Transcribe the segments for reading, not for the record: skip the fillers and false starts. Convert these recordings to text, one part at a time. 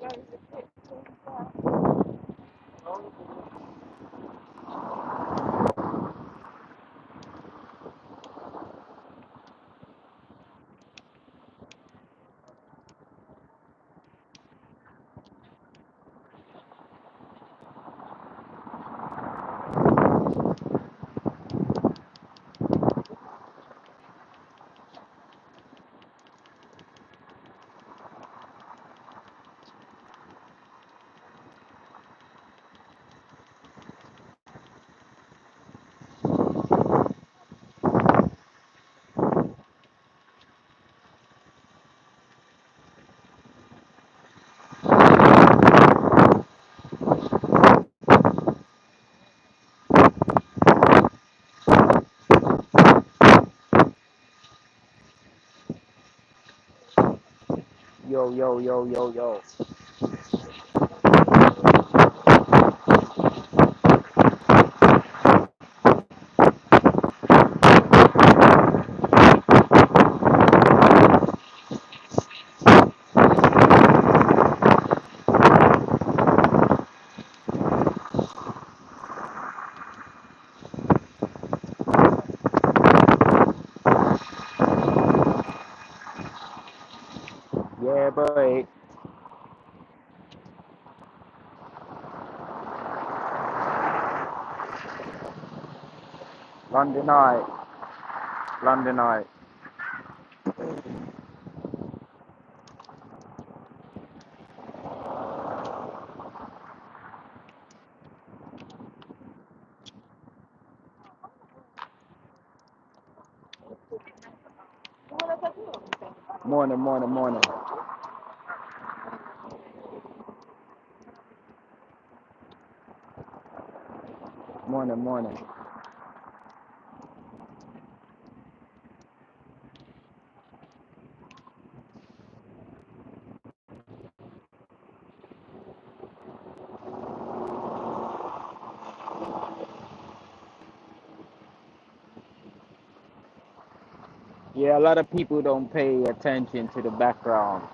Yo, yo, yo, yo, yo. Yeah, boy. London night. London night. Morning, morning, morning. Morning, morning. Yeah, a lot of people don't pay attention to the background.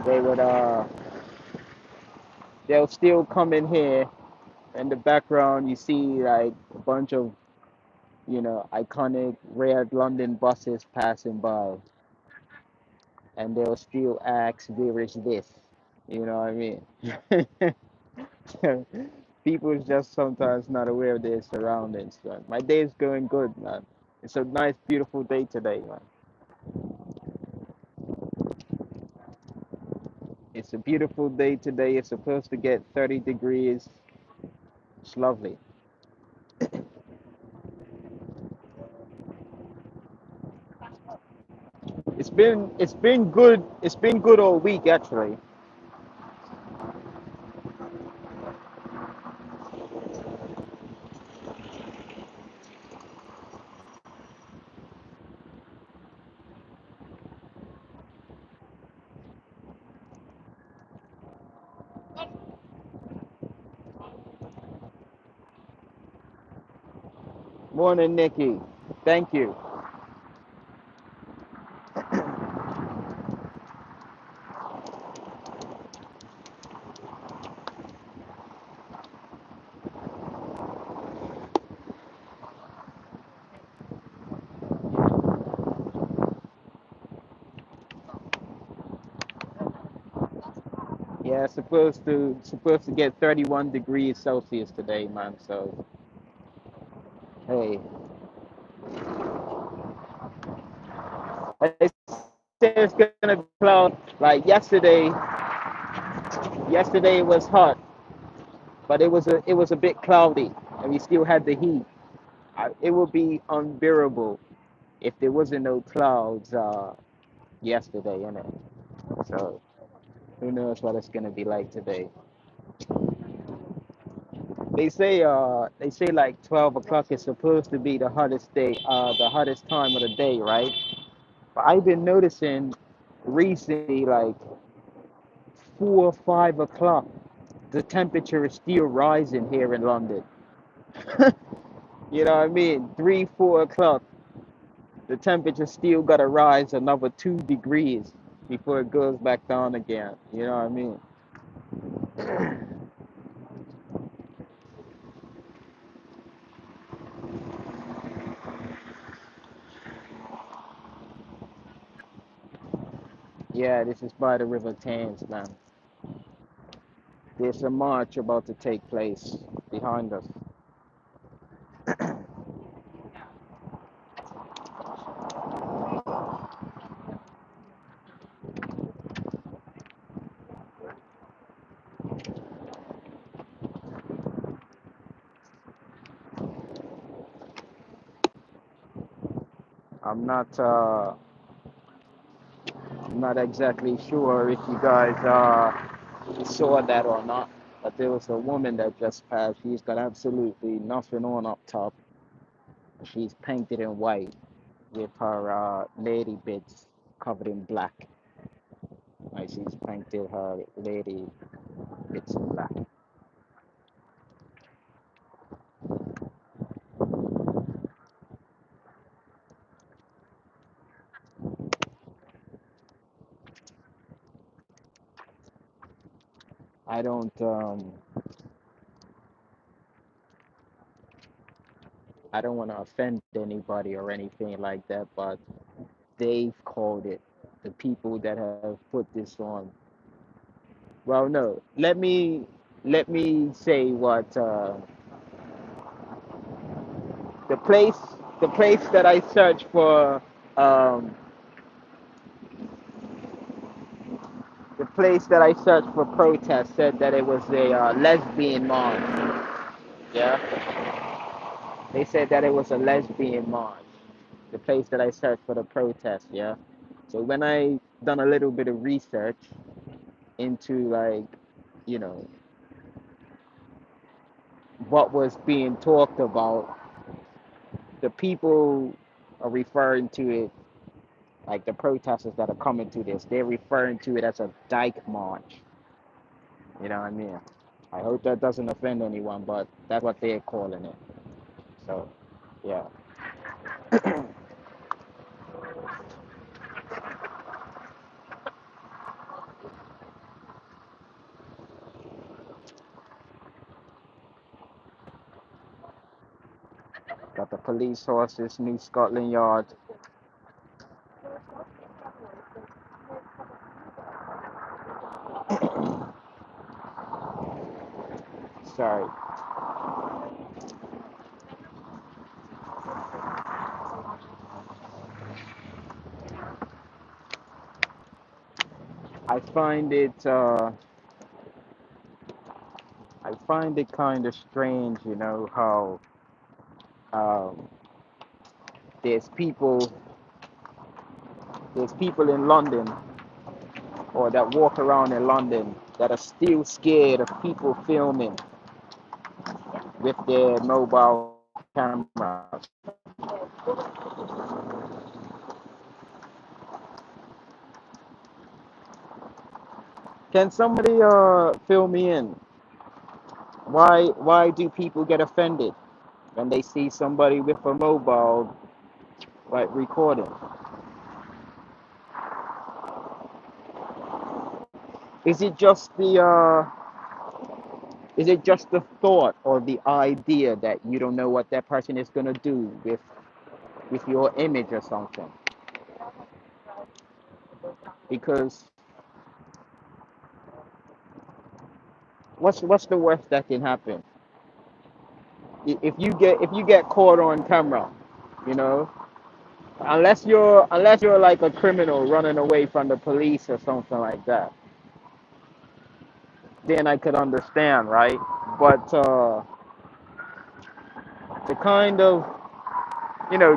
They would they'll still come in here in the background you see like a bunch of, iconic red London buses passing by, and they'll still ask where is this? You know what I mean? People is just sometimes not aware of their surroundings, man. My day is going good, man. It's a nice, beautiful day today, man. It's a beautiful day today. It's supposed to get 30 degrees. It's lovely. It's been good. It's been good all week actually. Morning, Nikki. Thank you. Yeah, supposed to get 31 degrees Celsius today, man. So hey, they say it's gonna be cloud. Like yesterday, yesterday it was hot, but it was a bit cloudy, and we still had the heat. It would be unbearable if there wasn't no clouds yesterday, you know. So who knows what it's gonna be like today? They say like 12 o'clock is supposed to be the hottest day, the hottest time of the day, right? But I've been noticing recently, like 4 or 5 o'clock, the temperature is still rising here in London. You know what I mean? 3, 4 o'clock, the temperature still gotta rise another 2 degrees. before it goes back down again. You know what I mean? Yeah, this is by the River Thames, man. There's a march about to take place behind us. I'm not uh, I'm not exactly sure if you guys saw that or not, but there was a woman that just passed. She's got absolutely nothing on up top. She's painted in white with her lady bits covered in black. Like she's painted her lady bits in black. I don't I don't want to offend anybody or anything like that, but they've called it. The people that have put this on. Well, no. Let me say what the place the place that I searched for um, the place that I searched for protest said that it was a lesbian march. Yeah, they said that it was a lesbian march. The place that I searched for the protest. Yeah. So when I done a little bit of research into like, you know, what was being talked about, the people are referring to it like the protesters that are coming to this. They're referring to it as a Dyke march. You know what I mean? I hope that doesn't offend anyone, but that's what they're calling it. So, yeah. Got the police horses, New Scotland Yard. Sorry. I find it I find it kind of strange, how um, there's people there's people in London or that walk around in London that are still scared of people filming with their mobile cameras. Can somebody fill me in? Why do people get offended when they see somebody with a mobile like recording? Is it just the is it just the thought or the idea that you don't know what that person is gonna do with your image or something? Because what's the worst that can happen? If you get caught on camera, you know, unless you're like a criminal running away from the police or something like that, then I could understand, right? But to kind of,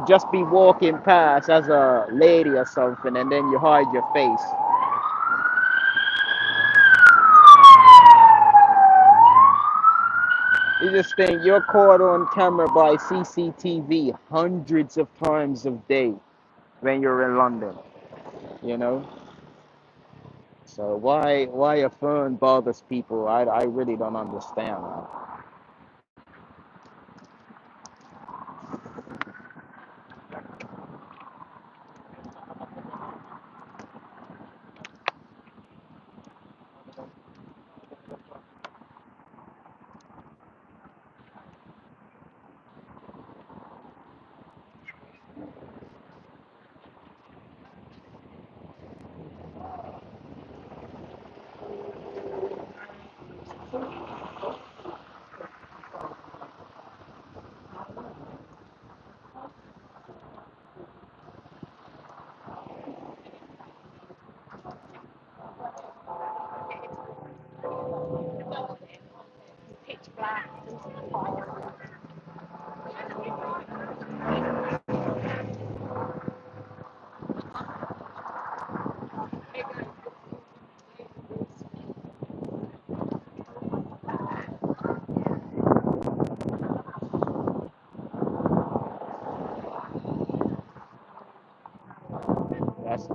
just be walking past as a lady or something, and then you hide your face. You just think you're caught on camera by CCTV hundreds of times a day when you're in London, you know? So why a phone bothers people, I really don't understand, man.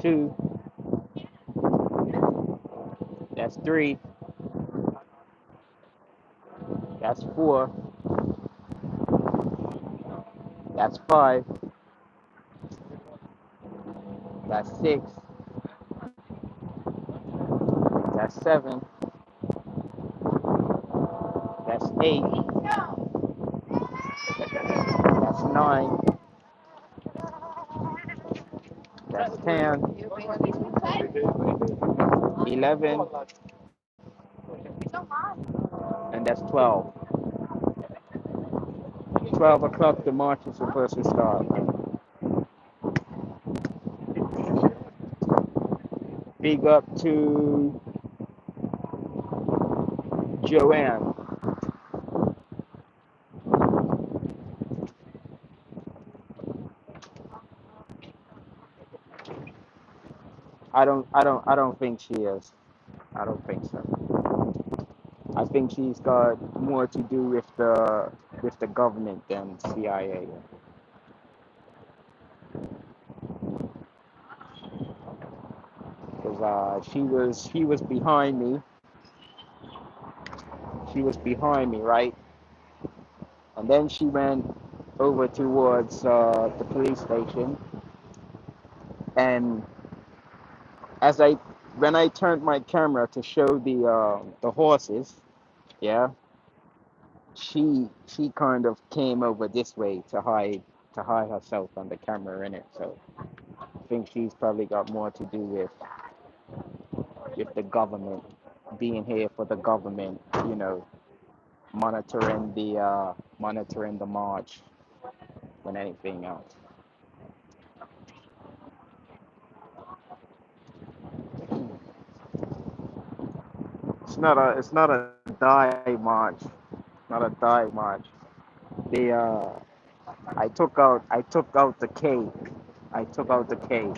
2. That's 3. That's 4. That's 5. That's 6. That's 7. That's 8. That's 9. That's 10. 11. And that's 12. 12 o'clock, the march is supposed to start. Big up to Joanne. I don't think she is. I don't think so. I think she's got more to do with the government than CIA. Because she was behind me. She was behind me, right? And then she went over towards the police station. And as I when I turned my camera to show the horses, yeah, she kind of came over this way to hide herself on the camera in it. So I think she's probably got more to do with the government, being here for the government, monitoring the march than anything else. It's not a die march. Not a die march. The I took out the K. I took out the K.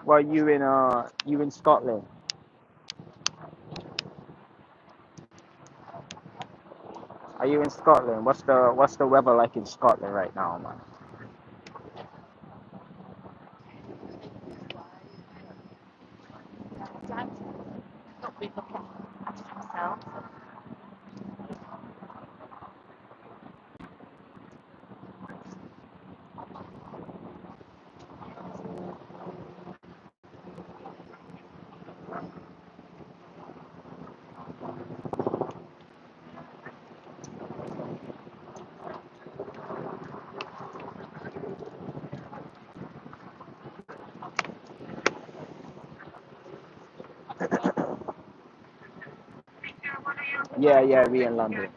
Well, you in Scotland? Are you in Scotland? What's the weather like in Scotland right now, man? Yeah, yeah, we in London.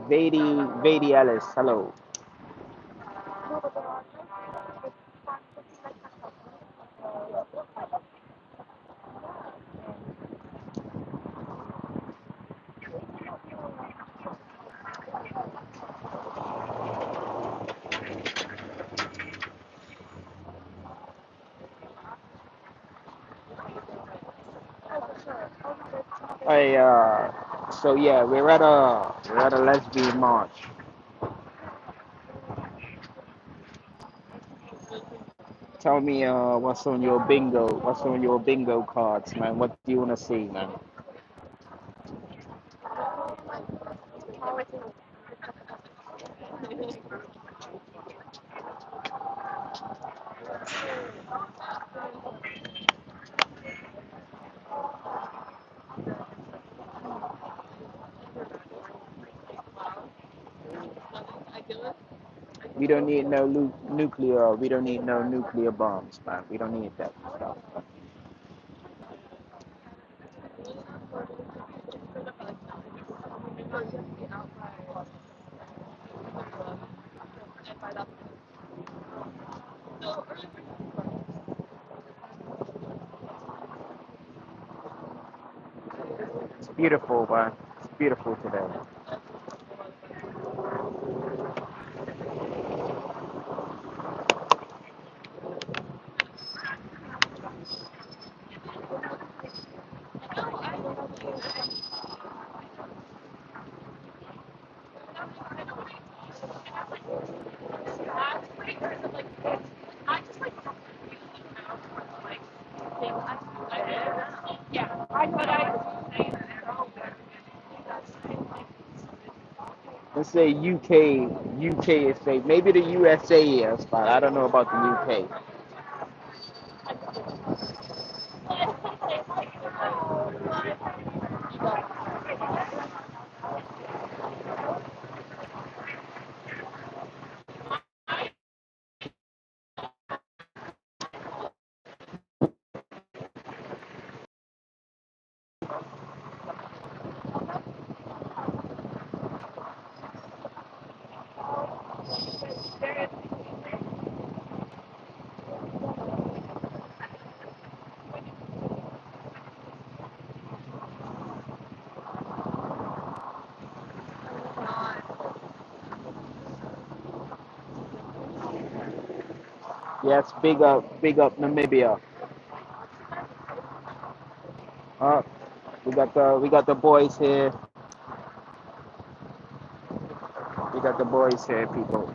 Vady Ellis, hello. Hey, so yeah, we're at a lesbian march. Tell me, what's on your bingo cards, man? What do you wanna see, man? We don't need no nuclear. We don't need no nuclear bombs, man. We don't need that stuff. It's beautiful, man. It's beautiful today. Let's say UK is safe. Maybe the USA is, but I don't know about the UK. Yes, big up Namibia. Uh, we got the boys here. We got the boys here, people.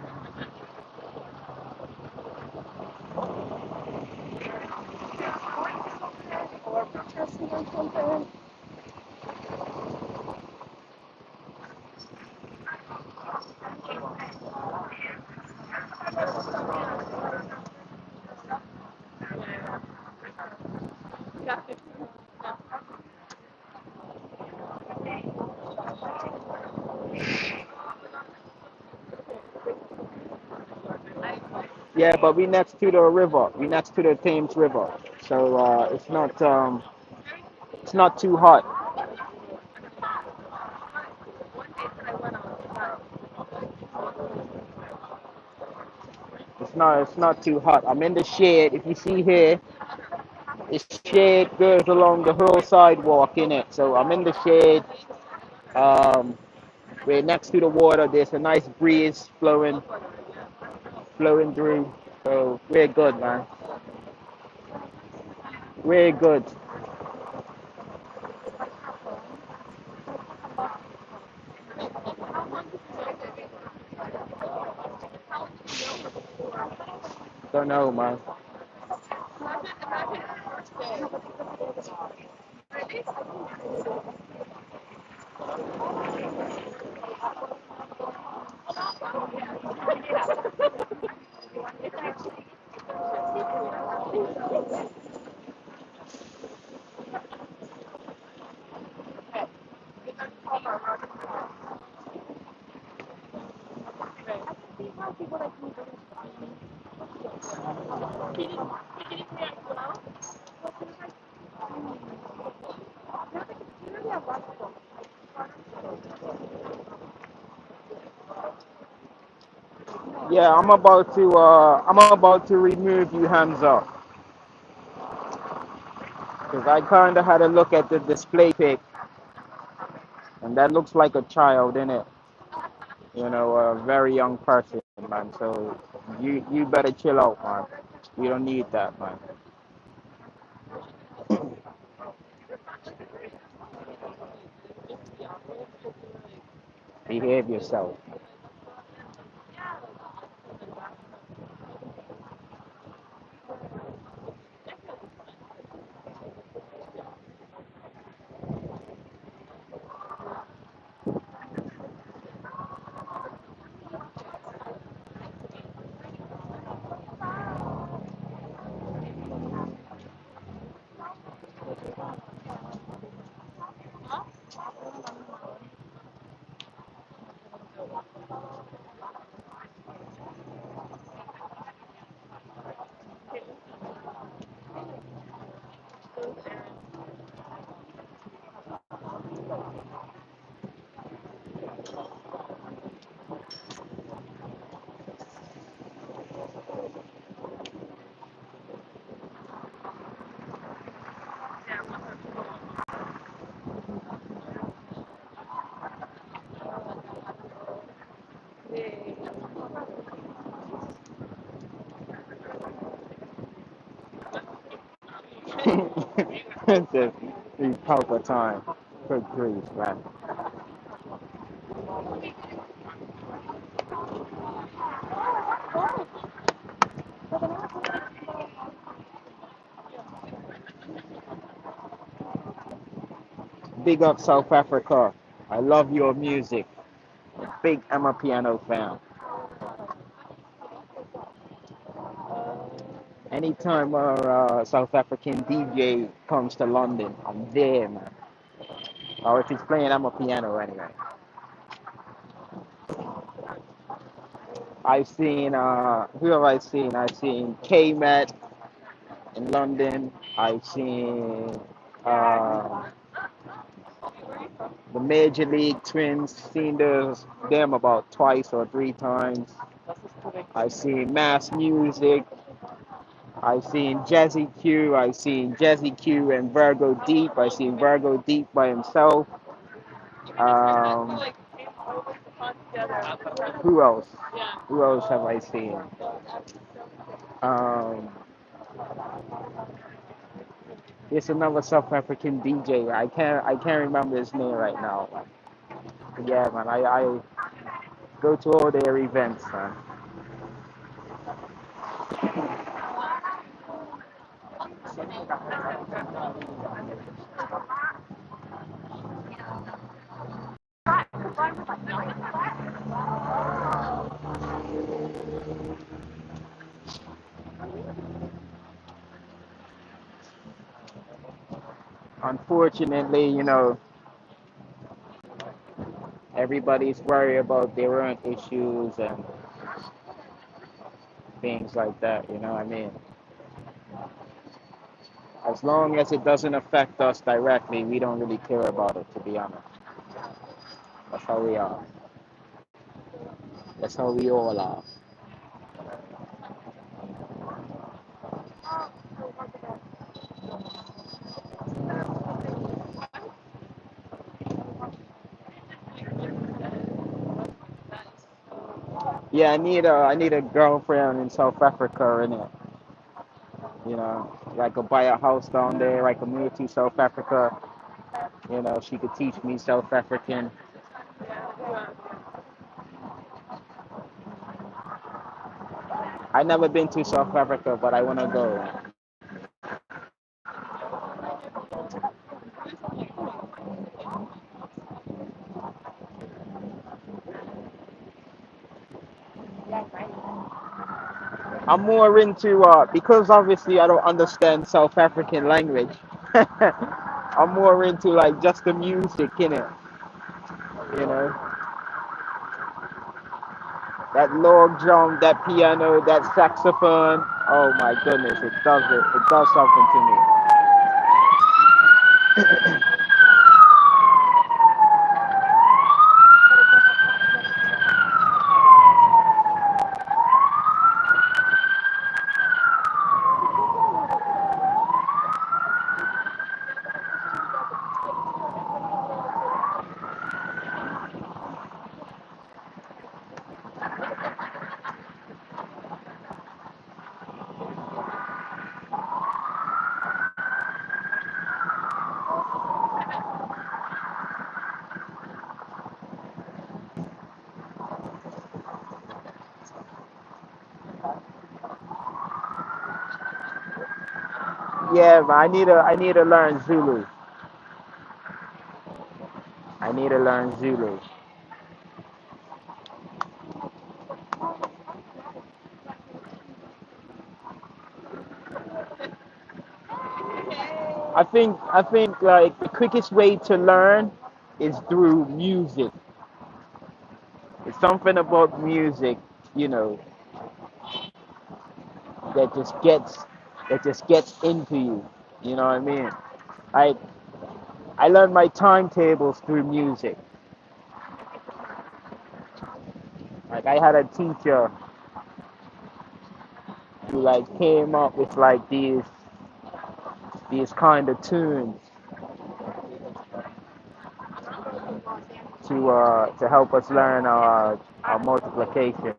Yeah, but we next to the river. We next to the Thames River, so it's not too hot. It's not too hot. I'm in the shade. If you see here, the shade goes along the whole sidewalk in it. So I'm in the shade. Um, we're next to the water. There's a nice breeze flowing through. So we're good, man. We're good. Don't know, man. Yeah, I'm about to remove you hands up because I kind of had a look at the display pic, and that looks like a child in it. You know, a very young person, man. So you better chill out, man. You don't need that, man. Behave yourself. It's a proper time. Good grief, man. Big up South Africa. I love your music. Big Emma piano fan. Anytime South African DJ comes to London, I'm there, man. Or if he's playing, I'm a piano anyway. I've seen who have I seen? I've seen K-Met in London. I've seen uh, the Major League Twins. Seen them about twice or three times. I've seen Mass Music. I've seen Jazzy Q. I've seen Jazzy Q and Virgo Deep. I've seen Virgo Deep by himself. Um, who else? Who else have I seen? Um, it's another South African DJ. I can't remember his name right now. But yeah, man. I go to all their events, man. Unfortunately, everybody's worried about their own issues and things like that. You know what I mean? As long as it doesn't affect us directly, we don't really care about it, to be honest. That's how we are. That's how we all are. Yeah, I need a girlfriend in South Africa, in it. Like buy a house down there, like a move to South Africa. She could teach me South African. I never been to South Africa, but I wanna go. I'm more into because obviously I don't understand South African language. I'm more into like just the music in it, you know. That log drum, that piano, that saxophone. Oh my goodness, it does something to me. Yeah, but I need to learn Zulu. I need to learn Zulu. I think like the quickest way to learn is through music. It's something about music, you know, that just gets into you. You know what I mean? I I learned my timetables through music. Like I had a teacher who like came up with like these kind of tunes to help us learn our multiplication.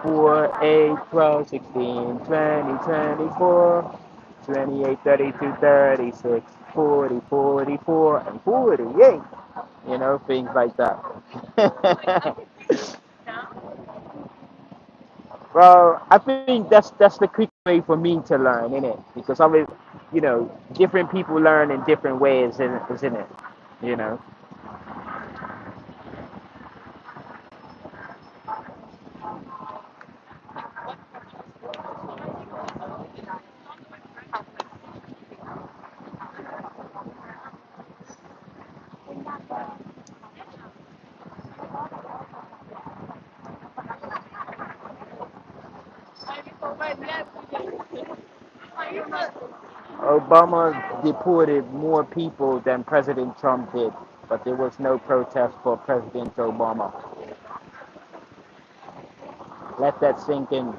4, 8, 12, 16, 20, 24, 28, 32, 36, 40, 44, and 48. Things like that. Well, I think that's the quick way for me to learn, isn't it? Because different people learn in different ways, isn't it? You know. Obama deported more people than President Trump did, but there was no protest for President Obama. Let that sink in.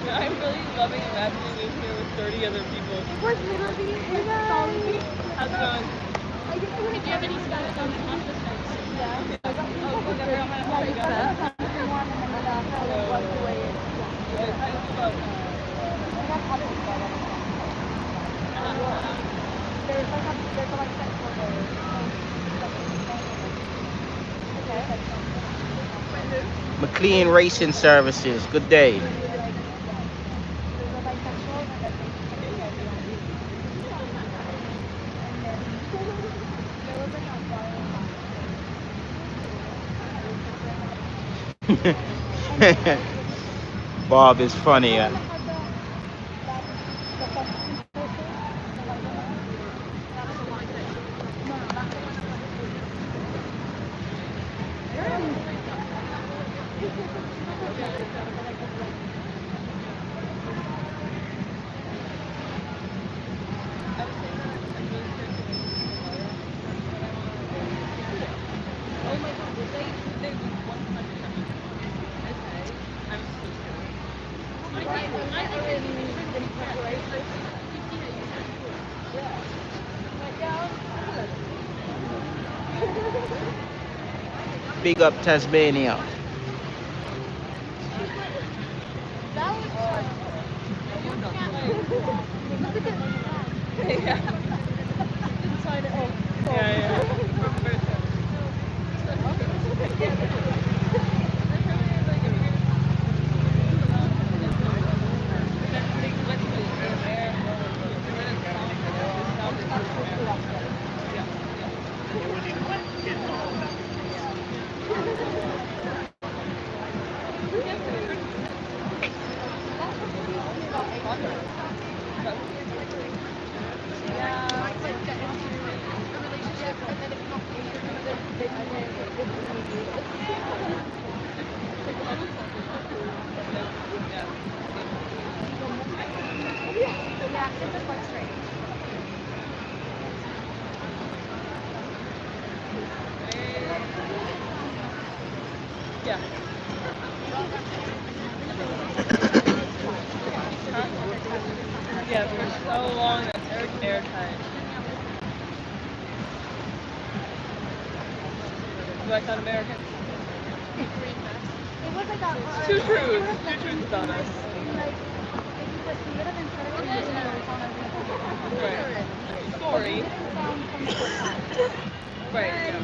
I'm really loving imagining you here with 30 other people. It was literally how's it going? Did you have any scouts on the hospice notes? Yeah. Oh, cool. Then we're on my way. McLean Racing Services. Good day. Bob is funny. Oh my god, they was 100%. I'm so scared. I think in preparation. Big up Tasmania. Yeah. Yeah, yeah. Yeah. Yeah, for so long that's Eric Airtime. You like that American? Two truths. Two truths about us. Right. Story. Right. Yeah.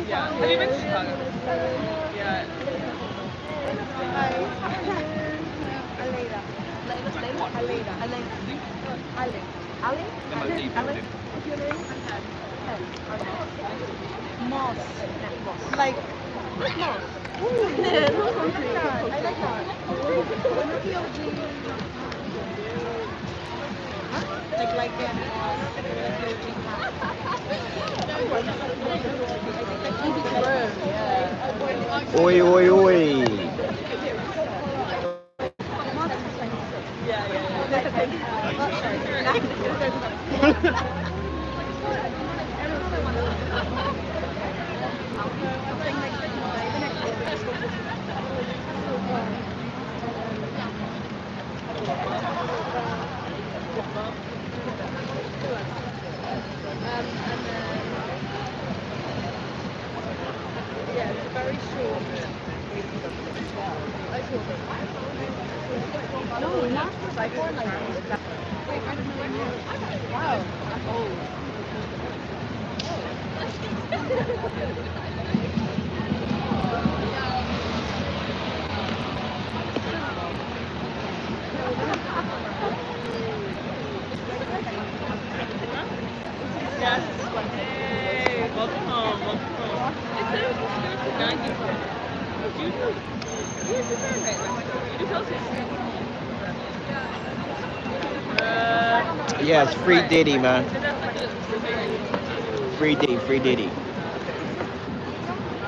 Yeah. Have you been to Chicago? Yeah. Like moss. Yeah, no concrete. I like that. Like Oi, oi, oi. Yeah, Yes. Hey, welcome home. Welcome home. It said it was supposed to go to 94. Do you know? Where's the Fahrenheit? You do Celsius. Yes, free Right. Diddy, man. And that's like the Free Diddy, free Diddy.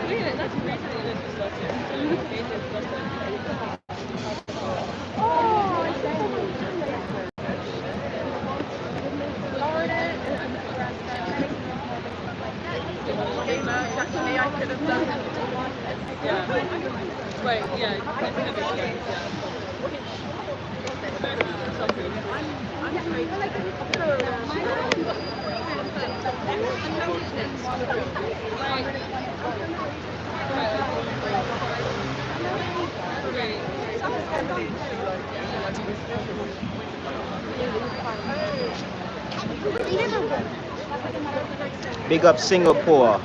look at it. That's crazy that it is Celsius. So in this case, it's less than. Yeah. Right. Yeah. It's in the States. Yeah. Celsius. Big up Singapore.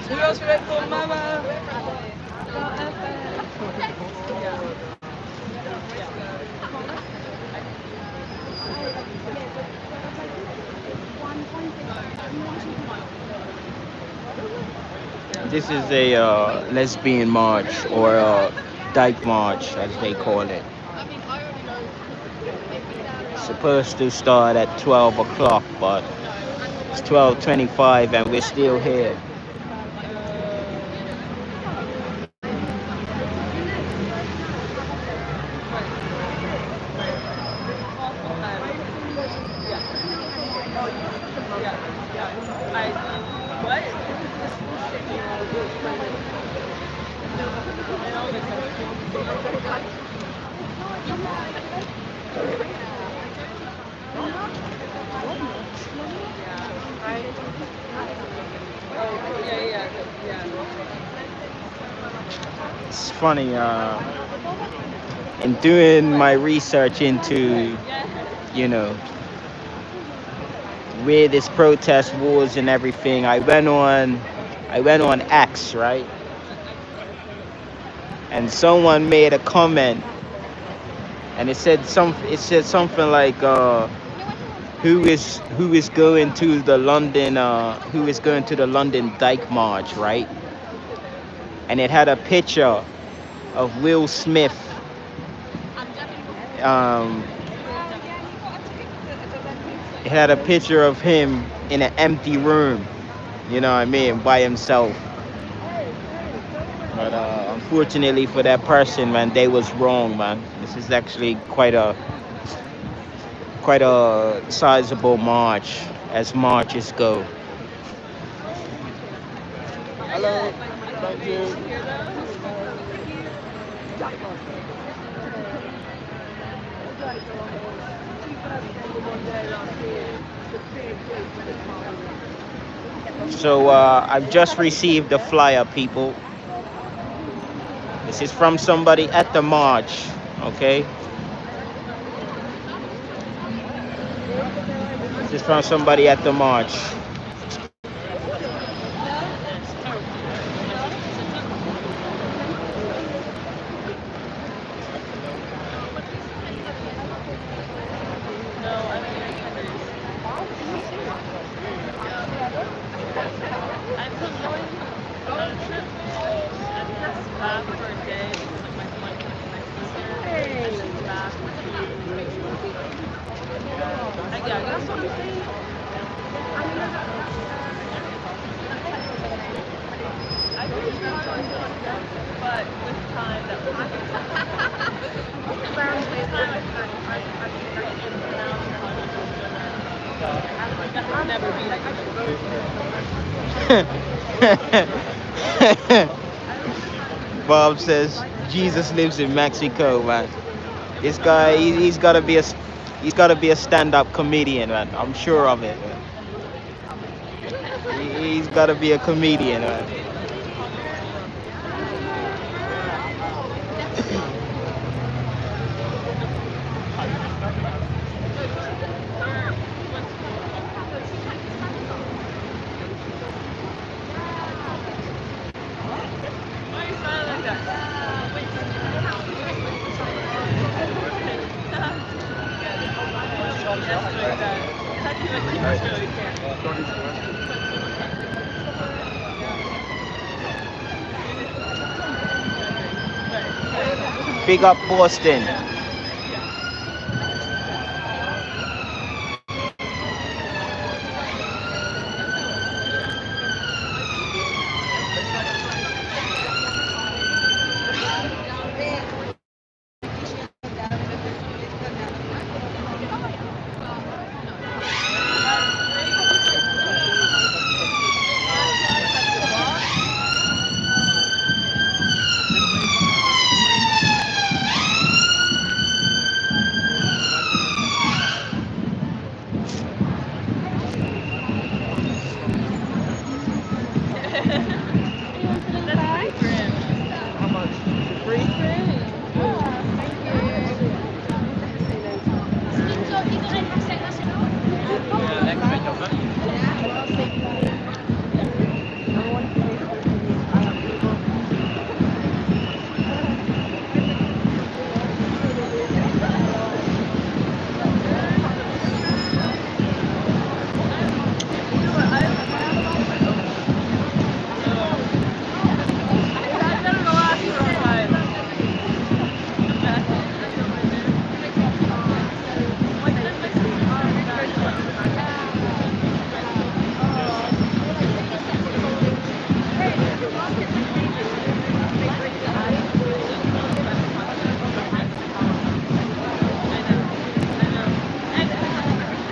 Who else would I call Mama? This is a lesbian march or a dyke march, as they call it. supposed to start at 12 o'clock, but it's 12:25 and we're still here. It's funny, in doing my research into, you know, where this protest was and everything, I went on X, right? And someone made a comment and it said something like who is going to the London Dyke March, right? And it had a picture of Will Smith. Um, it had a picture of him in an empty room, you know what I mean, by himself. But unfortunately for that person, man, they was wrong, man. This is actually quite a sizable march, as marches go. Hello, thank you. So I've just received the flyer, people. This is from somebody at the march, okay? This is from somebody at the march. Bob says Jesus lives in Mexico, man. This guy, he's gotta be a stand-up comedian, man. I'm sure of it, man. He's gotta be a comedian, man. Big up Boston.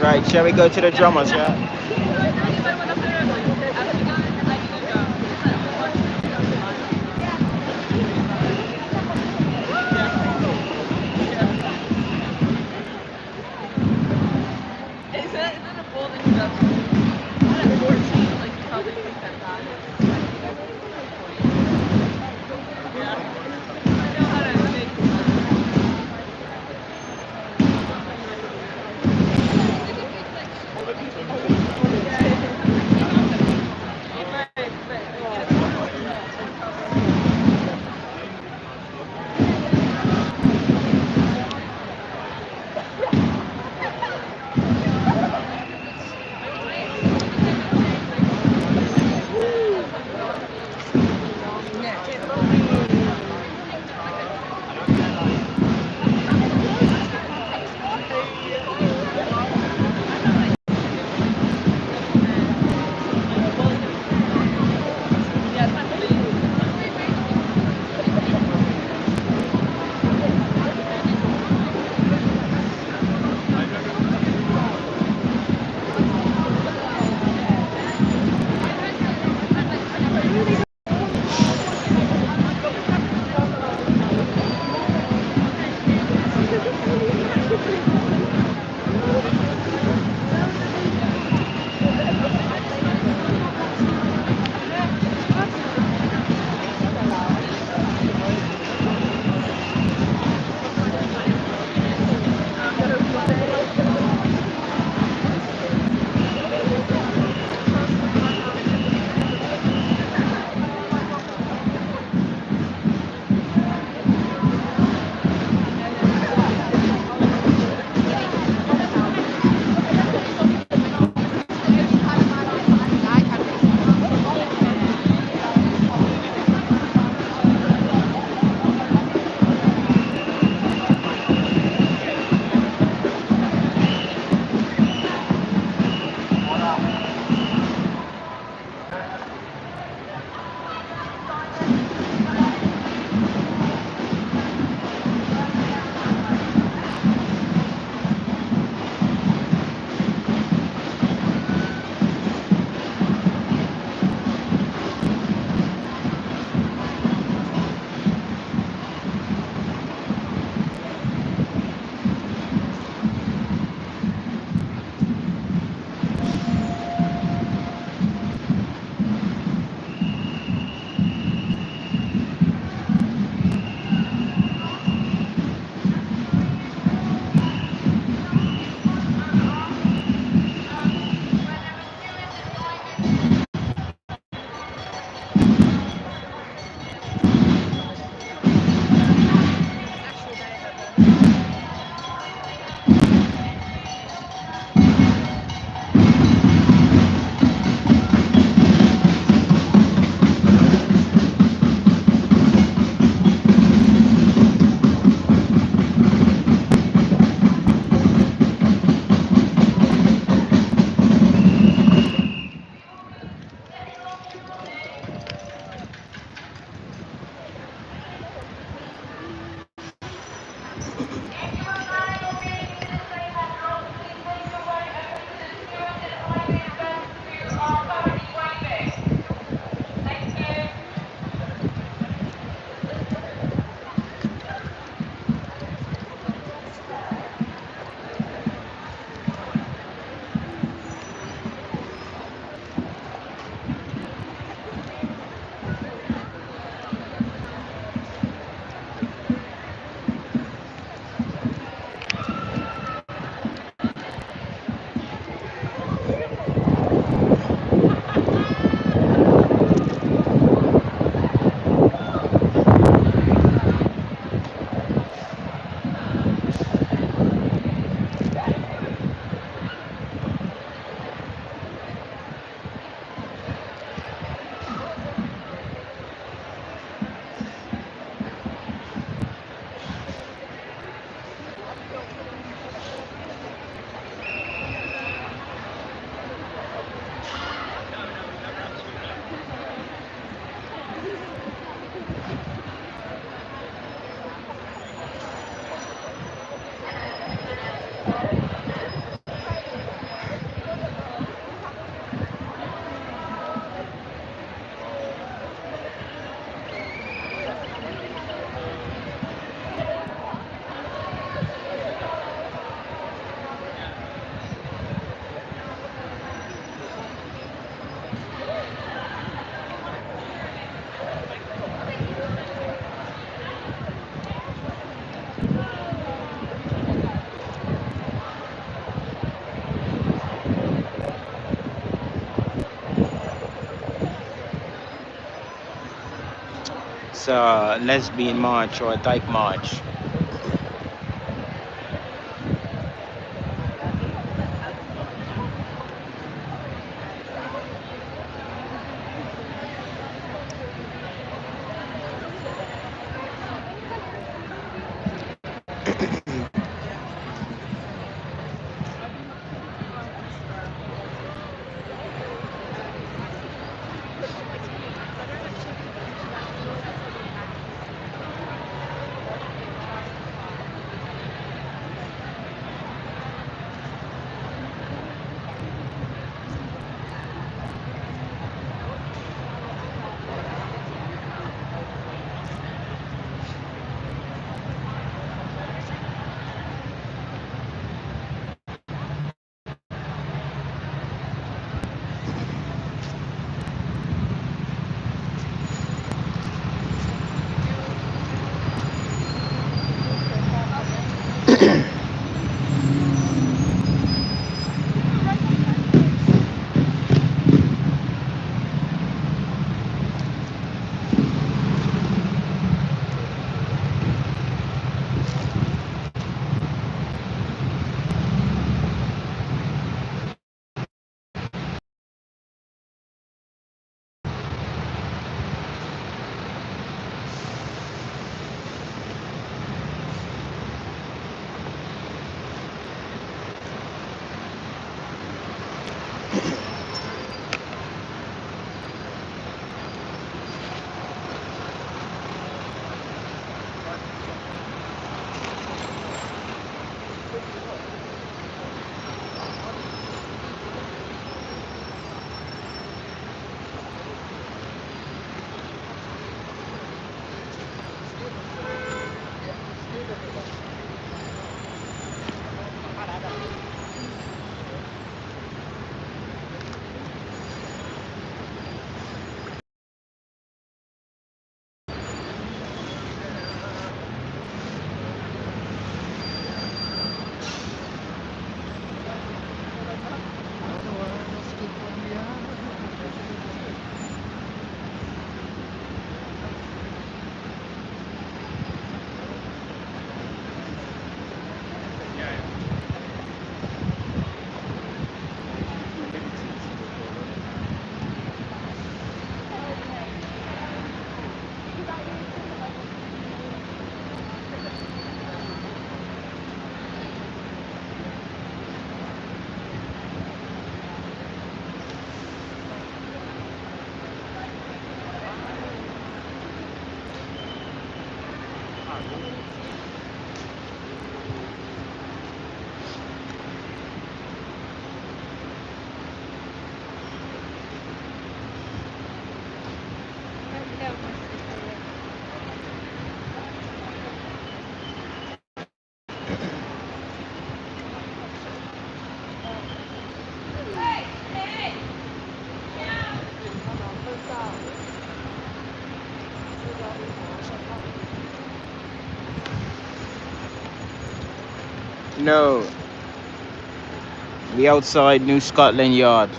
Right, shall we go to the drummers, yeah? Is that a bold introduction? At 14, like you probably think that bad. Yeah. I know how to make this lesbian march or a dyke march. No, we outside New Scotland Yard.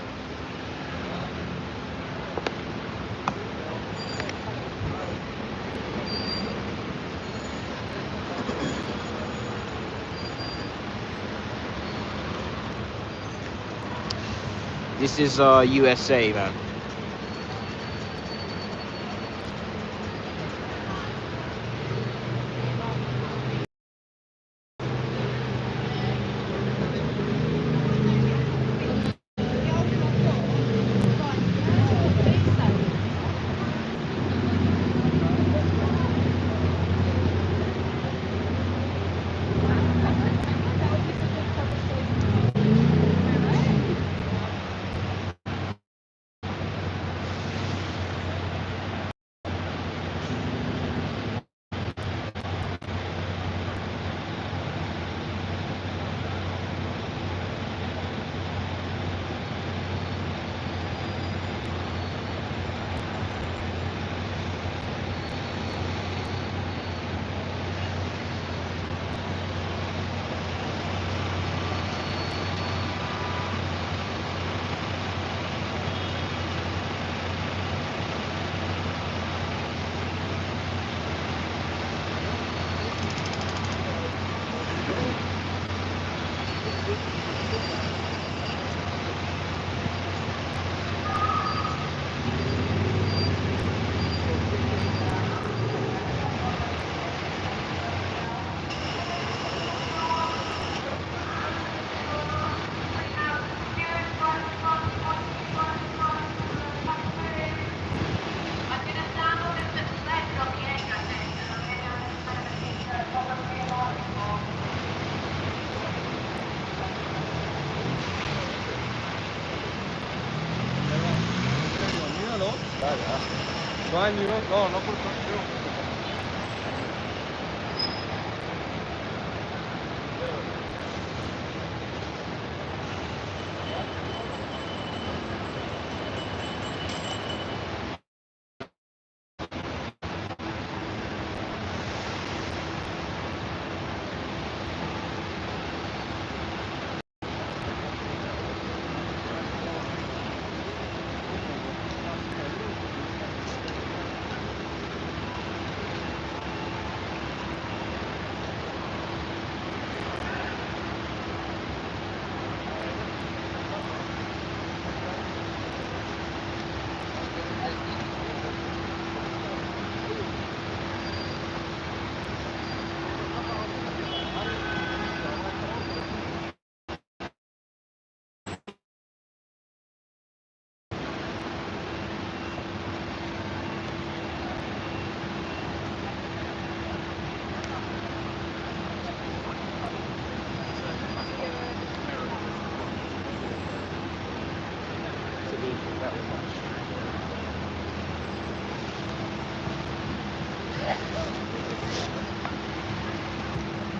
This is USA, man. Baño, no, no por tanto.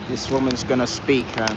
This woman's gonna speak, huh?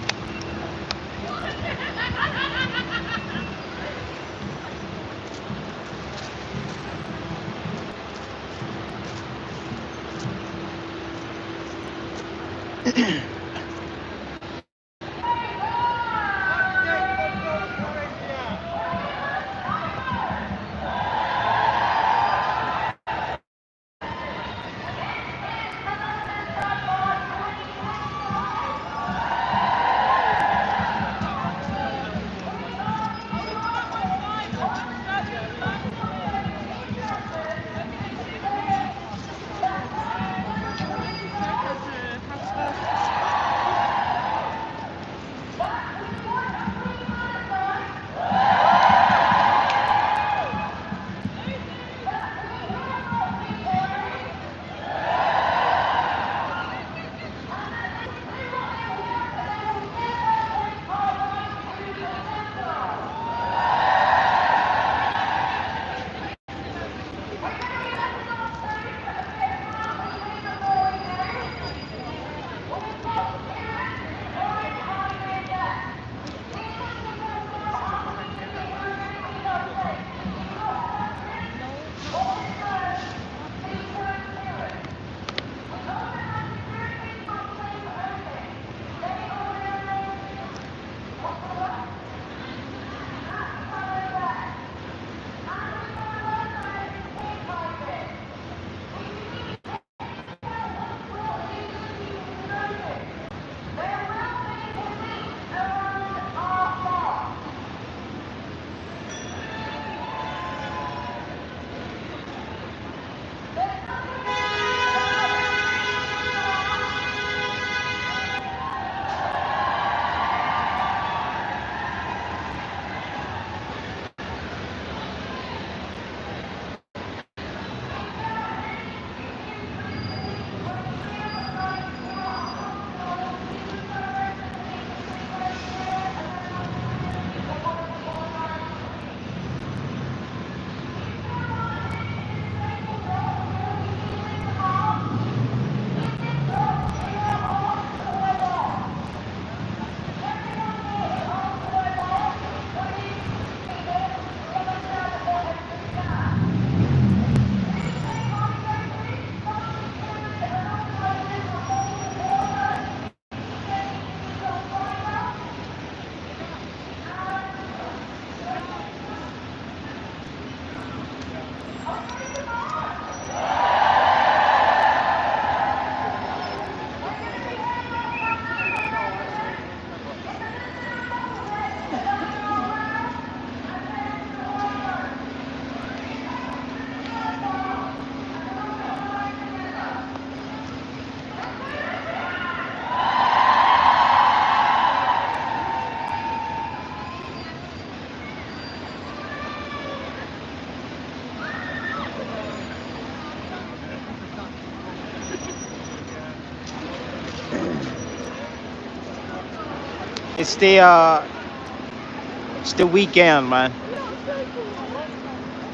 It's the weekend, man.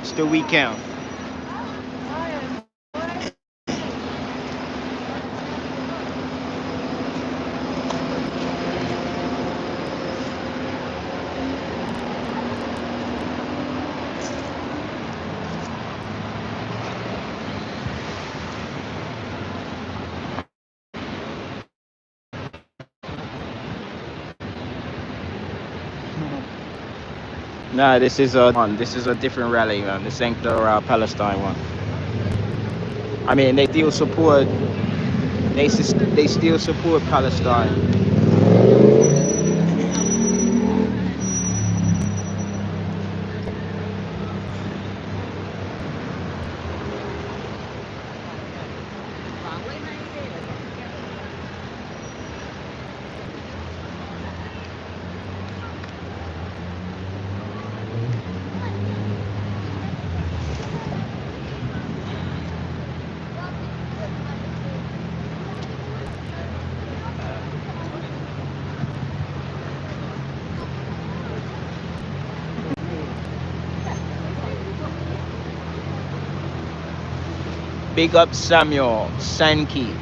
It's the weekend. Nah, this is a one. This is a different rally, man. This ain't the Palestine one. I mean, they still support. They still support Palestine. Big up Samuel Sankey.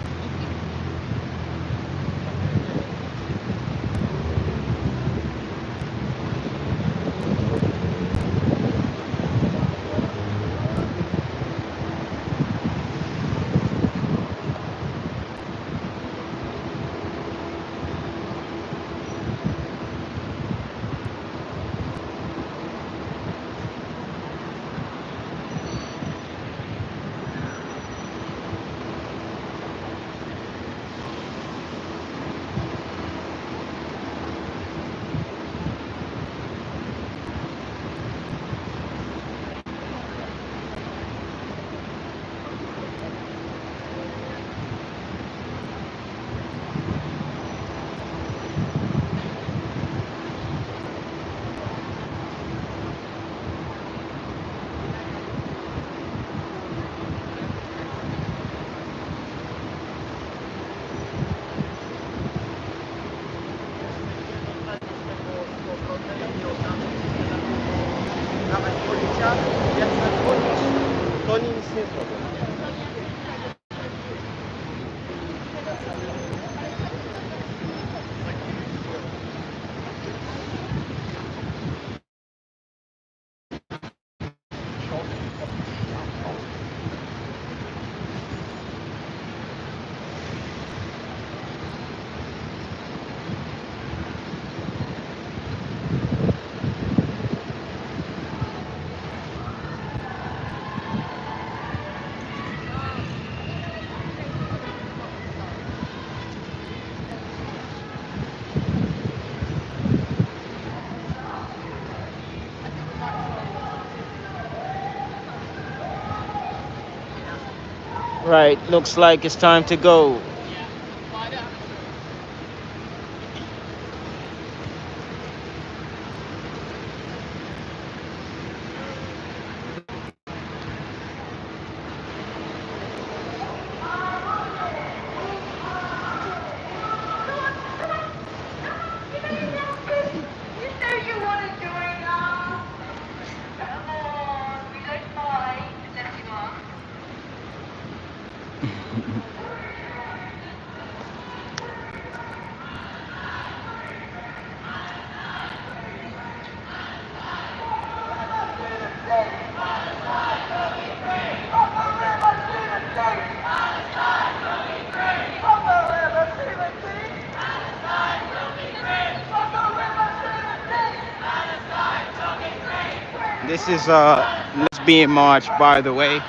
Nawet policjant, jak zadzwonisz, to oni nic nie zrobią. Right, looks like it's time to go. This is a lesbian march, by the way.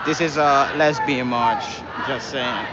This is a lesbian march. Just saying.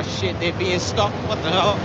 Oh shit, they're being stopped. What the hell?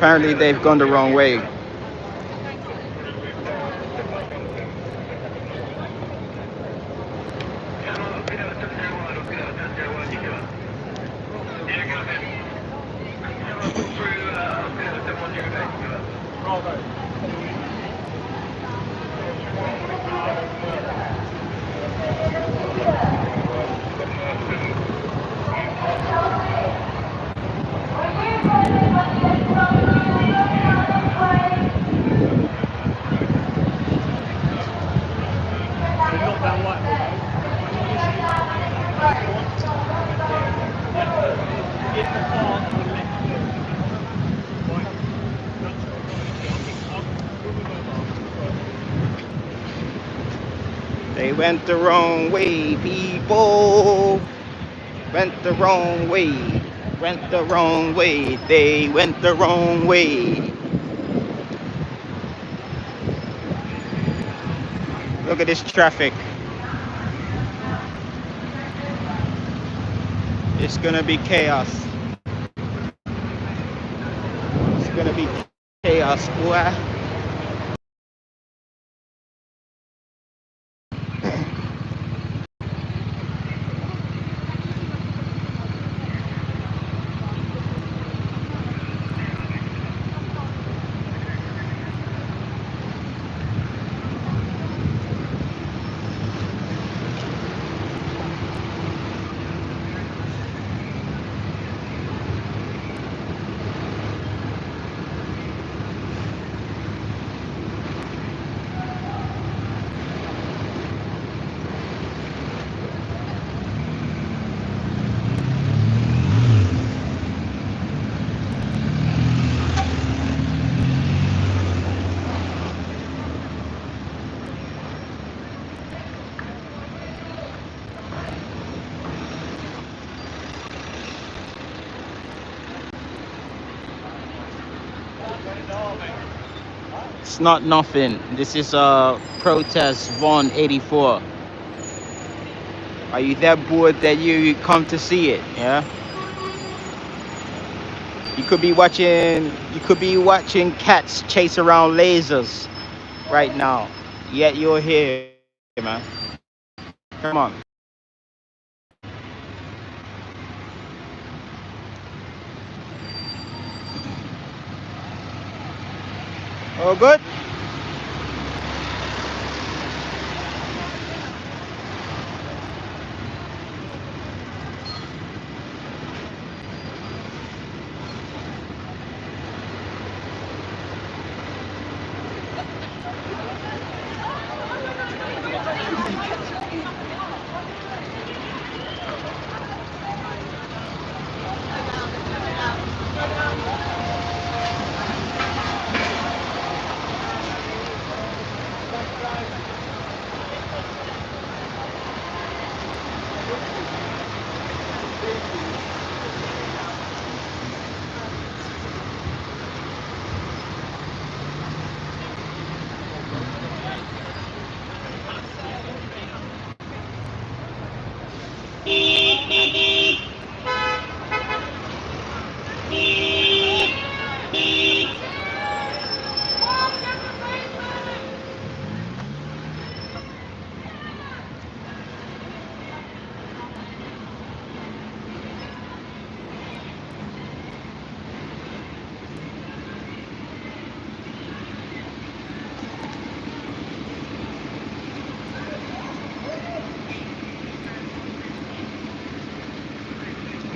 Apparently they've gone the wrong way. They went the wrong way, people. Went the wrong way. Went the wrong way. They went the wrong way. Look at this traffic. It's gonna be chaos. It's gonna be chaos, boy. It's not nothing. This is protest 184. Are you that bored that you come to see it? Yeah. You could be watching cats chase around lasers right now. Yet you're here, man. Come on. All good?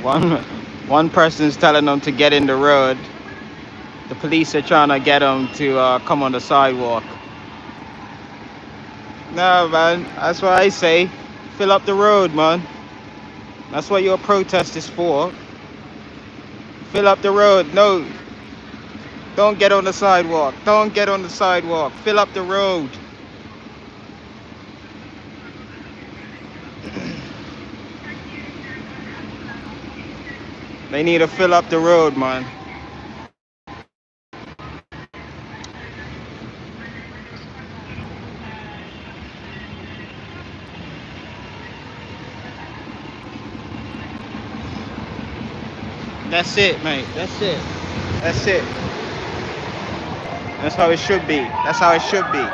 One. One person's telling them to get in the road. The police are trying to get them to come on the sidewalk. No, man, that's what I say. Fill up the road, man. That's what your protest is for. Fill up the road. No, don't get on the sidewalk. Don't get on the sidewalk. Fill up the road. They need to fill up the road, man. That's it, mate. That's it. That's it. That's how it should be. That's how it should be.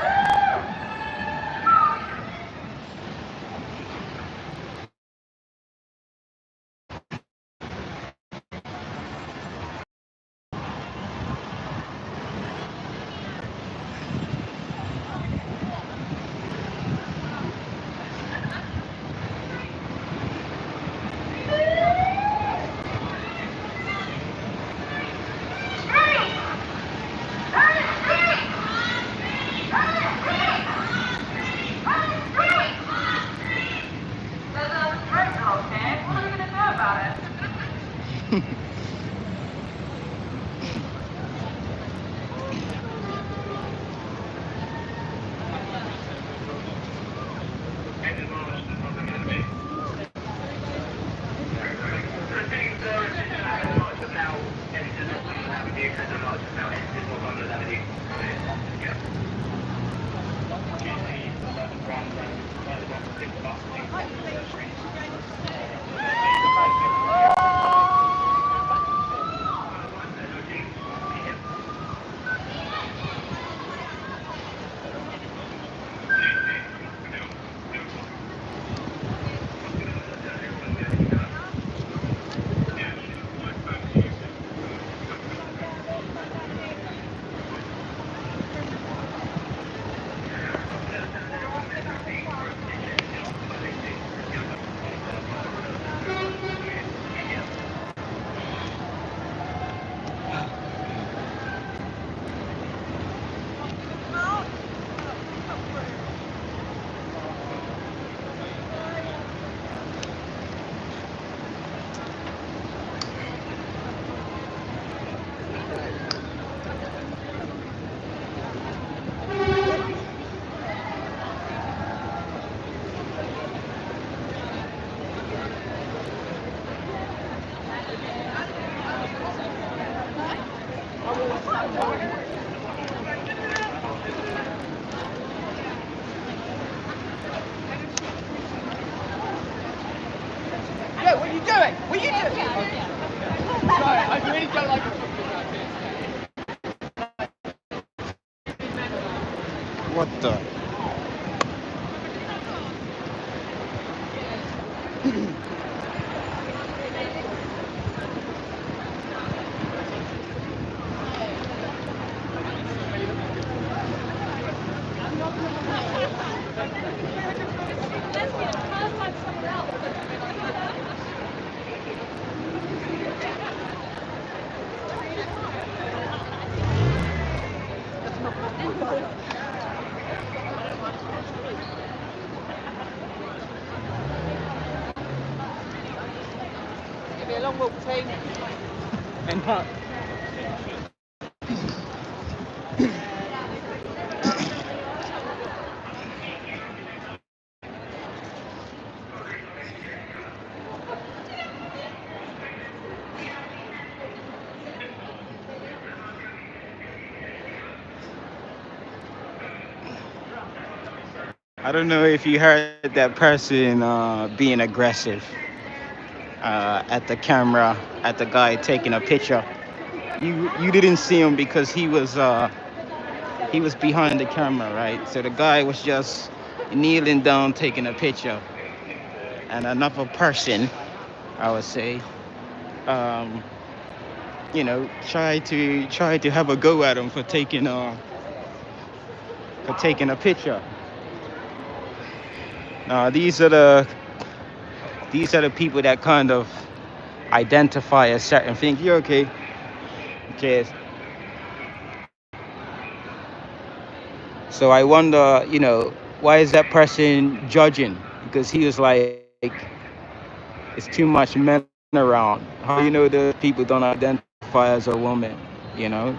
What the? And I don't know if you heard that person being aggressive at the camera, at the guy taking a picture. You didn't see him because he was behind the camera, right? So the guy was just kneeling down taking a picture, and another person, I would say, um, try to have a go at him for taking a picture. These are the people that kind of identify a certain thing. You're okay. Cheers. So I wonder, why is that person judging? Because he was like, it's too much men around. How do you know those people don't identify as a woman? You know?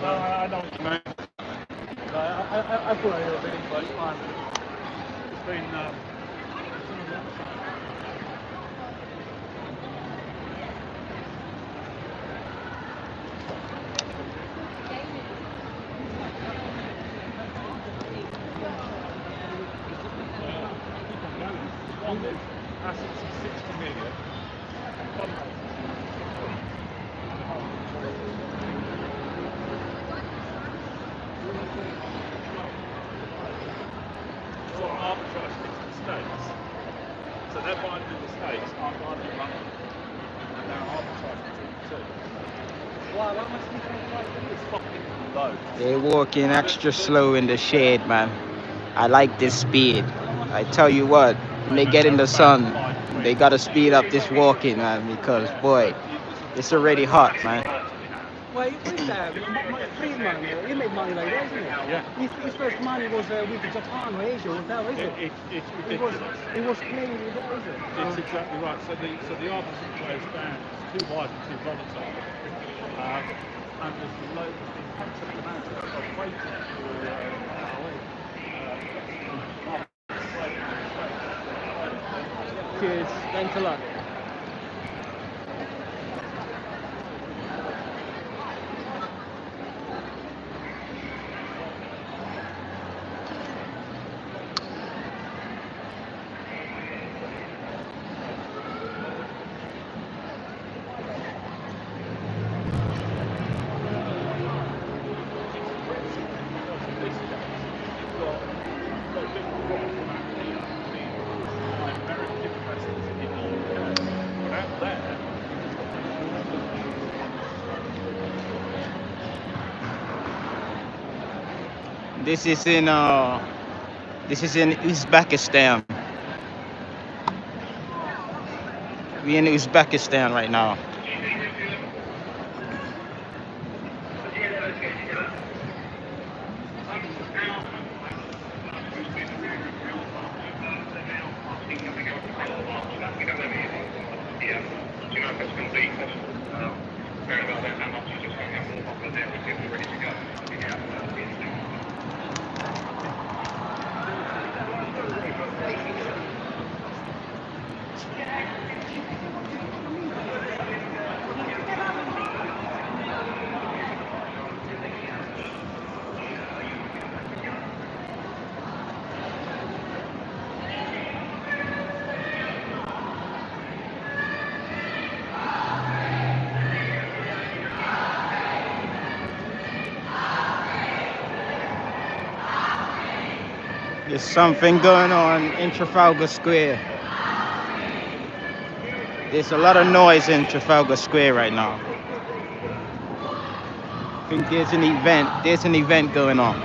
I know what you mean. I've got a little bit, but it's fine. It's been. Assets of 60 million. So arbitrage into the States. So they're buying in the States, I'm buying in London. And they're arbitrage between the two. Why must we think it's fucking low? They're walking extra slow in the shade, man. I like this speed. I tell you what, when they get in the sun, they gotta speed up this walking, man, because boy, it's already hot, man. Well, with Friedman, he made money like that, isn't it? Yeah. His first money was with Japan or Asia, or that, isn't it? It's ridiculous. It was playing with that, isn't it? It's exactly right. So the opposite goes down. It's too wide and too volatile. And there's loads of intensive amounts of freight Cheers. Thanks a lot. This is in Uzbekistan. We in Uzbekistan right now. There's something going on in Trafalgar Square. There's a lot of noise in Trafalgar Square right now. I think there's an event going on.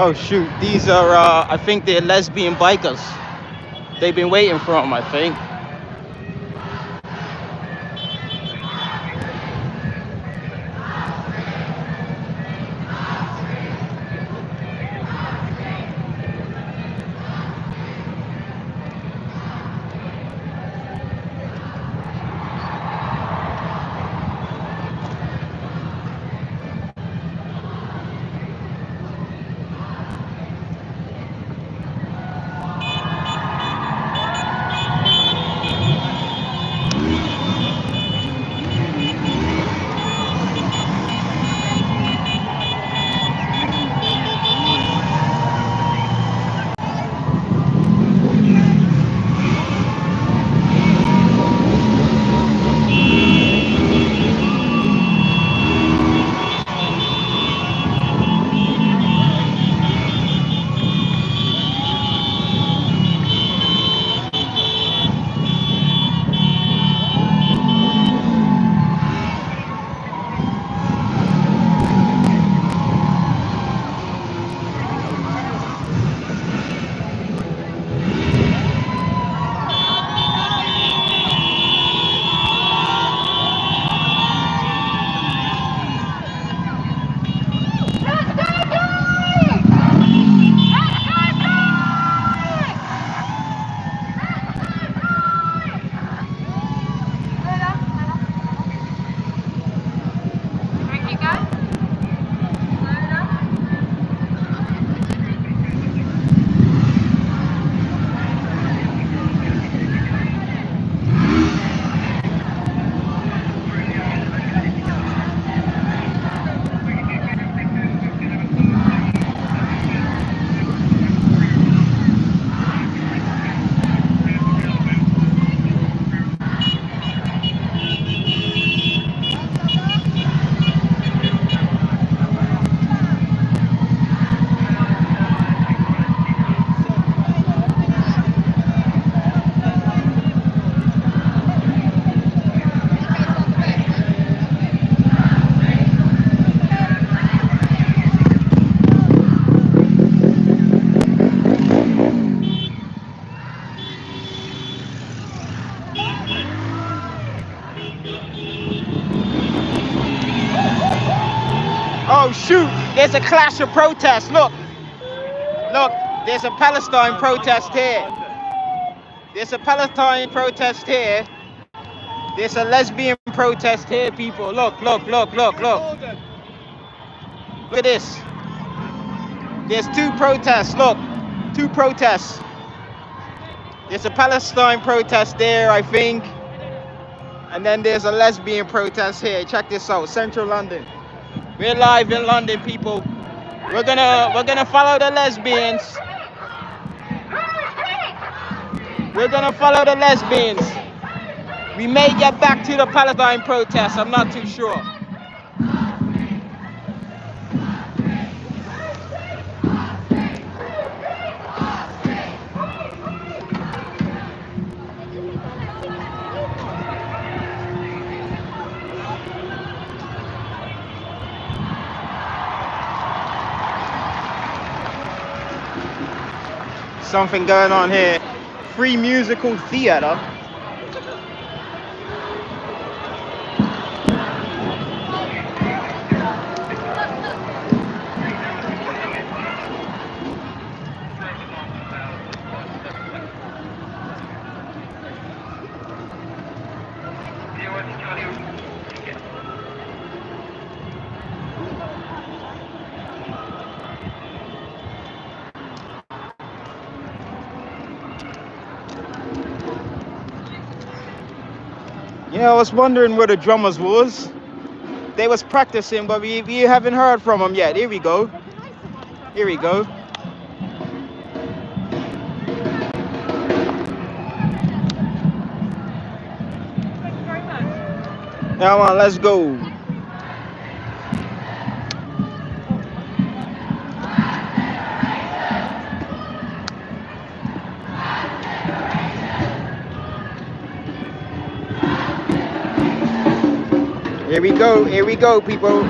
Oh shoot, these are I think they're lesbian bikers. They've been waiting for them, I think. Oh shoot, there's a clash of protests. Look, there's a Palestine protest here. There's a Palestine protest here. There's a lesbian protest here, people. Look. Look at this. There's two protests, look. Two protests. There's a Palestine protest there, I think. And then there's a lesbian protest here. Check this out, Central London. We're live in London, people. We're gonna follow the lesbians. We're gonna follow the lesbians. We may get back to the Palestine protest, I'm not too sure. Something going on here. Free musical theater. Yeah, I was wondering where the drummers was. They was practicing, but we haven't heard from them yet. Here we go. Here we go. Come on, let's go. Here we go, people.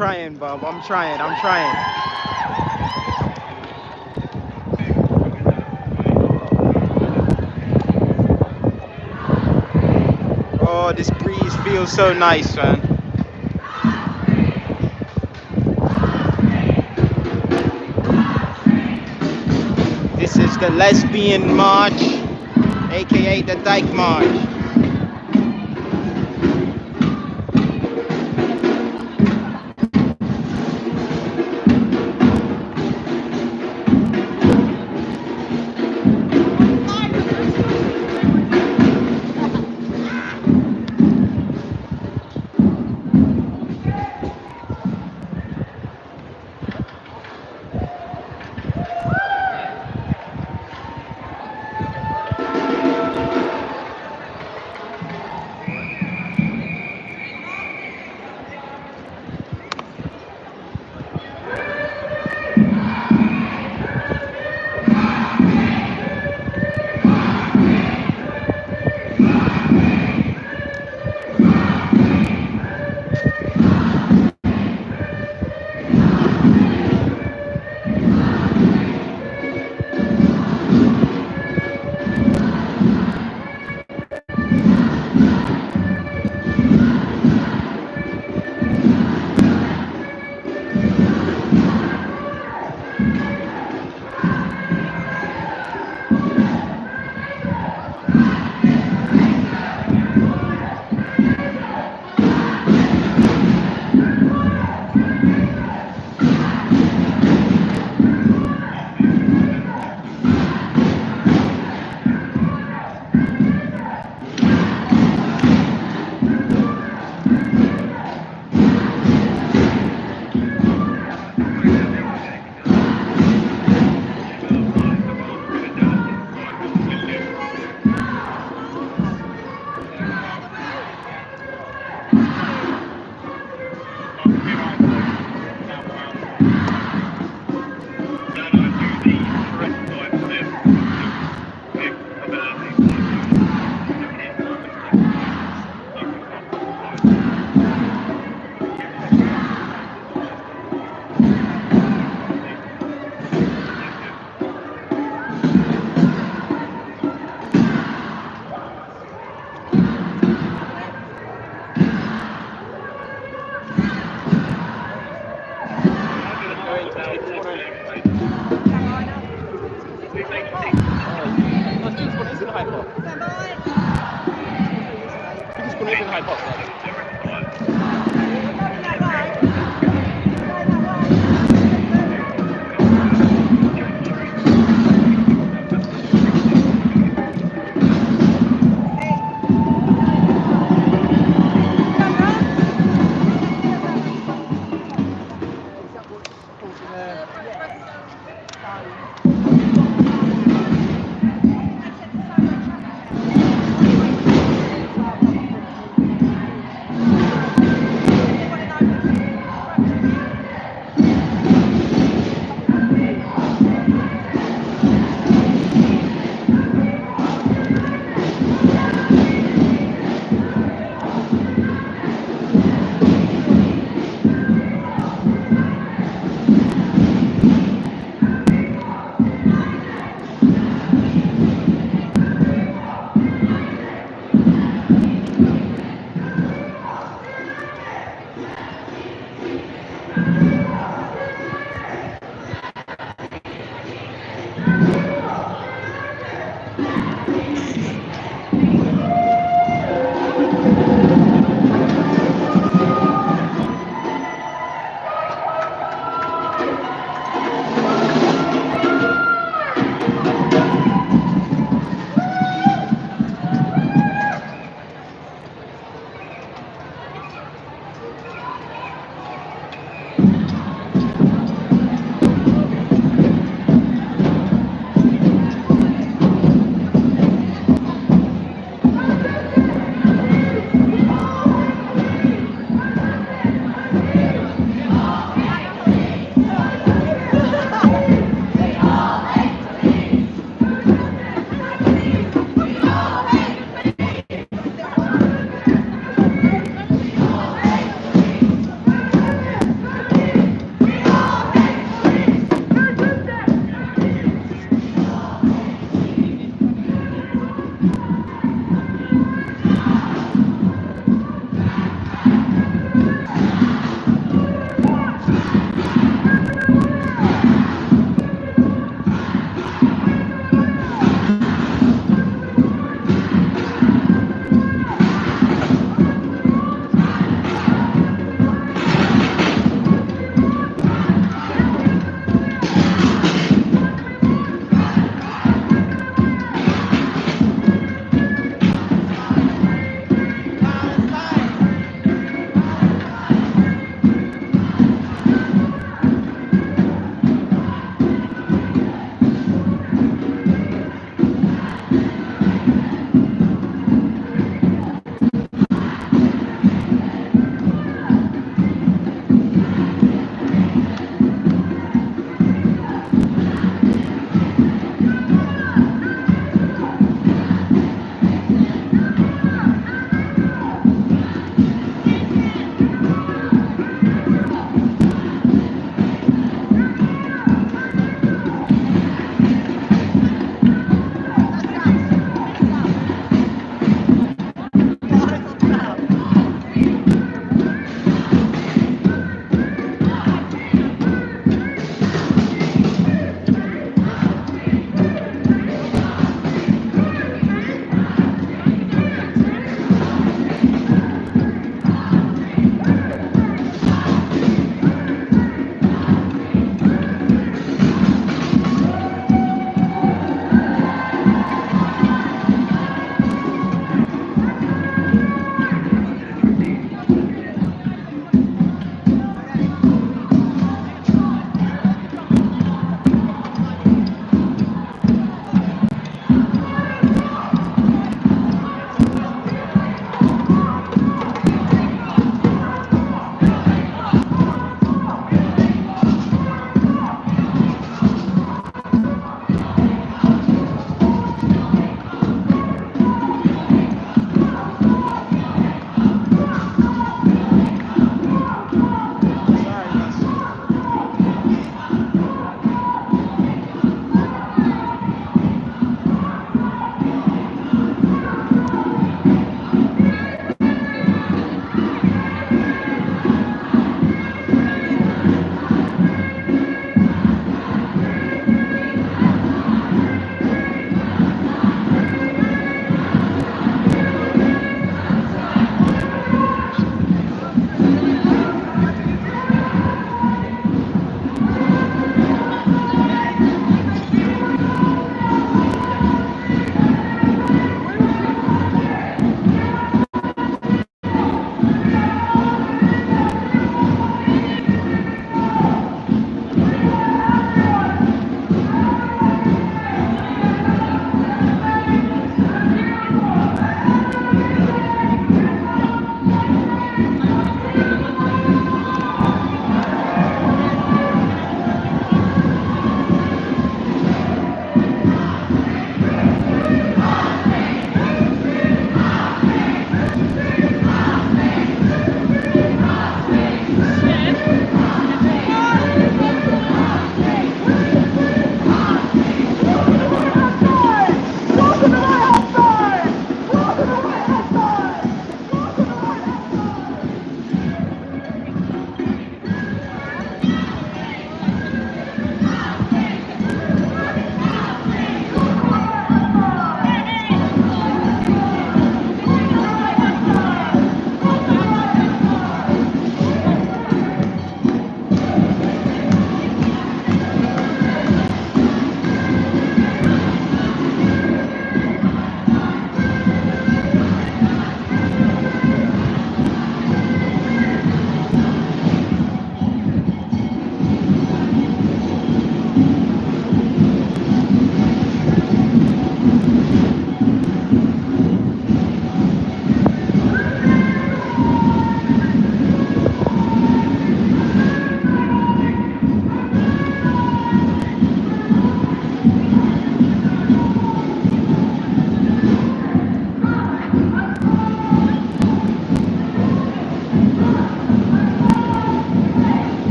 trying, Bob. I'm trying. I'm trying. Oh, this breeze feels so nice, man. This is the Lesbian March, aka the Dyke March.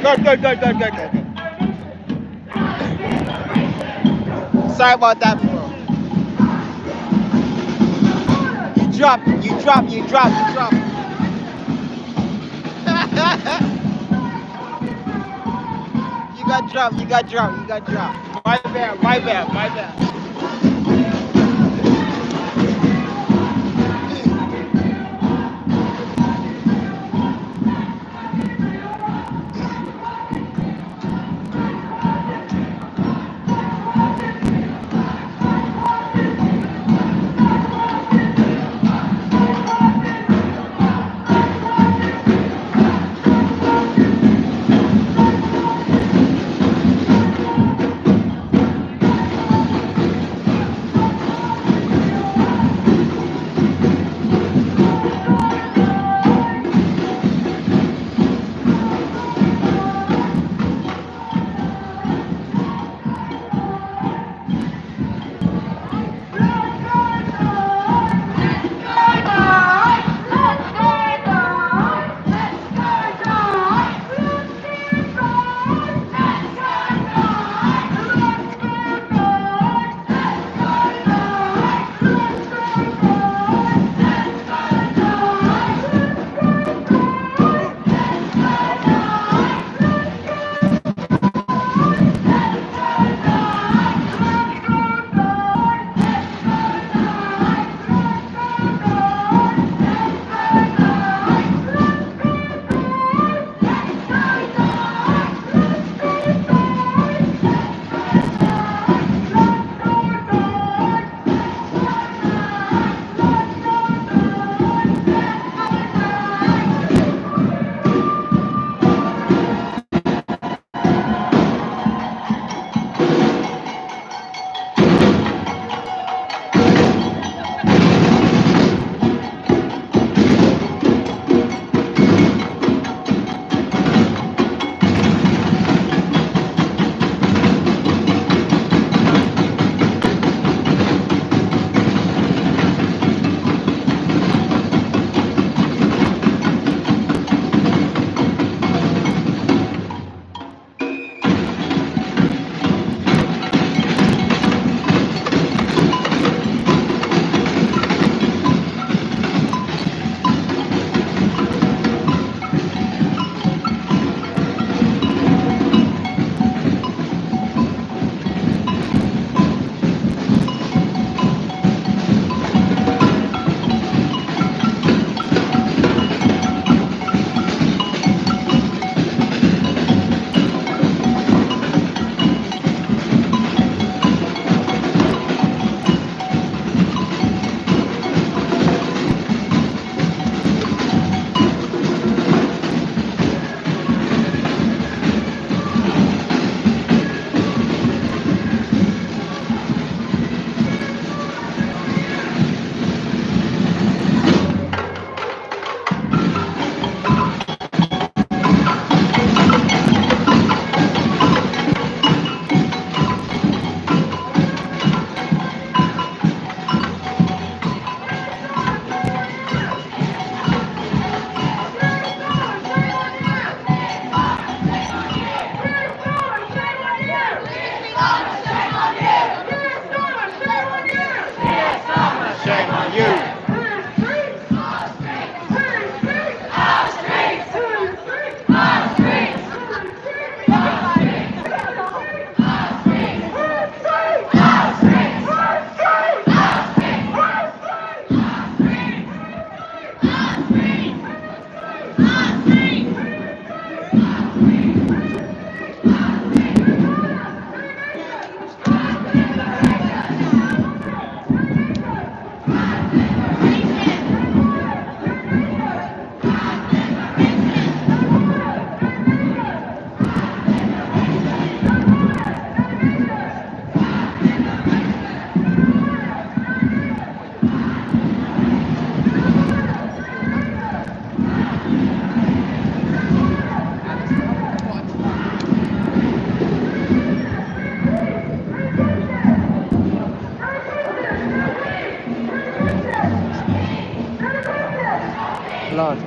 Good. Sorry about that, bro. You drop. You got drop. My bad.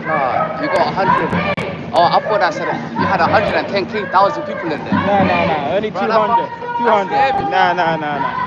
Class. You got 100. Oh, I thought I said you had 110,000 people in there. No. Only Bro, 200. that scared me. No.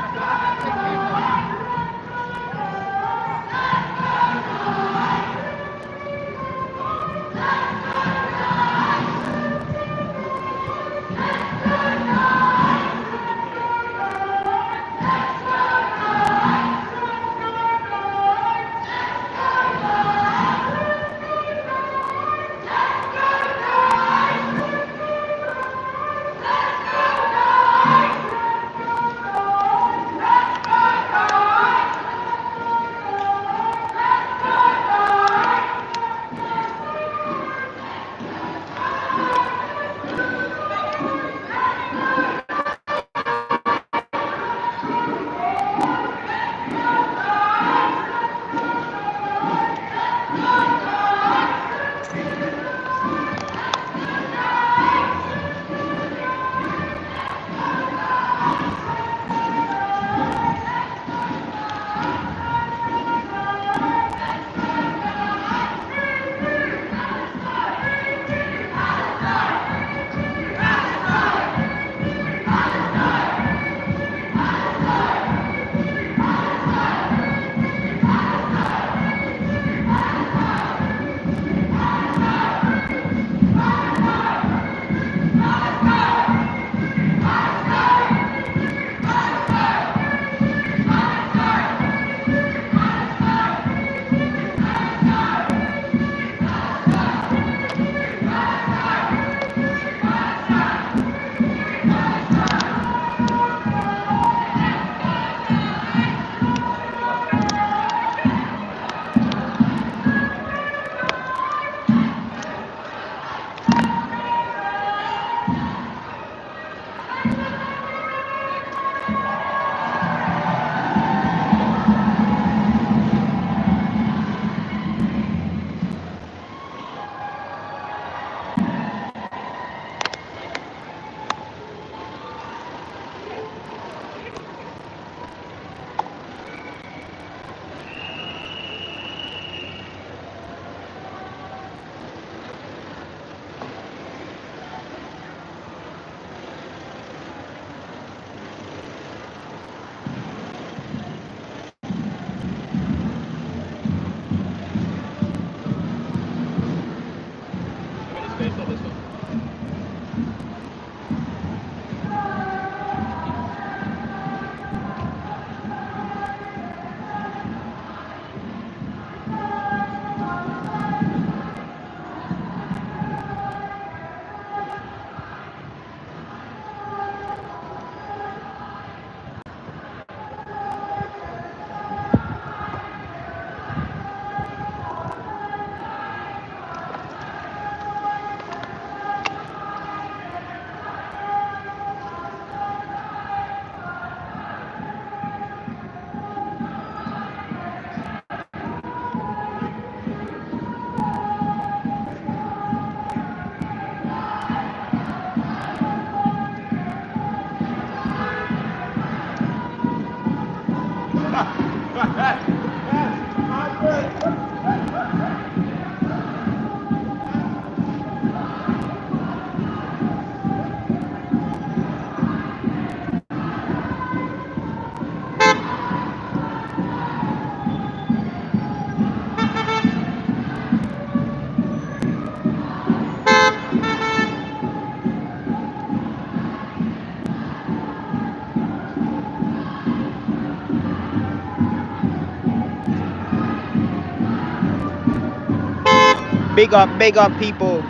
Big up people.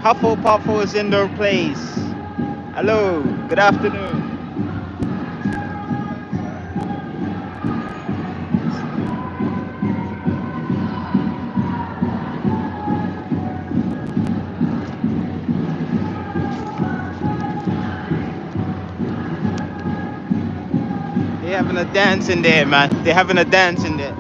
Huffle indoor place. Hello, good afternoon. They're having a dance in there, man. They're having a dance in there.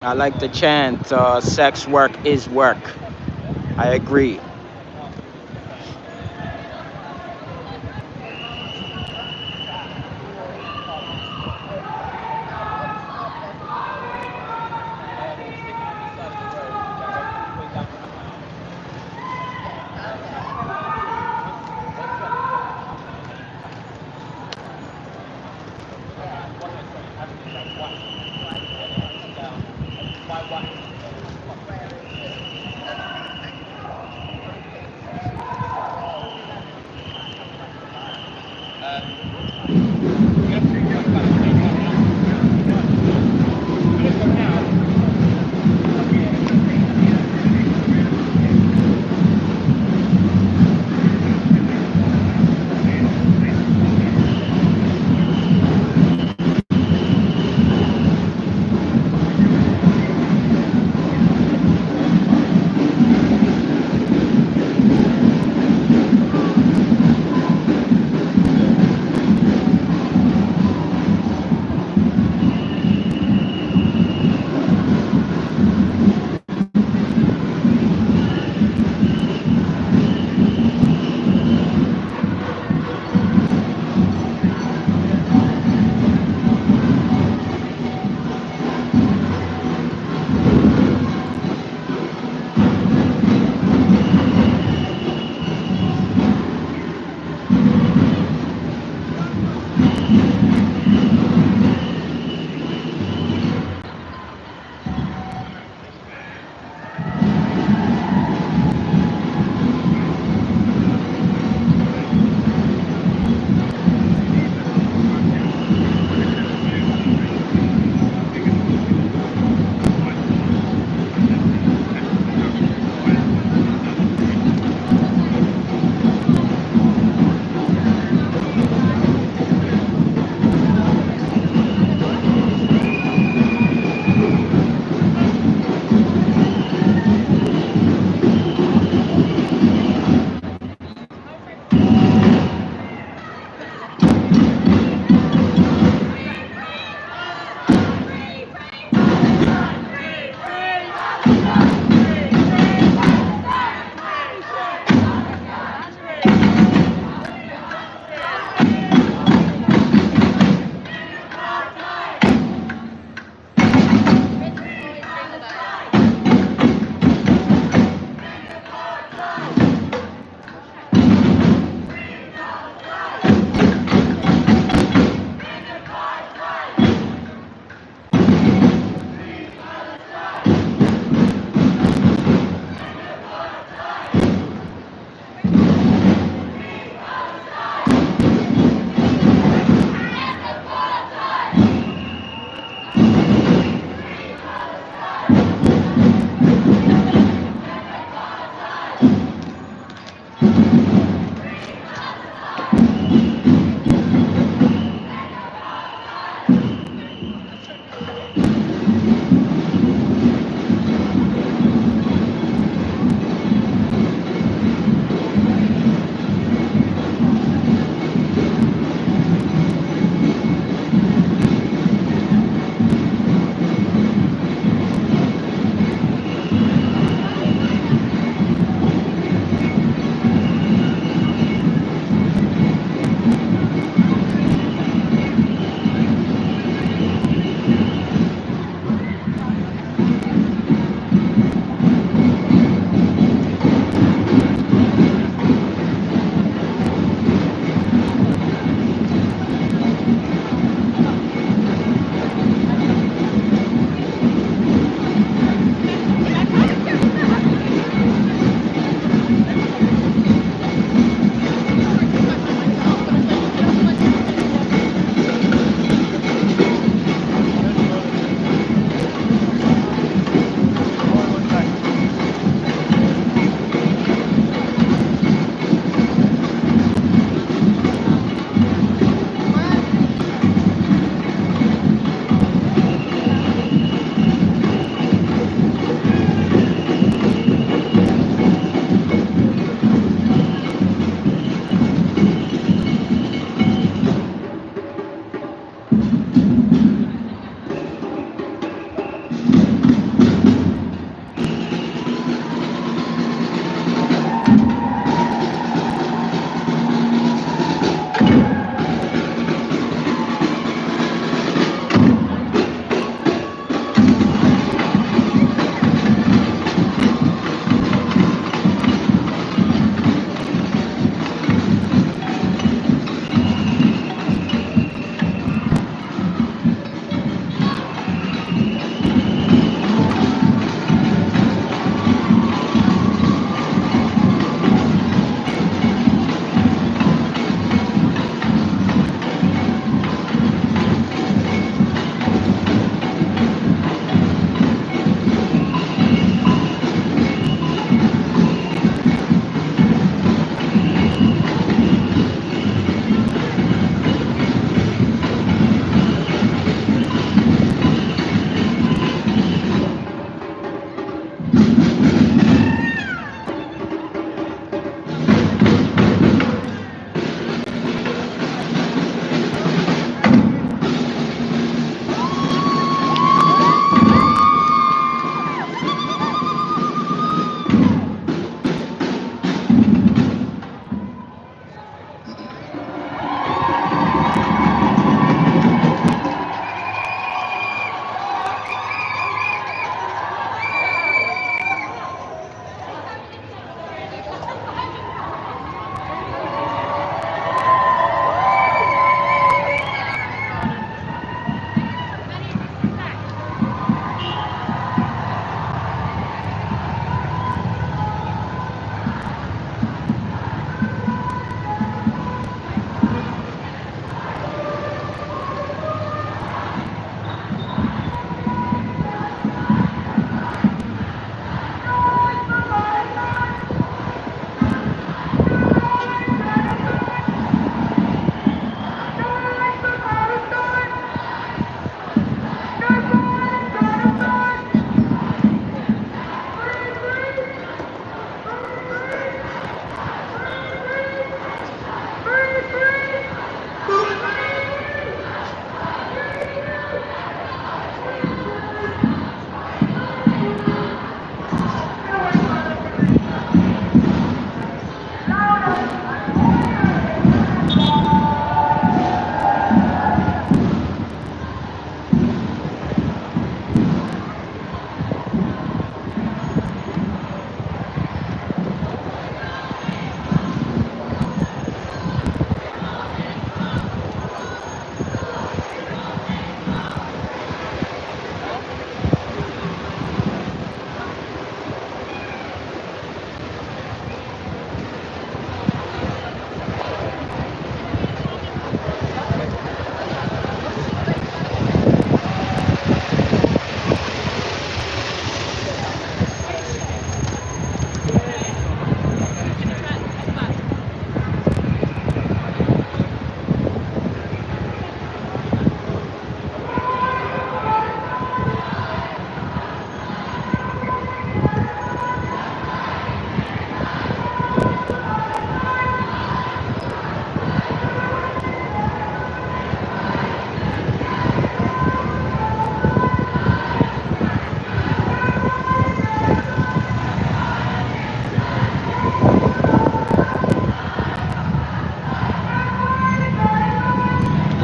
I like the chant, sex work is work. I agree.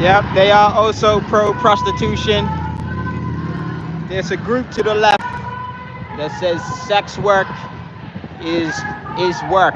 Yep, they are also pro-prostitution. There's a group to the left that says sex work is work.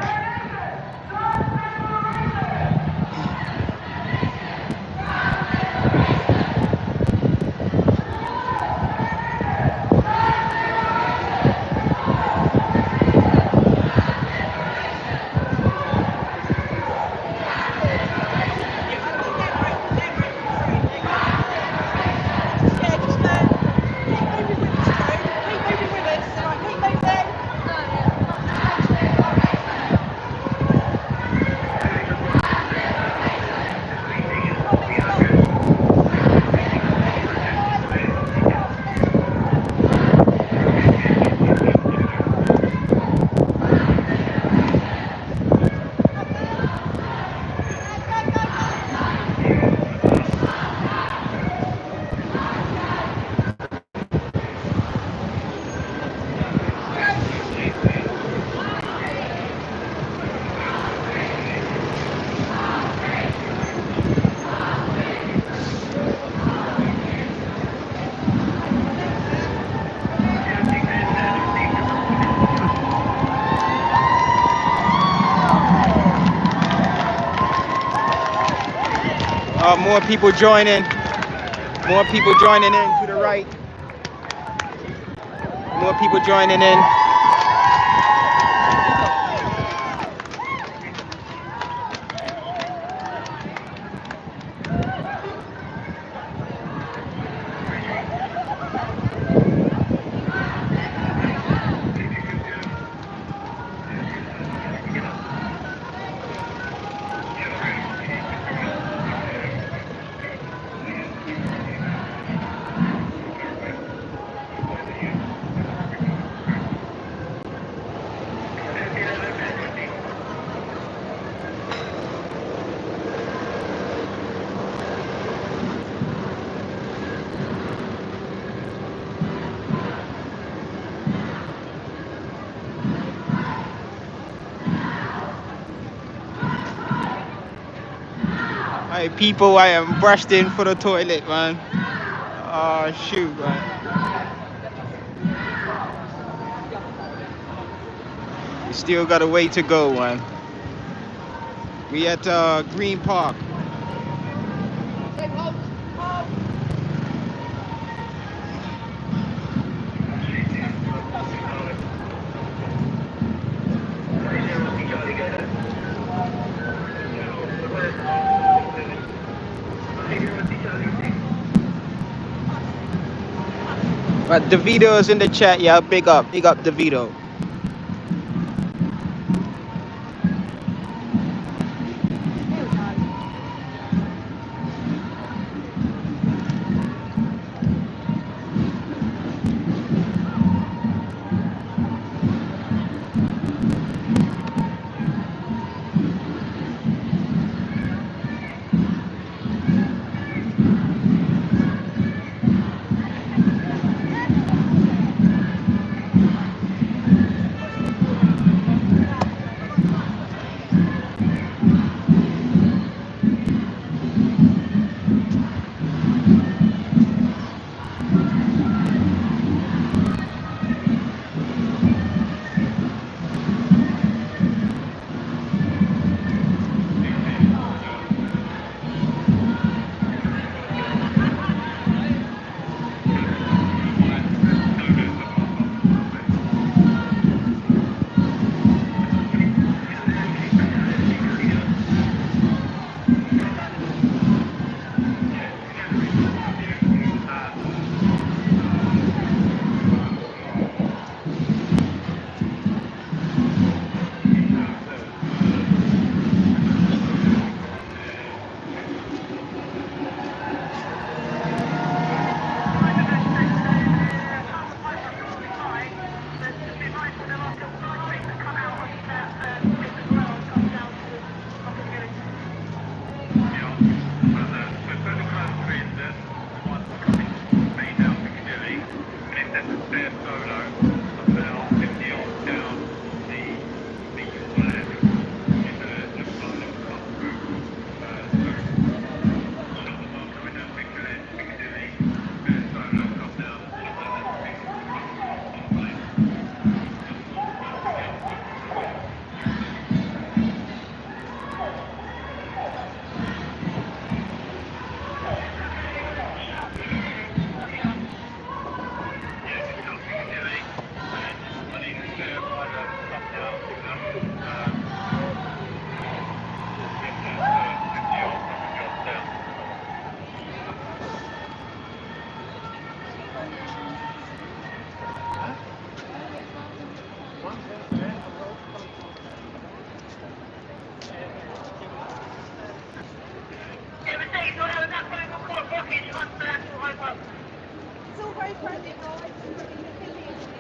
More people joining. More people joining in to the right. More people joining in. Hey people, I am bursting for the toilet, man. Oh shoot, man. We still got a way to go, man. We at Green Park. But DeVito is in the chat, yeah. Big up DeVito.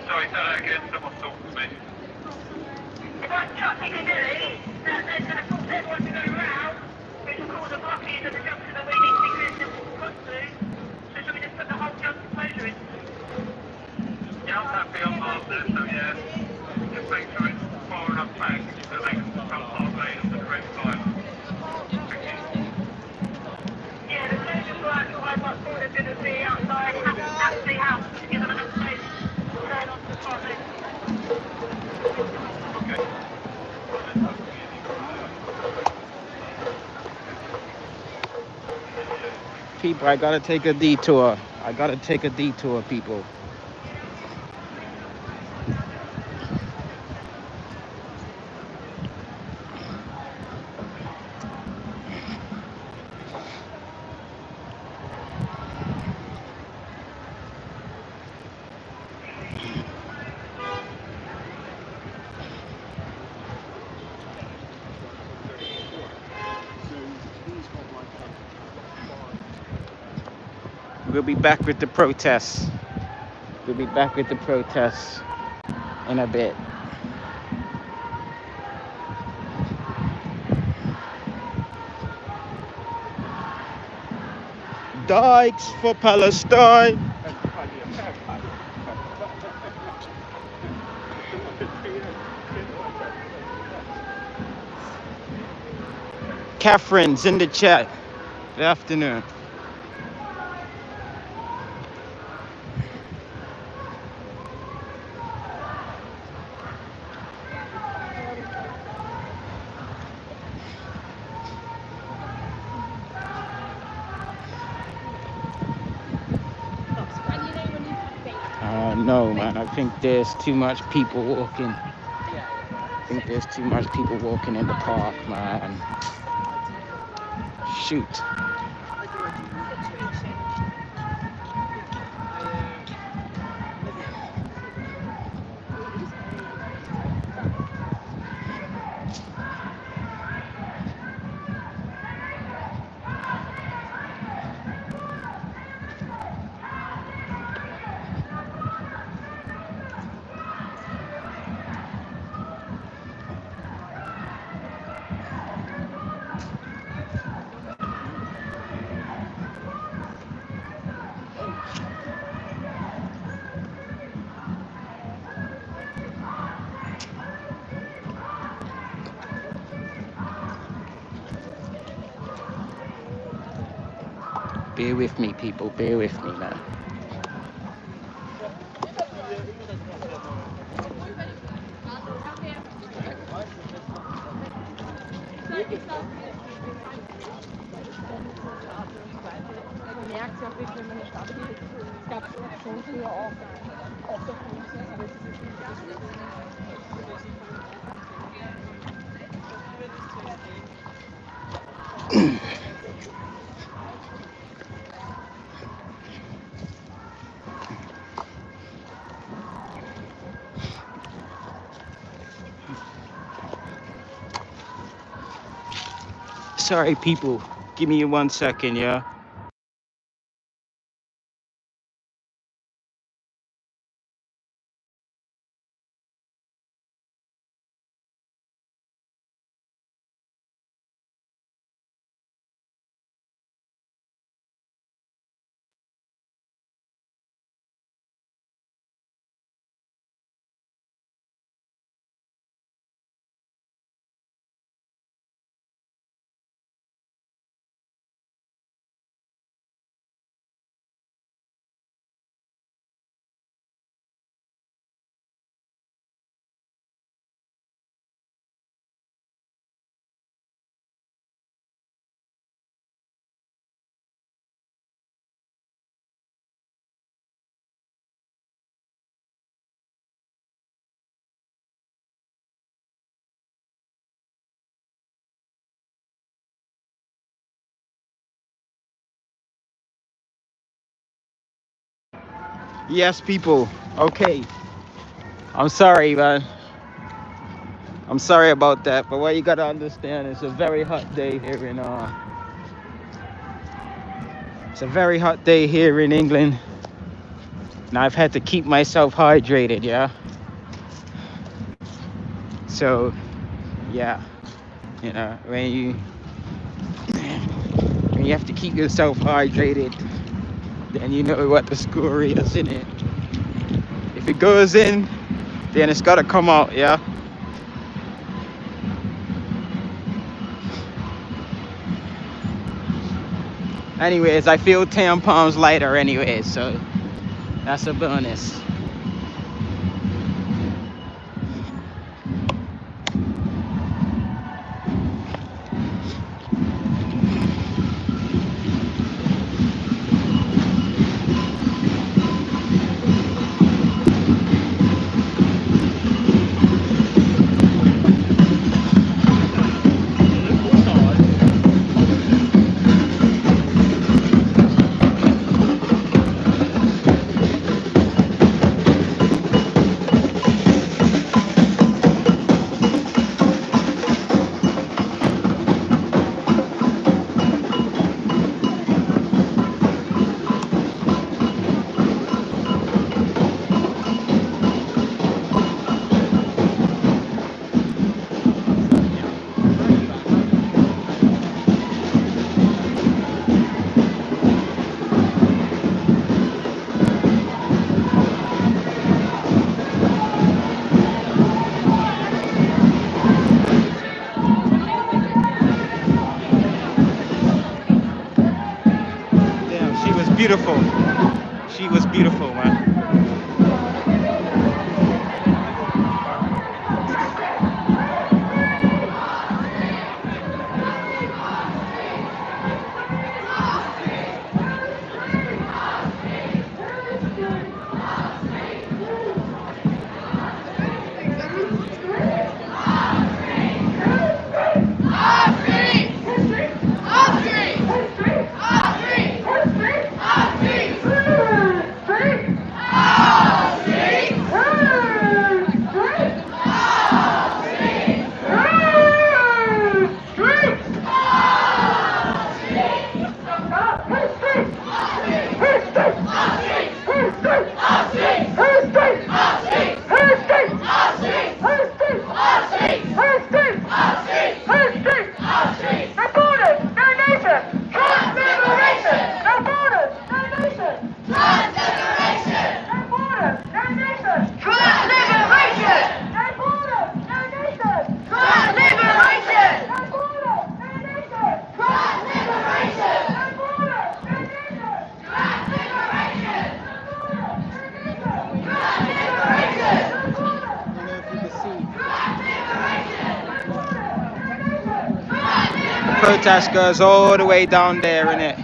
Sorry, say that again. Someone's talking to me. If I chuck Piccadilly, then there's going to force everyone to go round, which will cause a blockage at the junction that we need to be cleared to cut to. So should we just put the whole junction closure in? Yeah, I'm happy on Mars there, so yeah. Just make sure it's far enough back so they can come half late at the correct time. Thank you. Yeah, the closure for Hyde Park Ford is going to be outside Apsley House to give them enough space to turn onto the front lane. Okay. People, I gotta take a detour. I gotta take a detour, people. We'll be back with the protests. We'll be back with the protests in a bit. Dykes for Palestine. Catherine's in the chat. Good afternoon. No, man. I think there's too much people walking. I think there's too much people walking in the park, man. Shoot. Bear with me, people. Bear with me, man. Man merkt es auch wirklich, wenn man in der Stadt geht. Es gab schon früher auch der Polizei, aber es ist nicht Sorry, people. Give me 1 second, yeah? Yes, people. Okay. I'm sorry, man. I'm sorry about that, but what you gotta understand, it's a very hot day here in it's a very hot day here in England. Now I've had to keep myself hydrated, yeah. So, yeah, you know, when you have to keep yourself hydrated, then you know what the score is, innit? If it goes in, then it's gotta come out, yeah. Anyways, I feel 10 pounds lighter anyway, so that's a bonus. Damn, she was beautiful. She was beautiful, man. Protest goes all the way down there, innit?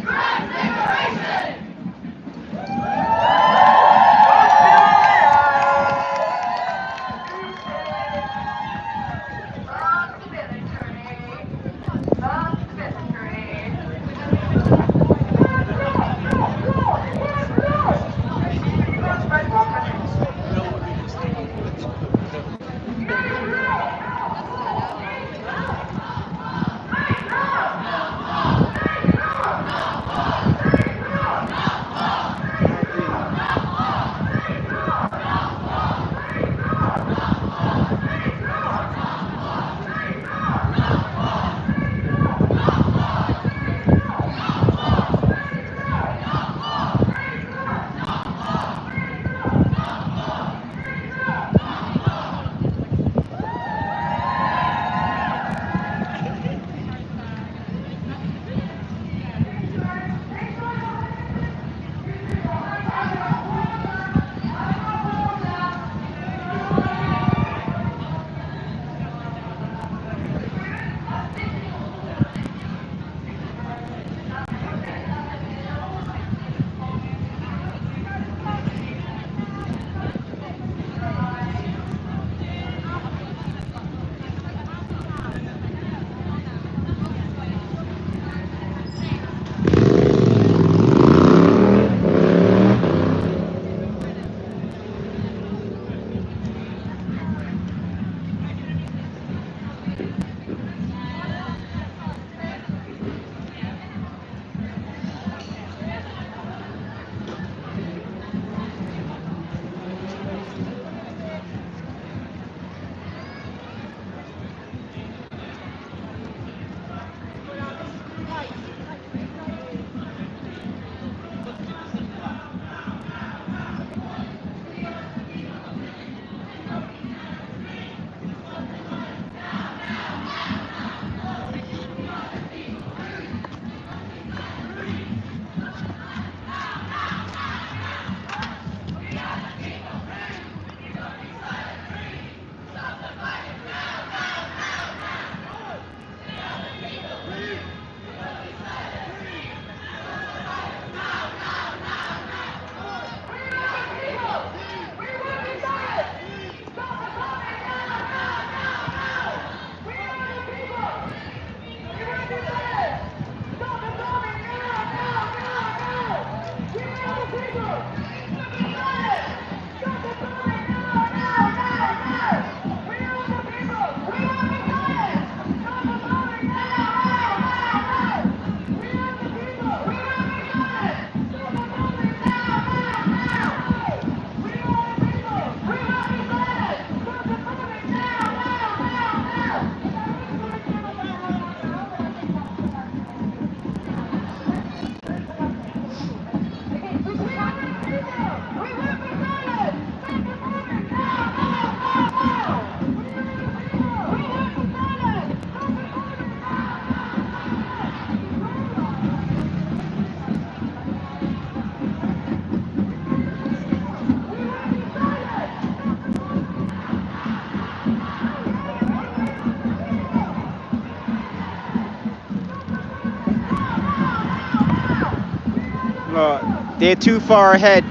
They're too far ahead.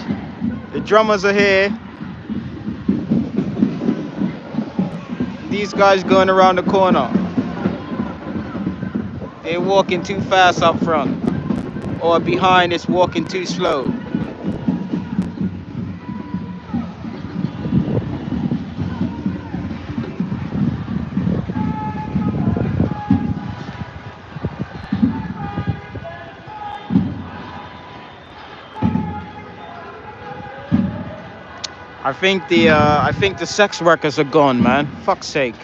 The drummers are here. These guys going around the corner. They're walking too fast up front. Or behind is walking too slow. I think the sex workers are gone, man. Fuck's sake.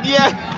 Yeah.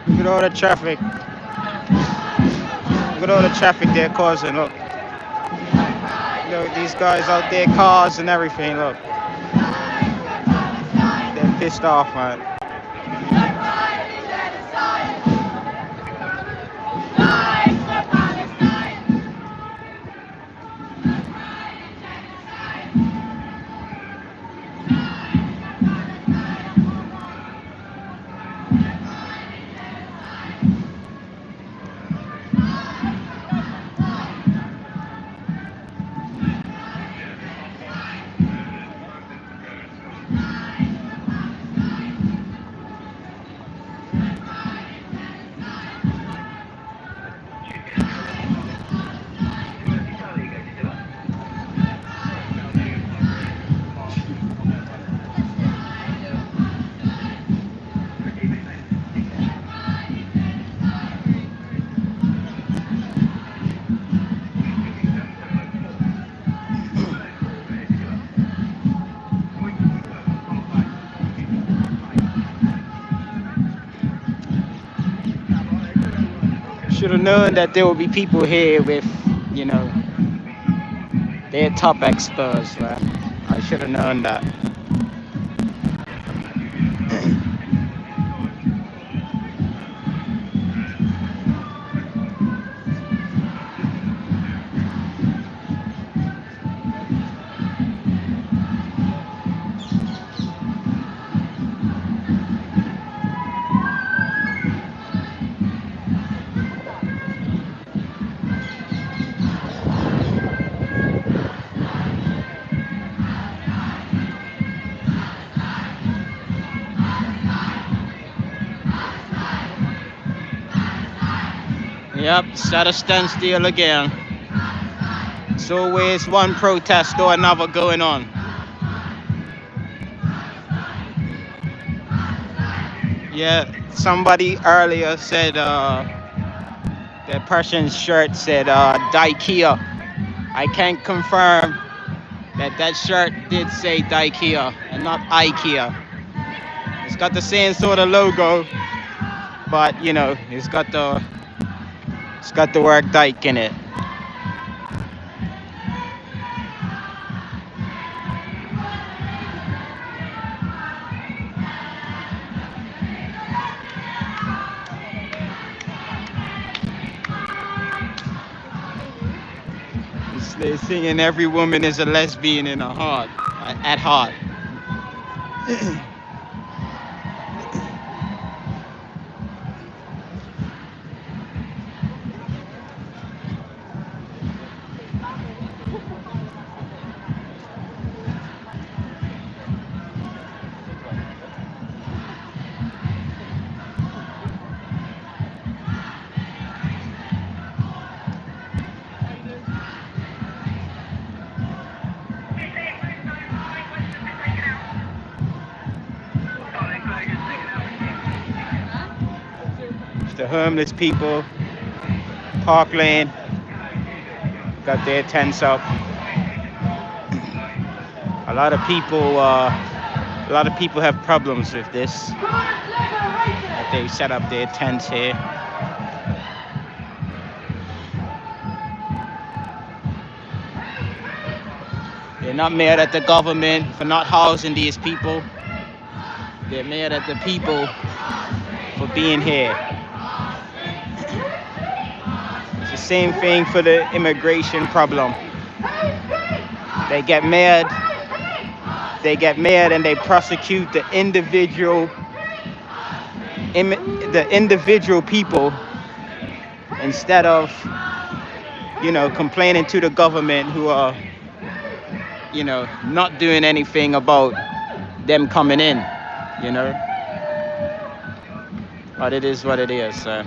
Look at all the traffic. Look at all the traffic they're causing. Look. Look, these guys out there, cars and everything. Look. They're pissed off, man. should have known that there would be people here with, you know, their top exposed, man. I should have known that. Yep, it's at a standstill again. It's always one protest or another going on. Yeah, somebody earlier said that person's shirt said Dyke. I can't confirm that that shirt did say Dyke and not IKEA. It's got the same sort of logo, but you know, it's got the word Dyke in it. They're singing every woman is a lesbian in a heart, at heart. It's the homeless people, Park Lane, got their tents up. A lot of people have problems with this. That they set up their tents here. They're not mad at the government for not housing these people. They're mad at the people for being here. It's the same thing for the immigration problem. They get mad and they prosecute the individual people instead of, you know, complaining to the government who are, you know, not doing anything about them coming in, you know. But it is what it is, so.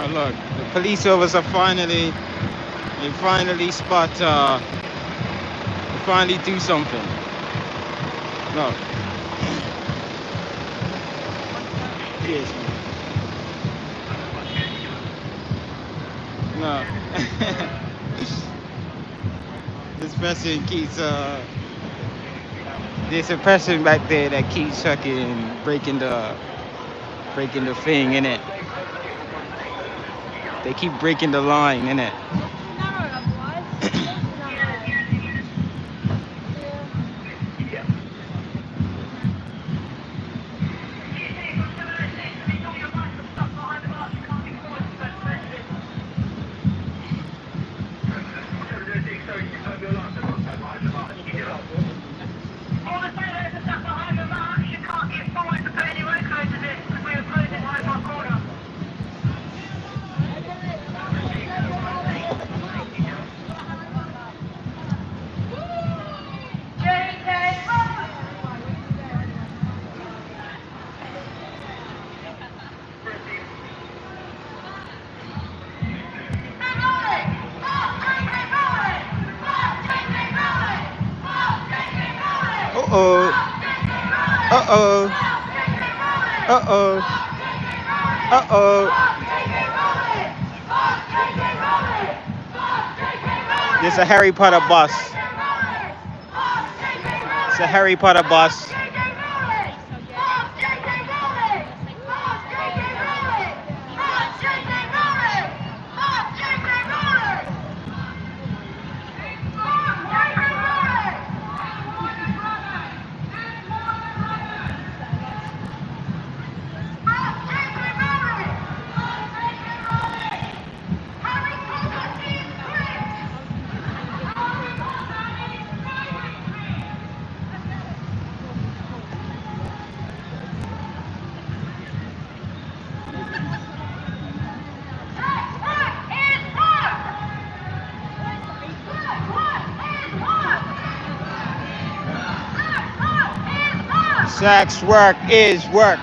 Oh look, the police officer finally, they finally spot, they finally do something. Look. Yes. No. This person keeps, there's a person back there that keeps fucking breaking the thing in it. They keep breaking the line in it. All the sailors are stuck behind the marks. You can't get forward to put any road closures in because we are closing Hyde Park corner. Uh-oh. Uh-oh. Uh-oh. Uh-oh. There's a Harry Potter bus. It's a Harry Potter bus. Sex work is work.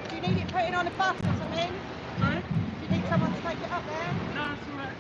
Do you need it putting on a bus or something? Sorry? Do you need someone to take it up there? No, it's alright.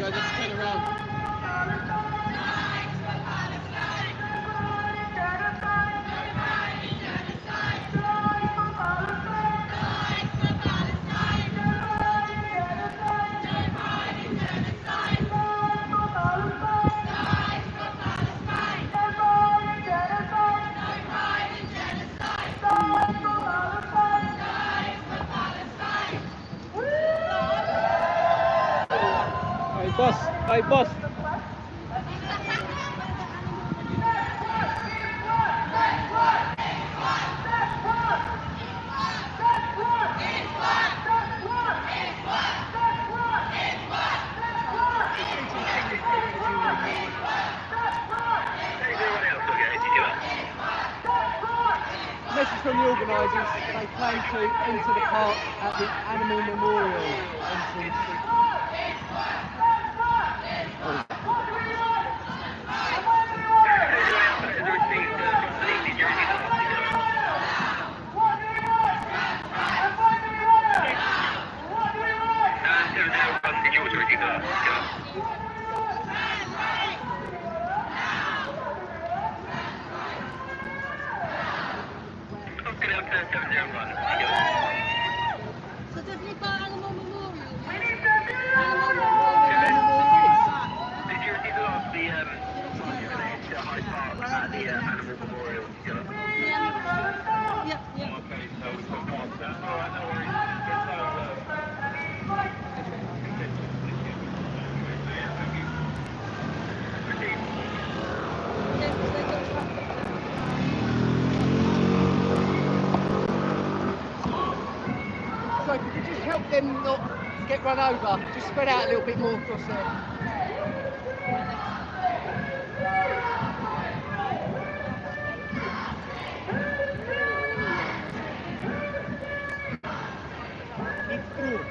guys have to turn around. Hey boss, hey boss. Message from the organisers, they plan to enter the park at the Animal Memorial entrance. So definitely for Animal Memorial. Security off the Hyde Park at the Animal Memorial. Yep, yep. Okay, so we've got past that. All right, no worries. So could you just help them not get run over? Just spread out a little bit more across there. It's through.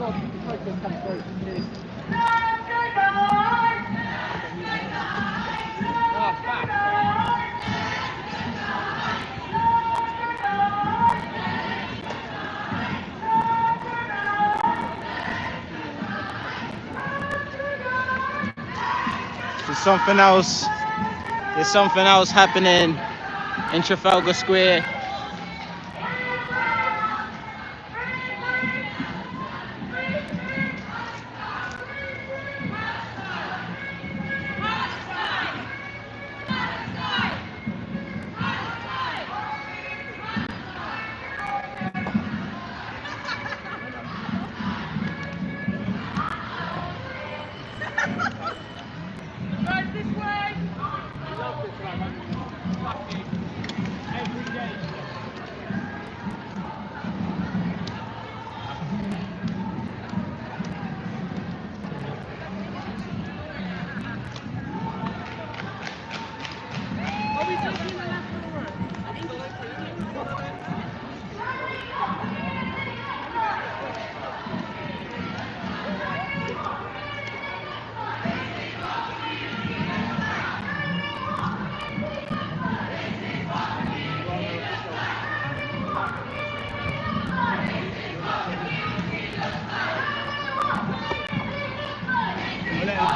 There's something else. There's something else happening in Trafalgar Square.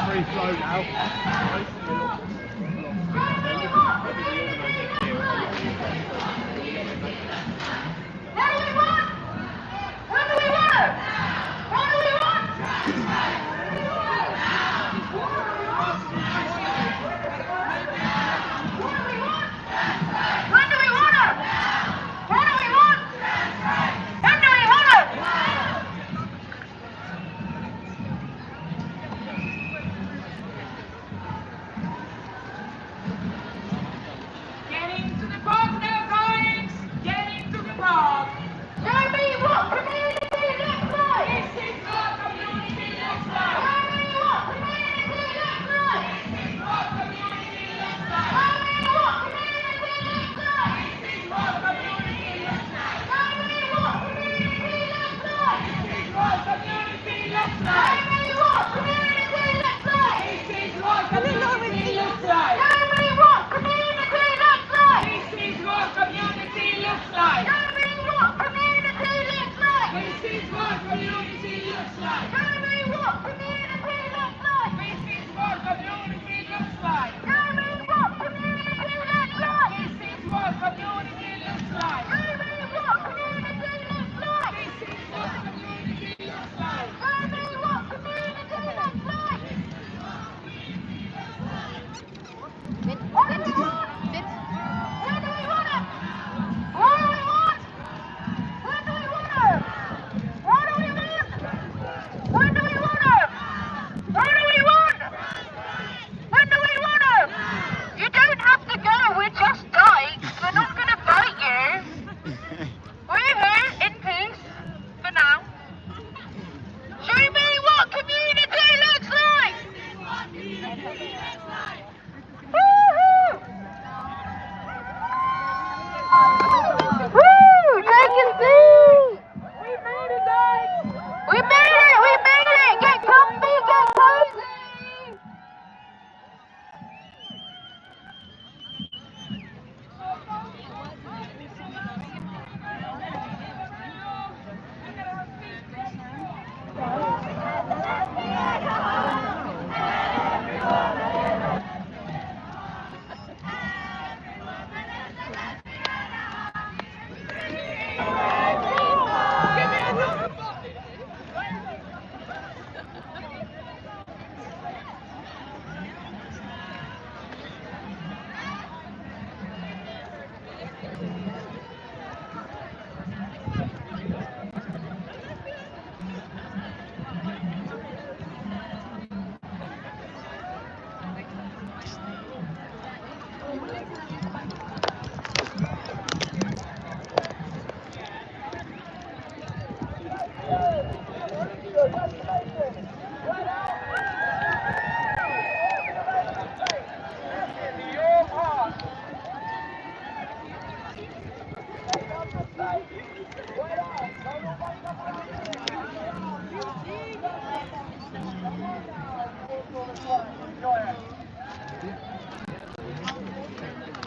Free flow now.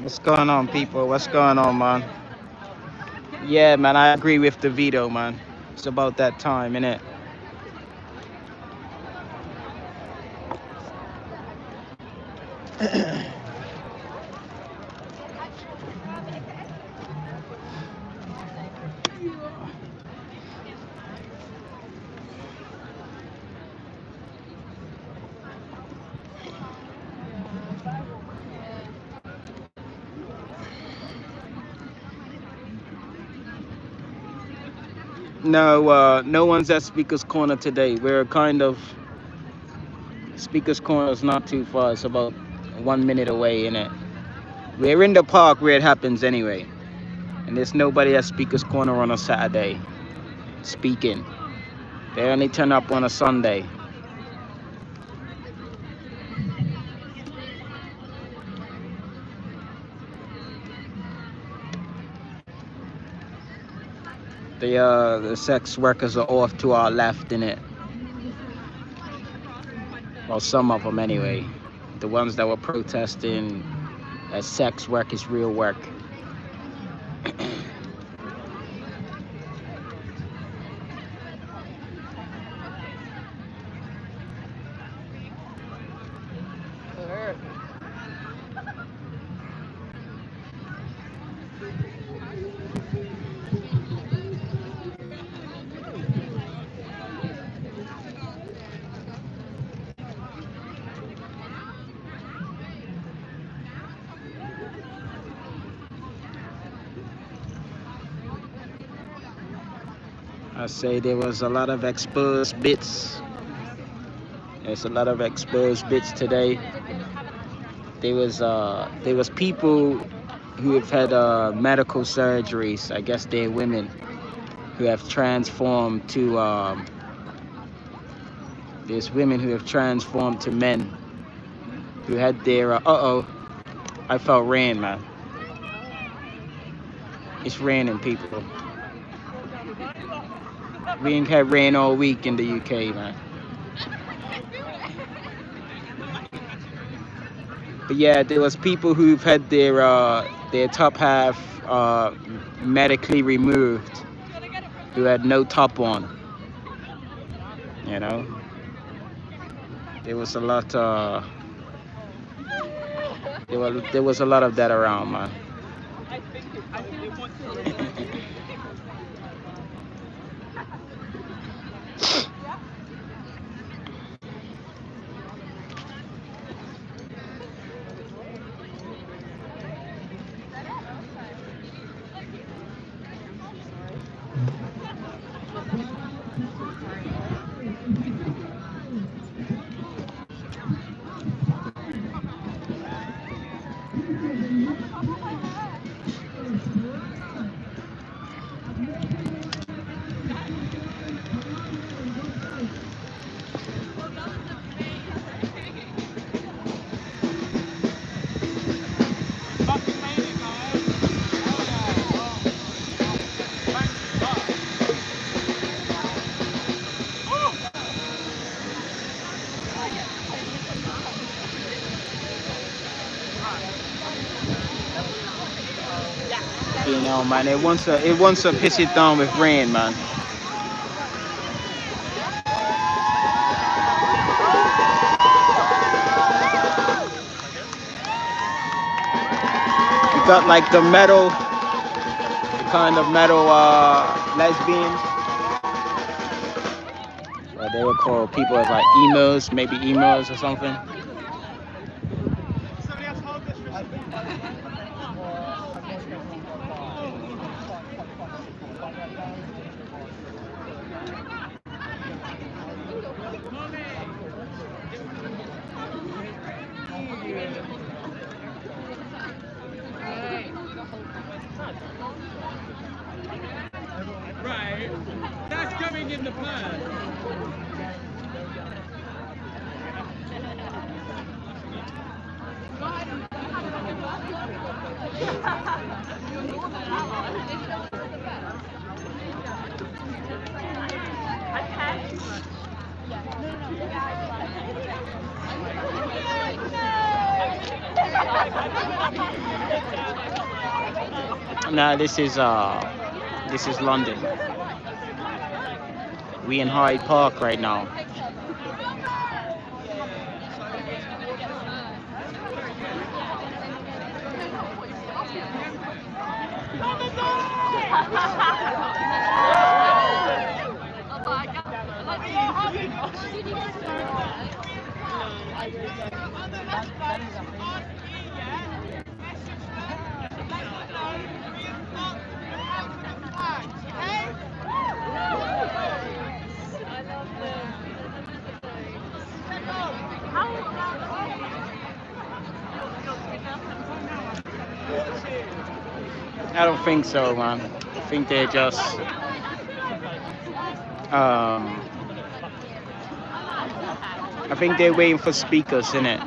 What's going on, people? What's going on, man? Yeah, man, I agree with the veto, man. It's about that time, innit? No, no one's at Speaker's Corner today. We're kind of Speaker's Corner is not too far. It's about 1 minute away, innit? We're in the park where it happens anyway, and there's nobody at Speaker's Corner on a Saturday speaking. They only turn up on a Sunday. The sex workers are off to our left, innit? Well, some of them anyway. The ones that were protesting that sex work is real work. I say there was a lot of exposed bits. There's a lot of exposed bits today. There was people who have had medical surgeries. I guess they're women who have transformed to. There's women who have transformed to men who had their. I felt rain, man. It's raining, people. We ain't had rain all week in the UK, man. But yeah, there was people who've had their top half medically removed, who had no top on. You know, there was a lot. There was a lot of that around, man. You know, man, it wants to piss it down with rain, man. You got like the kind of metal lesbians. Or they would call people as like emos, maybe emos or something. Right. That's coming in the plan. Nah, this is London. We in Hyde Park right now. I don't think so, man. I think they're just um I think they're waiting for speakers in it.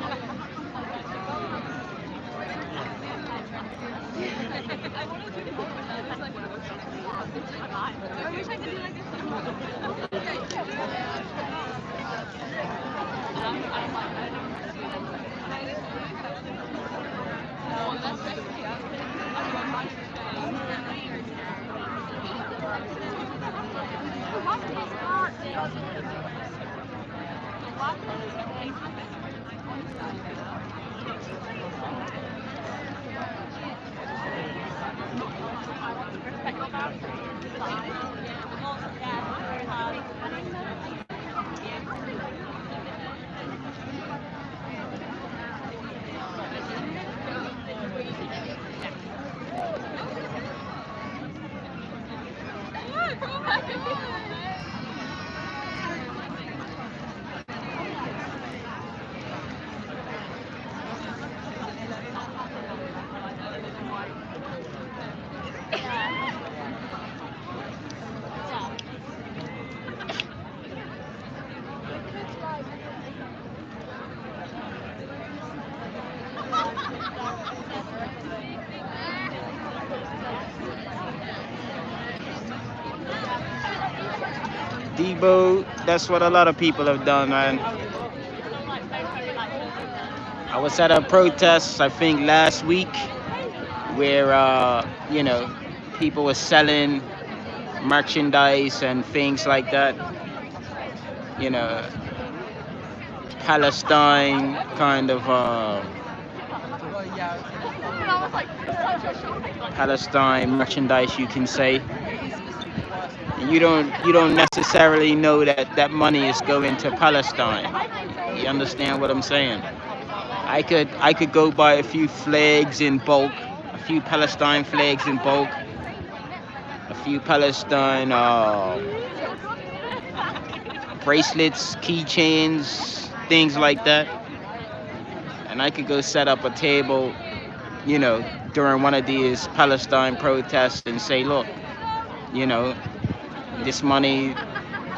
Debo, that's what a lot of people have done, man. I was at a protest, I think last week, where people were selling merchandise and things like that. You know, Palestine kind of Palestine merchandise, you can say. And you don't necessarily know that that money is going to Palestine. You understand what I'm saying? I could go buy a few flags in bulk, a few Palestine flags in bulk, a few Palestine bracelets, keychains, things like that, and I could go set up a table, during one of these Palestine protests and say, look, you know, this money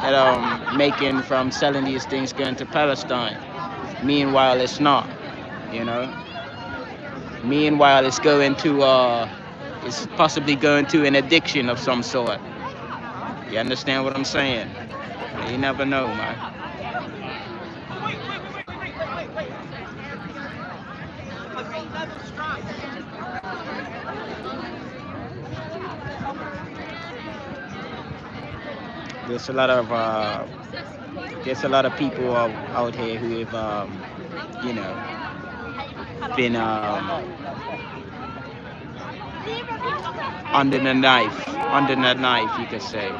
that I'm making from selling these things going to Palestine. Meanwhile, it's not, you know. Meanwhile, it's possibly going to an addiction of some sort. You understand what I'm saying? You never know, man. There's a lot of people out here who have been under the knife, you could say.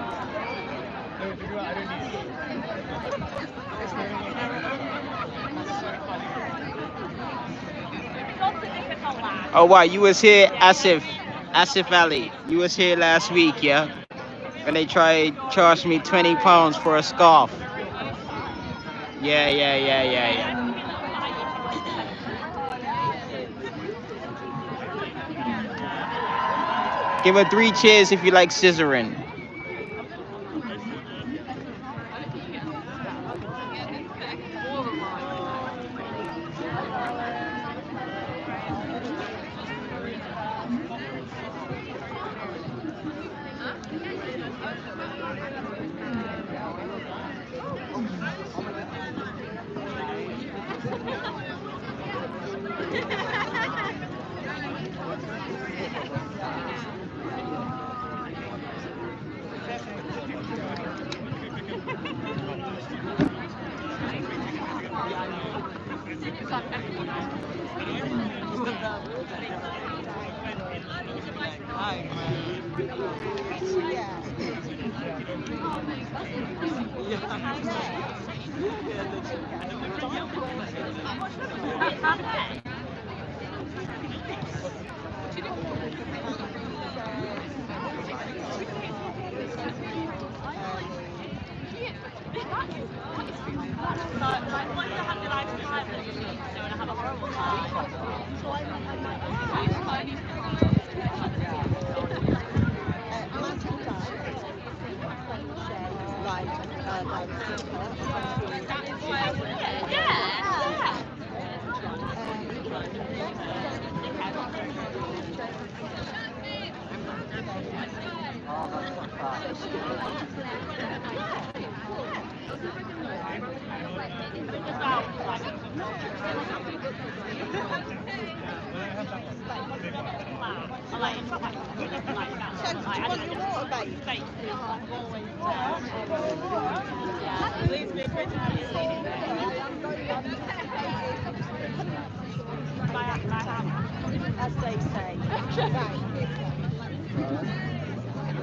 Oh, wow, you was here, Asif Ali. You was here last week, yeah? When they tried charge me £20 for a scarf. Yeah. Give her 3 cheers if you like scissoring.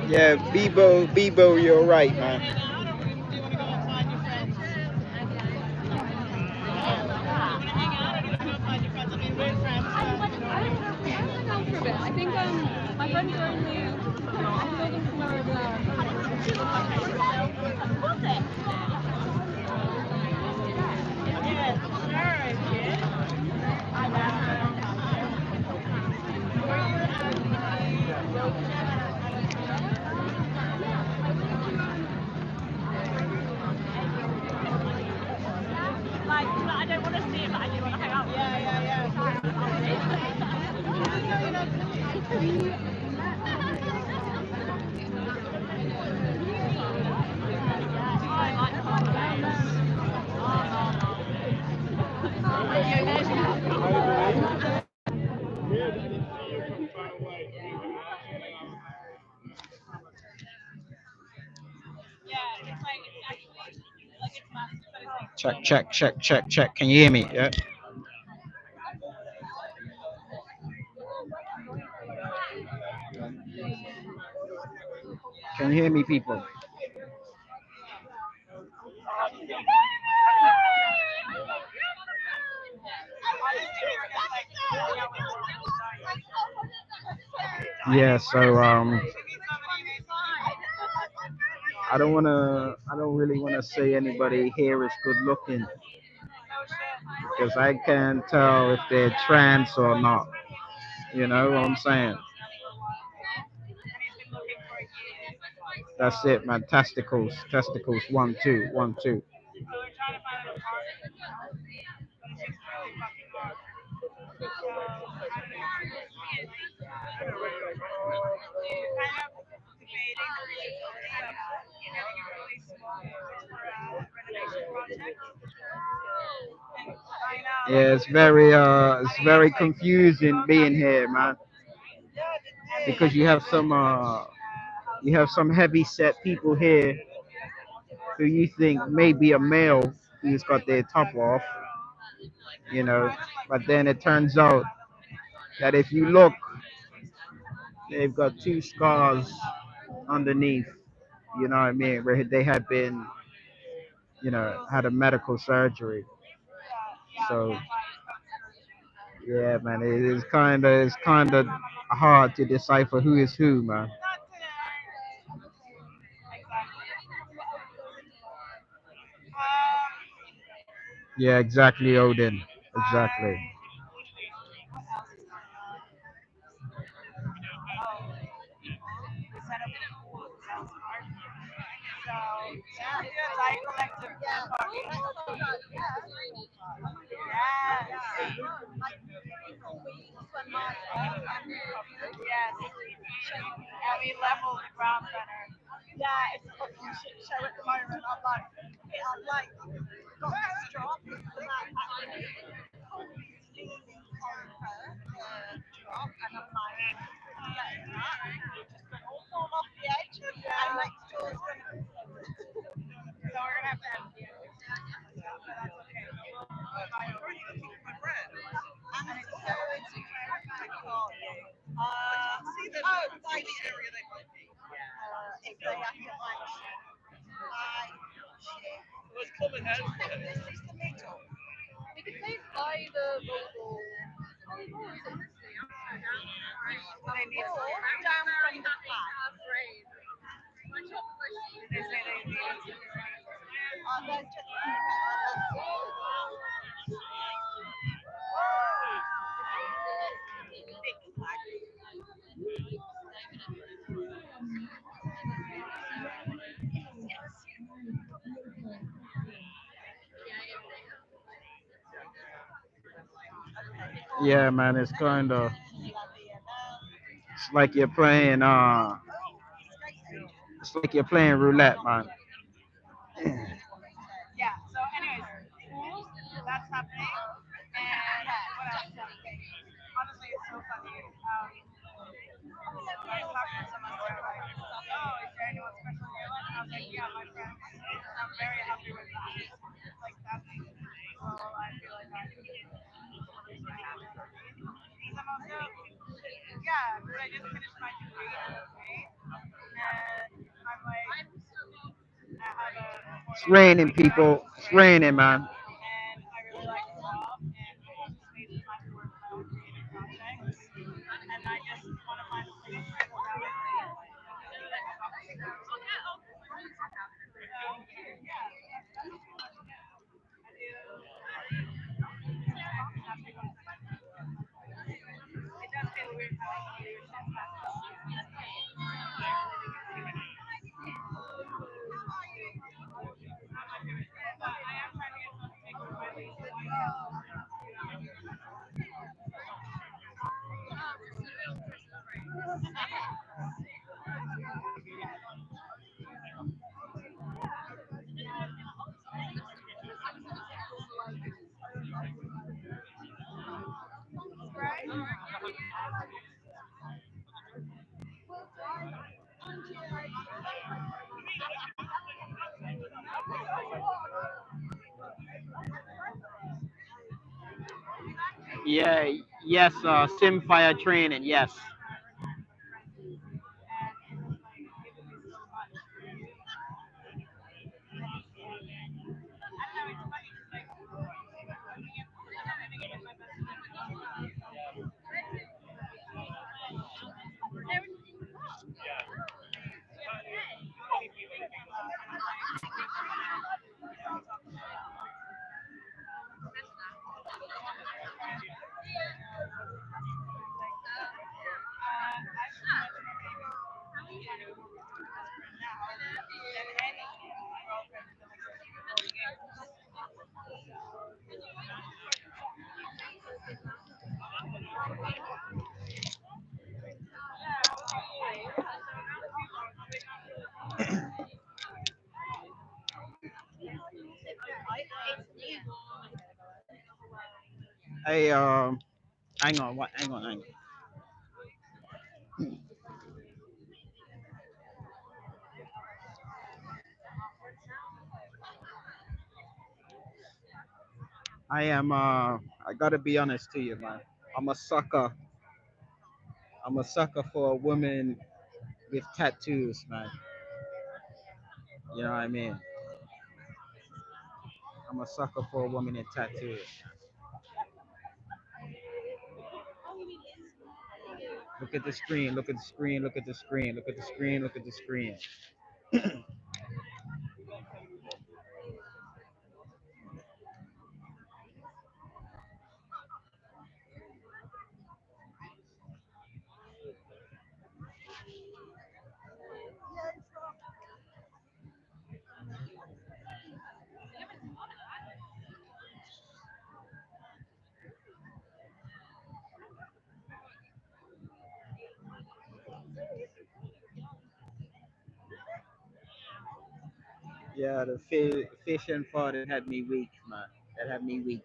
Yeah, Bebo, you're right, man. For a bit. I think my friends are only. I saw them tomorrow Check, check, check, check, check. Can you hear me? Yeah. Can you hear me, people? Yeah. So I don't really wanna say anybody here is good looking because I can't tell if they're trans or not. You know what I'm saying? That's it, man. Testicles, testicles. One, two, one, two. Yeah, it's very confusing being here, man, because you have some heavy set people here who you think may be a male who's got their top off, you know, but then it turns out that if you look, they've got two scars underneath, you know what I mean, where they had been, had a medical surgery. So yeah, man, it's kind of hard to decipher who is who, man. Yeah, exactly, Odin. Exactly. We could say buy the volleyball. Volleyball is it? Yeah, man, it's kind of it's like you're playing it's like you're playing roulette, man. It's raining, people. It's raining, man. Yeah, yes, Simfire training, yes. Hey, hang on, what? Hang on, hang on. I am, I gotta be honest to you, man. I'm a sucker. I'm a sucker for a woman with tattoos, man. You know what I mean? I'm a sucker for a woman in tattoos. Look at the screen, look at the screen, look at the screen, look at the screen, look at the screen. Yeah, the fish and farting had me weak, man. That had me weak.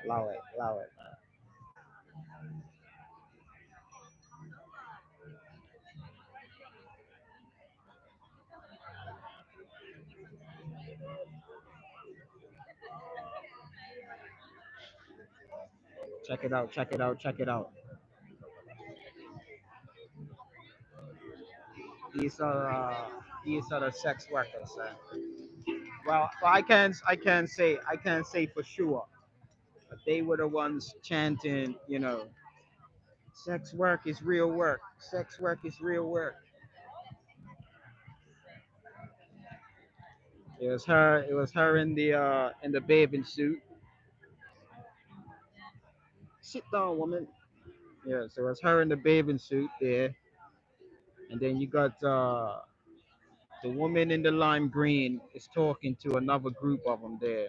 Allow it, allow it. Check it out, check it out, check it out. These are the sex workers, Well, I can't say for sure, but they were the ones chanting, sex work is real work. Sex work is real work. It was her. It was her in the bathing suit. Sit down, woman. Yeah, so it was her in the bathing suit there, and then you got the woman in the lime green is talking to another group of them there.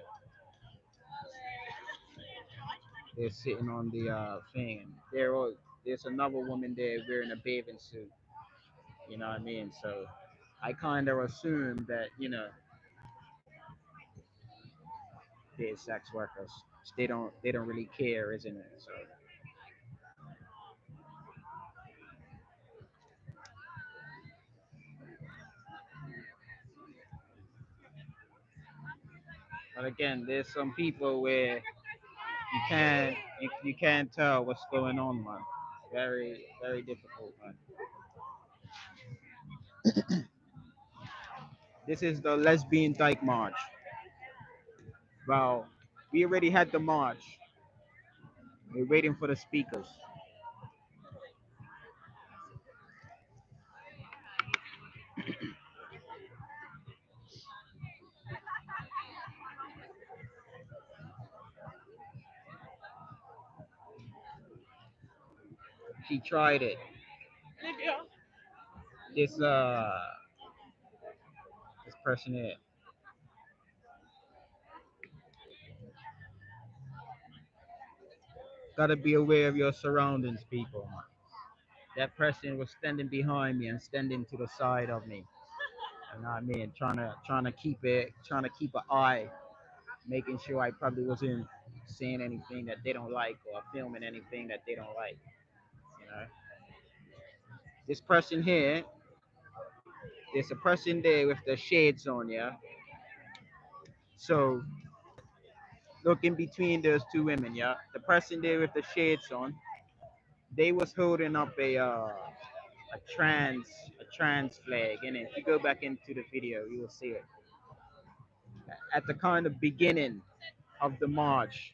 They're sitting on the thing. There's another woman there wearing a bathing suit. You know what I mean? So I kind of assume that they're sex workers. They don't really care, isn't it? So, but again, there's some people where you can't tell what's going on, man. Very very difficult, man. This is the lesbian Dyke March. Well, we already had the march. We're waiting for the speakers. She tried it. This this person here. Gotta be aware of your surroundings, people. That person was standing behind me and standing to the side of me. You know what I mean? Trying to keep an eye, making sure I probably wasn't saying anything that they don't like or filming anything that they don't like. You know, this person here, there's a person there with the shades on, yeah. So look in between those two women, yeah. The person there with the shades on, they was holding up a trans flag, and if you go back into the video, you will see it at the kind of beginning of the march.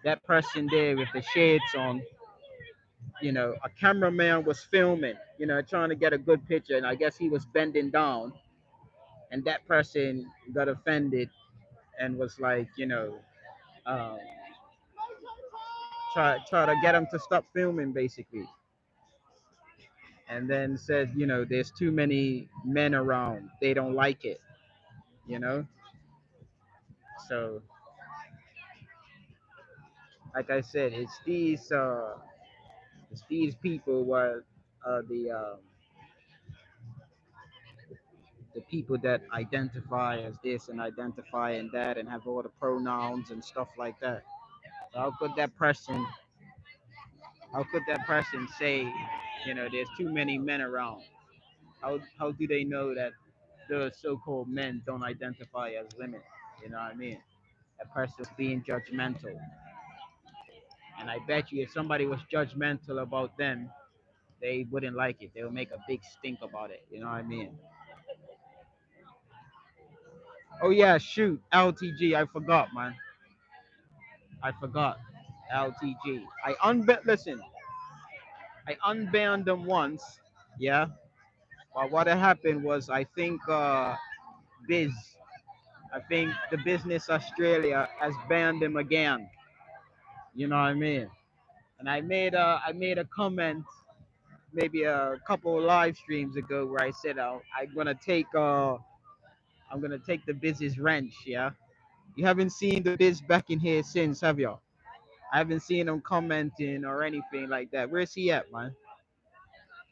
That person there with the shades on, a cameraman was filming, trying to get a good picture, and I guess he was bending down, and that person got offended and was like, um, try to get him to stop filming, basically, and then said, there's too many men around, they don't like it, you know. So, like I said, it's these people were the people that identify as this and identify and that and have all the pronouns and stuff like that. So how could that person say, there's too many men around? How do they know that the so-called men don't identify as women? You know what I mean? That person was being judgmental. And I bet you if somebody was judgmental about them, they wouldn't like it. They would make a big stink about it. You know what I mean? Oh yeah, shoot, LTG. I forgot, man. I forgot. LTG. Listen. I unbanned them once. Yeah. But what had happened was I think Biz, I think the Business Australia has banned them again. You know what I mean? And I made a comment maybe a couple of live streams ago where I said I'm gonna take the Biz's wrench. Yeah. You haven't seen the Biz back in here since, have you? I haven't seen him commenting or anything like that. Where's he at, man?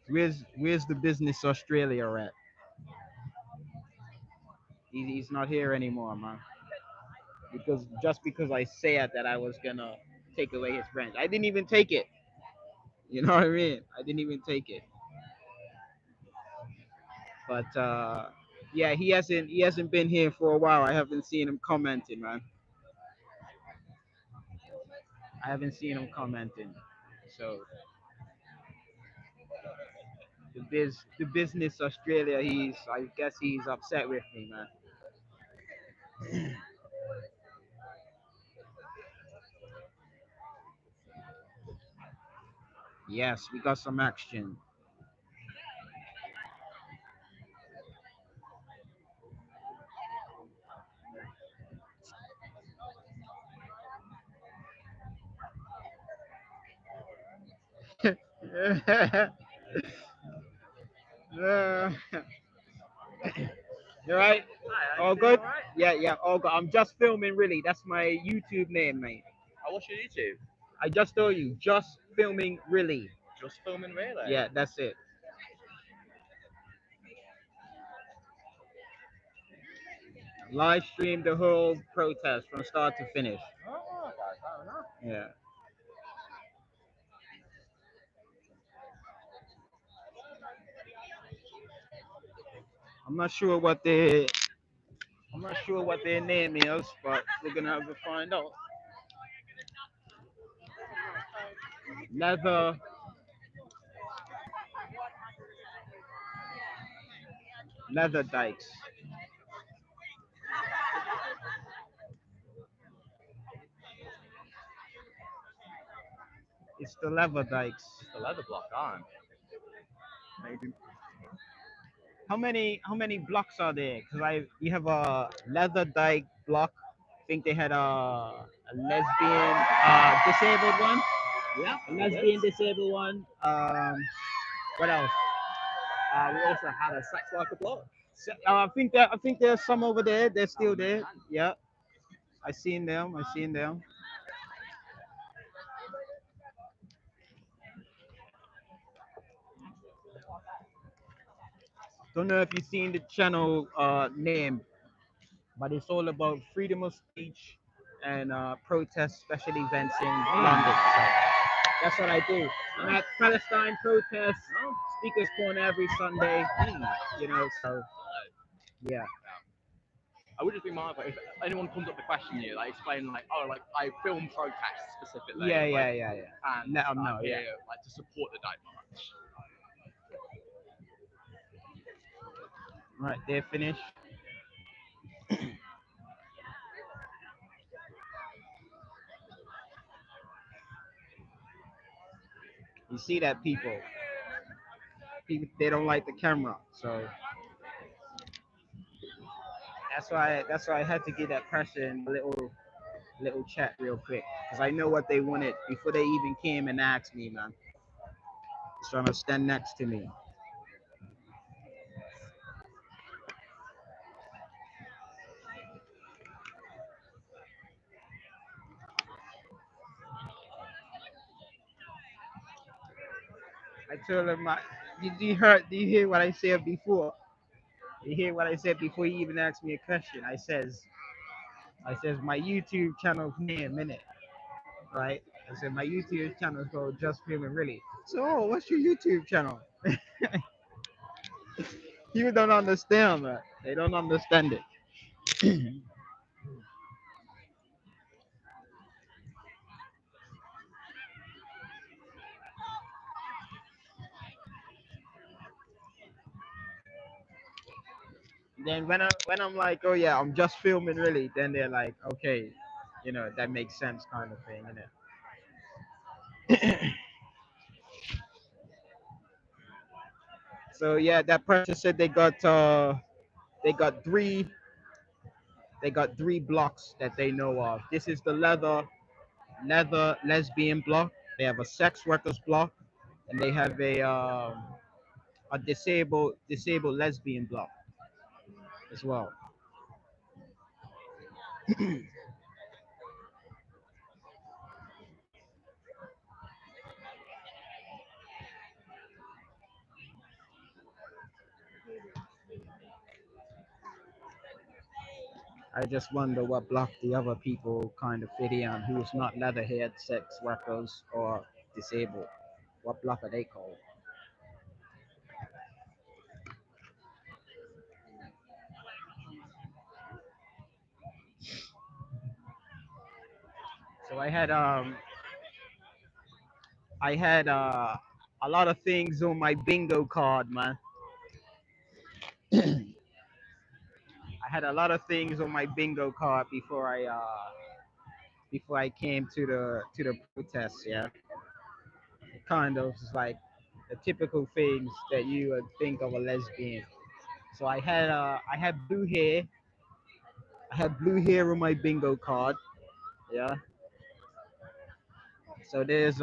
Where's the Business Australia at? He's not here anymore, man. Because just because I said that I was gonna take away his branch, I didn't even take it. You know what I mean? I didn't even take it. But yeah, he hasn't been here for a while. I haven't seen him commenting, man. I haven't seen him commenting. So the business Australia, I guess he's upset with me, man. Yes, we got some action. Uh, you right? All good? Yeah, yeah, all good. I'm just filming, really. That's my YouTube name, mate. What's your YouTube? I just told you, just filming, really. Just filming really? Yeah, that's it. Live stream the whole protest from start to finish. Oh, okay, fair enough. Yeah. I'm not sure what they I'm not sure what their name is, but we're gonna have to find out. Leather Leather Dykes. It's the Leather Dykes. The leather block, aren't Maybe. How many blocks are there? Because we have a Leather Dyke block. I think they had a lesbian disabled one. Yeah. A lesbian disabled one. What else? We also had a sex worker block. I think there's some over there. They're still there. Yeah, I seen them. I seen them. Don't know if you've seen the channel name, but it's all about freedom of speech and protest special events in London. So that's what I do. I'm at Palestine protests, speakers corner every Sunday. So yeah. I would just be mindful if anyone comes up to question you, like explain like, oh, like I film protests specifically. Yeah, like, yeah, yeah, yeah. And Let 'em I'm know, yeah. here like to support the Dyke March. Right, they're finished. You see that people they don't like the camera, so that's why I had to give that person a little chat real quick because I know what they wanted before they even came and asked me, man. Just trying to stand next to me. I told him, did you hear what I said before? You hear what I said before you even asked me a question? I says my YouTube channel's name in it, right? I said my YouTube channel is called Just Feeling Really. So, what's your YouTube channel? People don't understand that. They don't understand it. Then when I'm like, oh yeah, I'm just filming really, then they're like, okay, that makes sense, kind of thing, So yeah, that person said they got three blocks that they know of. This is the leather lesbian block. They have a sex workers block, and they have a disabled lesbian block as well. I just wonder what block the other people kind of fit in, who's not leatherhead sex workers or disabled. What block are they called? So I had a lot of things on my bingo card, man. I had a lot of things on my bingo card before I came to the protest. Yeah. kind of like the typical things that you would think of a lesbian. So I had blue hair. I had blue hair on my bingo card. Yeah. So there's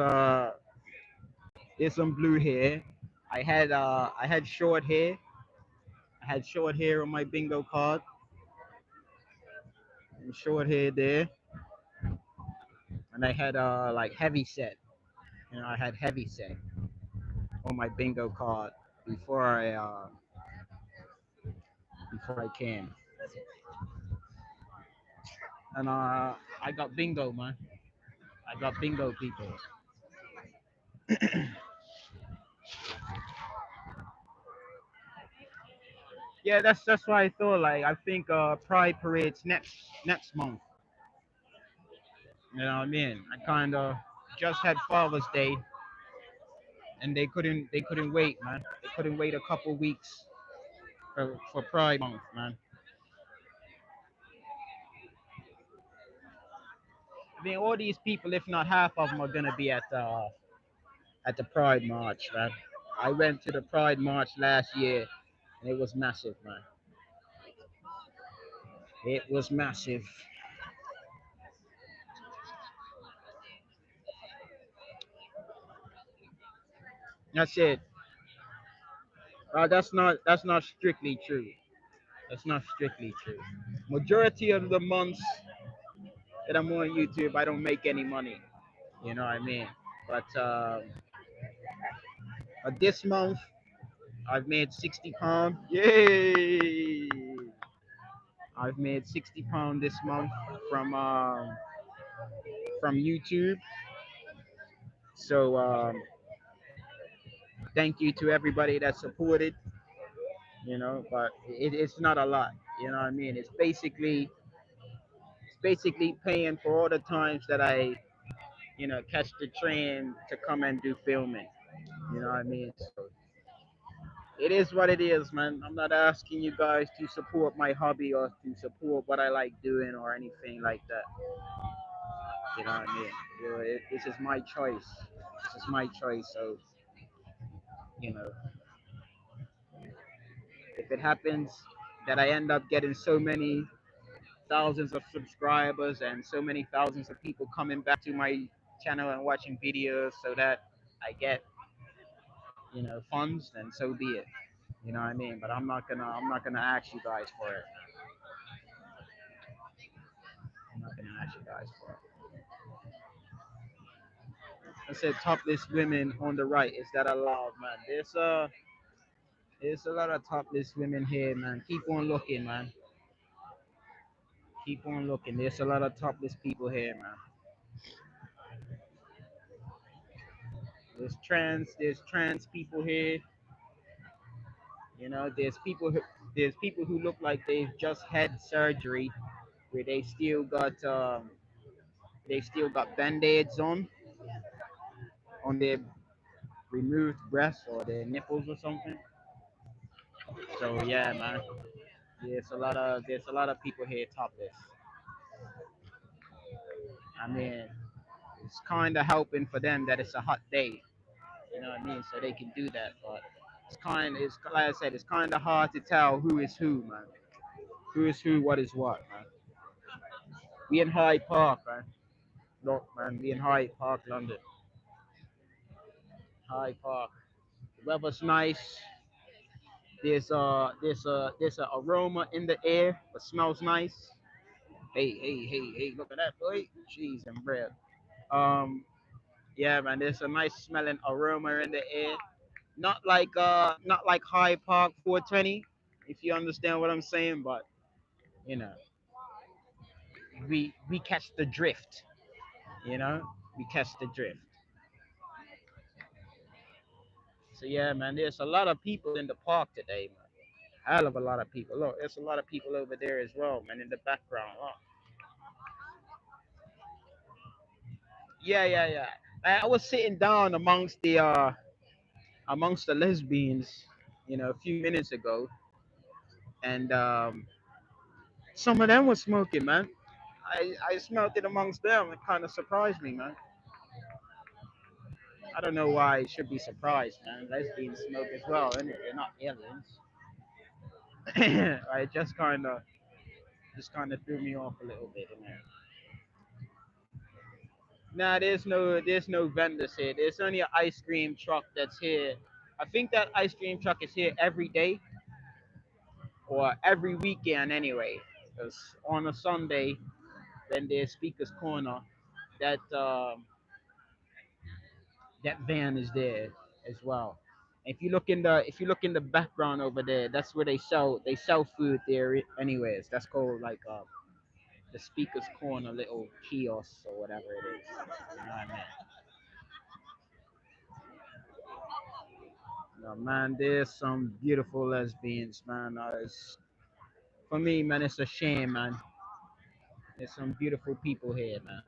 some blue hair. I had short hair. I had short hair on my bingo card. And short hair there. And I had like heavy set. You know, I had heavy set on my bingo card before I came. And I got bingo, man. I got bingo people. Yeah, that's why I thought. Like I think Pride parade's next month. You know what I mean? I kind of just had Father's Day, and they couldn't wait, man. They couldn't wait a couple weeks for Pride month, man. I mean, all these people, if not half of them, are gonna be at the Pride March, man. I went to the Pride March last year, and it was massive, man. It was massive. That's it. That's not strictly true. That's not strictly true. Majority of the months that I'm on YouTube, I don't make any money. You know what I mean? But this month, I've made £60. Yay! I've made £60 this month from from YouTube. So thank you to everybody that supported. You know, but it's not a lot. You know what I mean? It's basically paying for all the times that I catch the train to come and do filming. You know what I mean? So it is what it is, man. I'm not asking you guys to support my hobby or to support what I like doing or anything like that. You know what I mean? This is my choice. This is my choice. So, you know, if it happens that I end up getting so many thousands of subscribers and so many thousands of people coming back to my channel and watching videos so that I get, funds, then so be it. You know what I mean? But I'm not gonna ask you guys for it. I'm not gonna ask you guys for it. I said topless women on the right. Is that allowed, man? There's a lot of topless women here, man. Keep on looking, man. Keep on looking. There's a lot of topless people here, man. There's trans people here. You know, there's people who look like they've just had surgery, where they still got band-aids on their removed breasts or their nipples or something. So yeah, man. There's a lot of people here topless. I mean, it's kind of helping for them that it's a hot day. You know what I mean? So they can do that. But it's like I said, it's kind of hard to tell who is who, man. Who is who, what is what, man. We in Hyde Park, man. Look, man, we in Hyde Park, London. Hyde Park. The weather's nice. There's a aroma in the air. It smells nice. Hey! Look at that, boy. Cheese and bread. Um, yeah, man. There's a nice smelling aroma in the air. Not like Hyde Park 420, if you understand what I'm saying. But you know, we catch the drift. You know, we catch the drift. So yeah, man. There's a lot of people in the park today, man. Hell of a lot of people. Look, there's a lot of people over there as well, man, in the background. Look. Yeah. I was sitting down amongst the lesbians, a few minutes ago, and some of them were smoking, man. I smelled it amongst them. It kind of surprised me, man. I don't know why it should be surprised, man. Lesbians smoke as well, and they're not aliens. I just kind of threw me off a little bit in there. Nah, there's no vendors here. There's only an ice cream truck that's here. I think that ice cream truck is here every day or every weekend anyway. Because on a Sunday, when there's Speaker's Corner, that that van is there as well. If you look in the background over there, that's where they sell food there anyways. That's called like the Speaker's Corner little kiosk or whatever it is. You know what I mean? No, man, there's some beautiful lesbians, man. For me, man, it's a shame, man. There's some beautiful people here, man.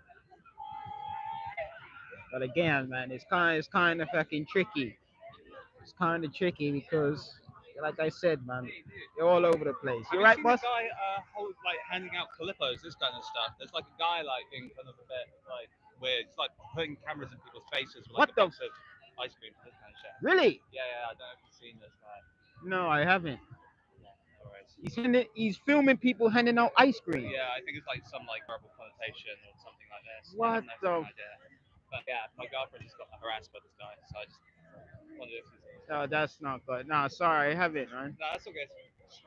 But again, man, it's kind of fucking tricky. It's kind of tricky because, like I said, man, they're all over the place. Have You you right, seen the boss? guy like handing out Calippos, this kind of stuff? There's like a guy like in kind of a bit like weird. It's like putting cameras in people's faces with like What a the? box of ice cream, this kind of shit. Really? Yeah, yeah. I don't know if you've seen this guy. No, I haven't. Yeah, no worries. He's filming people handing out ice cream. Yeah, I think it's like some like verbal connotation or something like this. I What have no the? fucking idea. But yeah, my girlfriend just got harassed by this guy, so I just wondered if he's. Oh, that's not good. Nah, sorry, I haven't, man. No, that's all good.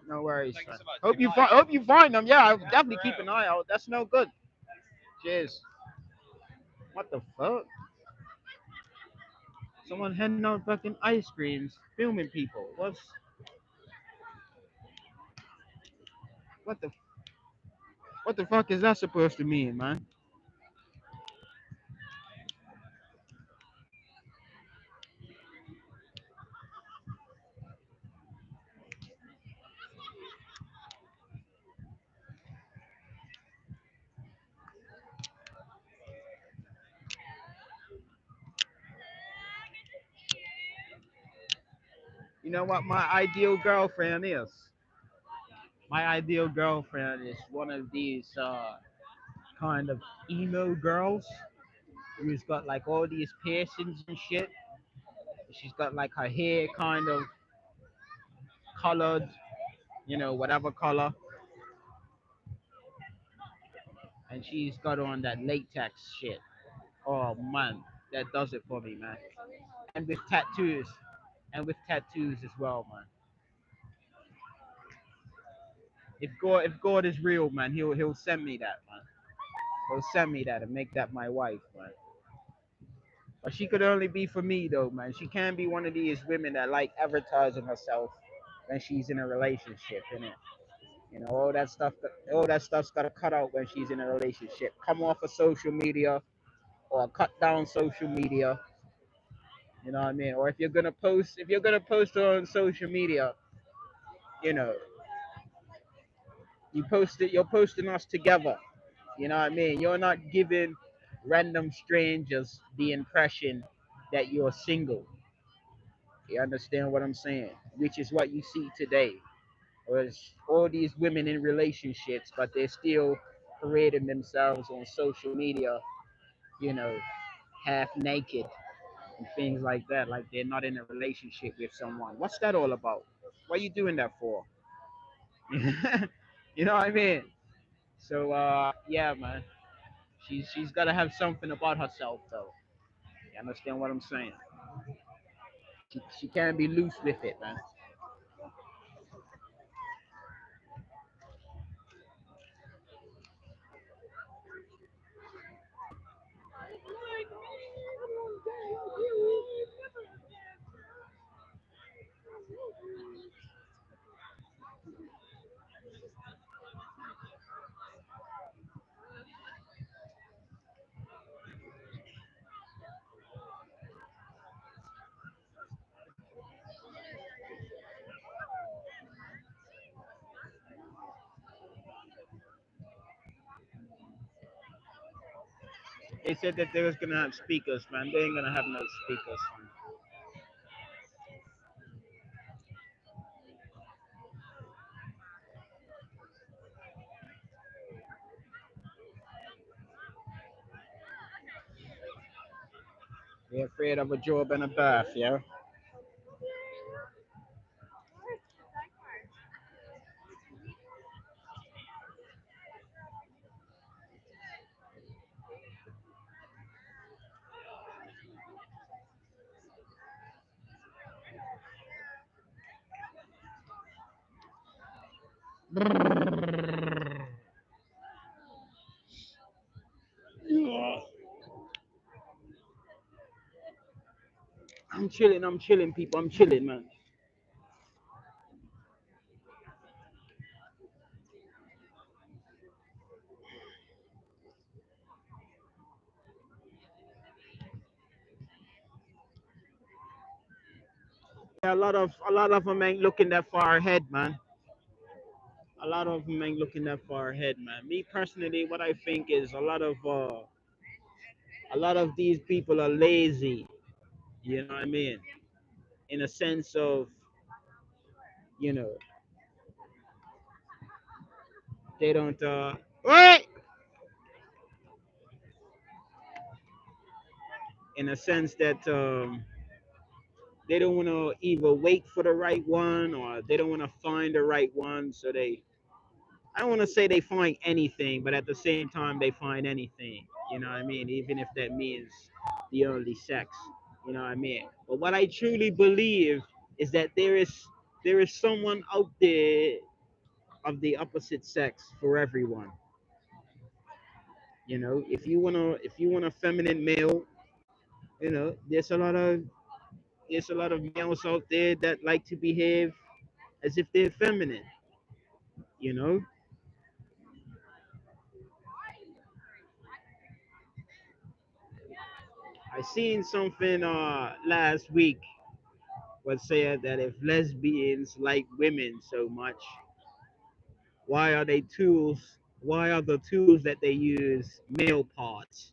No worries, Thank you man. so much. Hope Good you night. find hope you find them. Yeah, I'll definitely for keep an real. eye out. That's no good. Cheers. What the fuck? Someone handing out fucking ice creams, filming people. What the what the fuck is that supposed to mean, man? You know what my ideal girlfriend is? My ideal girlfriend is one of these kind of emo girls who's got like all these piercings and shit. She's got like her hair kind of colored, whatever color, and she's got on that latex shit. Oh man, that does it for me, man. And with tattoos, as well, man. If God is real, man, he'll send me that, man. He'll send me that and make that my wife, man. But she could only be for me though, man. She can't be one of these women that like advertising herself when she's in a relationship, innit? All that stuff's gotta cut out when she's in a relationship. Come off of social media or cut down social media. You know what I mean? Or if you're gonna post on social media, you know, you're posting us together. You know what I mean? You're not giving random strangers the impression that you're single. You understand what I'm saying? Which is what you see today. Was all these women in relationships, but they're still parading themselves on social media, you know, half naked and things like that, like they're not in a relationship with someone. What's that all about? What are you doing that for? You know what I mean? So yeah, man. She's gotta have something about herself though. You understand what I'm saying? She can't be loose with it, man. They said that they was gonna have speakers, man. They ain't gonna have no speakers. Man. They're afraid of a job and a birth, yeah. I'm chilling, people. I'm chilling, man. Yeah, a lot of them ain't looking that far ahead, man. A lot of them ain't looking that far ahead, man. Me personally, what I think is a lot of these people are lazy. You know what I mean? In a sense of, you know, they don't wait. In a sense that they don't want to either wait for the right one or they don't want to find the right one. So I don't want to say they find anything, but at the same time, they find anything. You know what I mean? Even if that means the only sex. You know what I mean? But what I truly believe is that there is someone out there of the opposite sex for everyone. You know, if you want a feminine male, there's a lot of males out there that like to behave as if they're feminine. You know, I seen something last week was said that if lesbians like women so much, why are they tools? Why are the tools that they use male parts?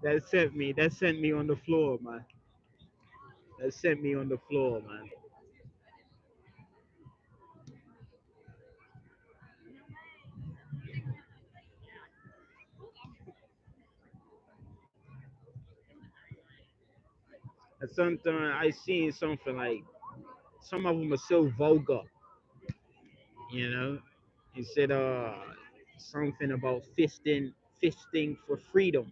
That sent me on the floor, man. That sent me on the floor, man. And sometimes I seen something like some of them are so vulgar, you know. He said something about fisting for freedom.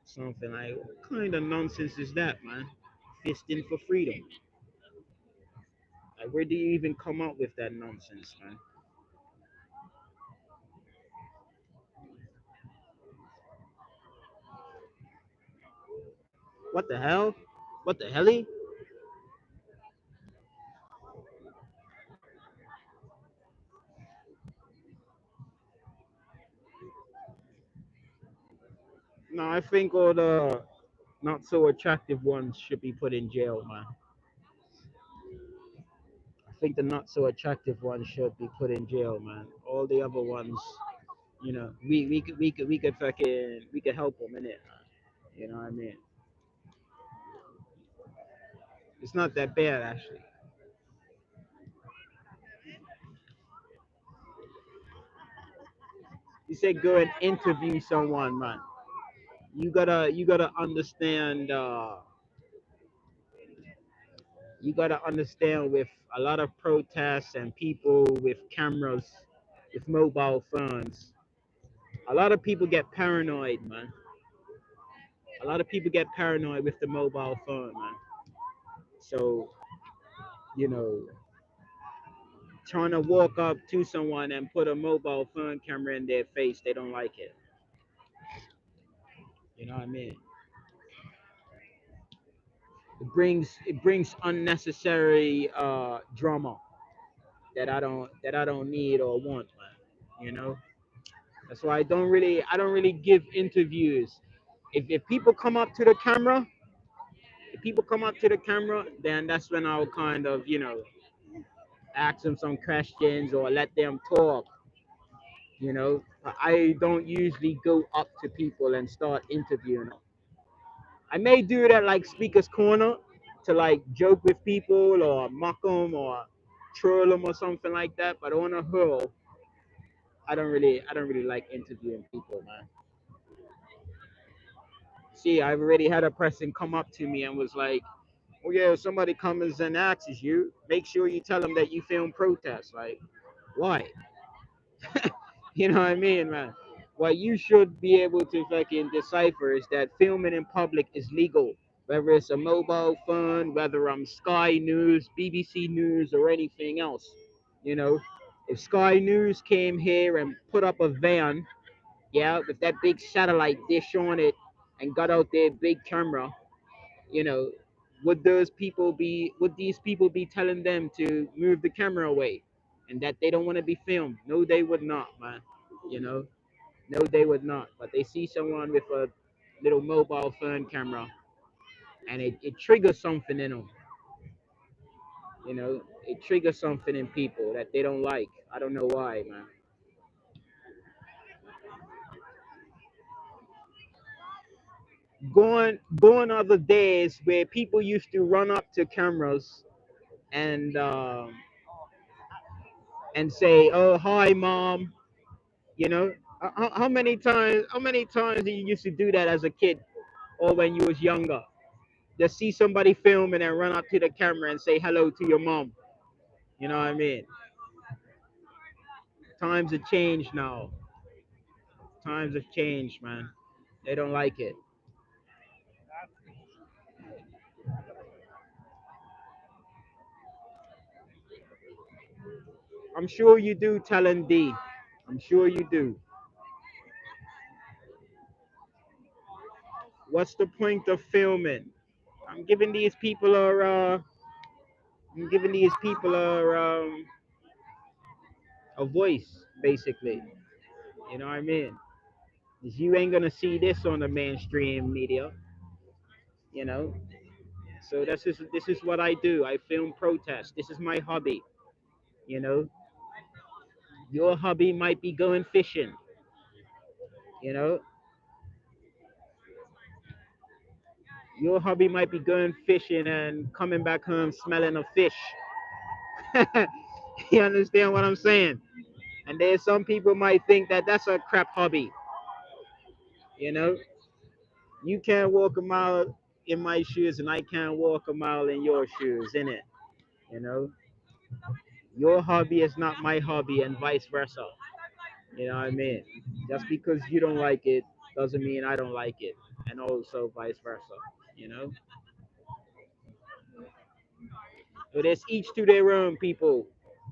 Something like, what kind of nonsense is that, man? Fisting for freedom. Like, where do you even come up with that nonsense, man? What the hell? What the helly? No, I think all the not so attractive ones should be put in jail, man. I think the not so attractive ones should be put in jail, man. All the other ones, we could help them in it. You know what I mean? It's not that bad actually. You said go and interview someone, man. You gotta understand. You gotta understand with a lot of protests and people with cameras, with mobile phones. A lot of people get paranoid, man. A lot of people get paranoid with the mobile phone, man. So you know, trying to walk up to someone and put a mobile phone camera in their face, they don't like it. You know what I mean? It brings unnecessary drama that I don't need or want, man. You know, that's why I don't really give interviews. If people come up to the camera, then that's when I'll kind of ask them some questions or let them talk. I don't usually go up to people and start interviewing them. I may do that like speaker's corner to like joke with people or mock them or troll them or something like that. But on a whole, I don't really like interviewing people, man. see, I've already had a person come up to me and was like, "Oh yeah, if somebody comes and asks you, make sure you tell them that you film protests." Like, why? You know what I mean, man? What you should be able to fucking decipher is that filming in public is legal, whether it's a mobile phone, whether I'm Sky News, BBC News, or anything else. You know, if Sky News came here and put up a van, yeah, with that big satellite dish on it, and got out their big camera, you know, would these people be telling them to move the camera away and that they don't want to be filmed? No, they would not, man. You know, no, they would not. But they see someone with a little mobile phone camera, and it triggers something in them. You know, it triggers something in people that they don't like. I don't know why, man. Going other days where people used to run up to cameras and say, "Oh, hi, mom." You know, how many times did you used to do that as a kid or when you was younger? Just see somebody filming and run up to the camera and say hello to your mom. You know what I mean? Times have changed now. Times have changed, man. They don't like it. I'm sure you do, Talon D. I'm sure you do. What's the point of filming? I'm giving these people I'm giving these people a voice, basically. You know what I mean? 'Cause you ain't gonna see this on the mainstream media, you know. So this is what I do. I film protests. This is my hobby. You know, your hobby might be going fishing. You know, your hobby might be going fishing and coming back home smelling of fish. You understand what I'm saying? And there's some people might think that that's a crap hobby. You know, you can't walk a mile in my shoes, and I can't walk a mile in your shoes, innit? You know, your hobby is not my hobby, and vice versa. You know what I mean? Just because you don't like it doesn't mean I don't like it, and also vice versa. You know, but it's each to their own, people.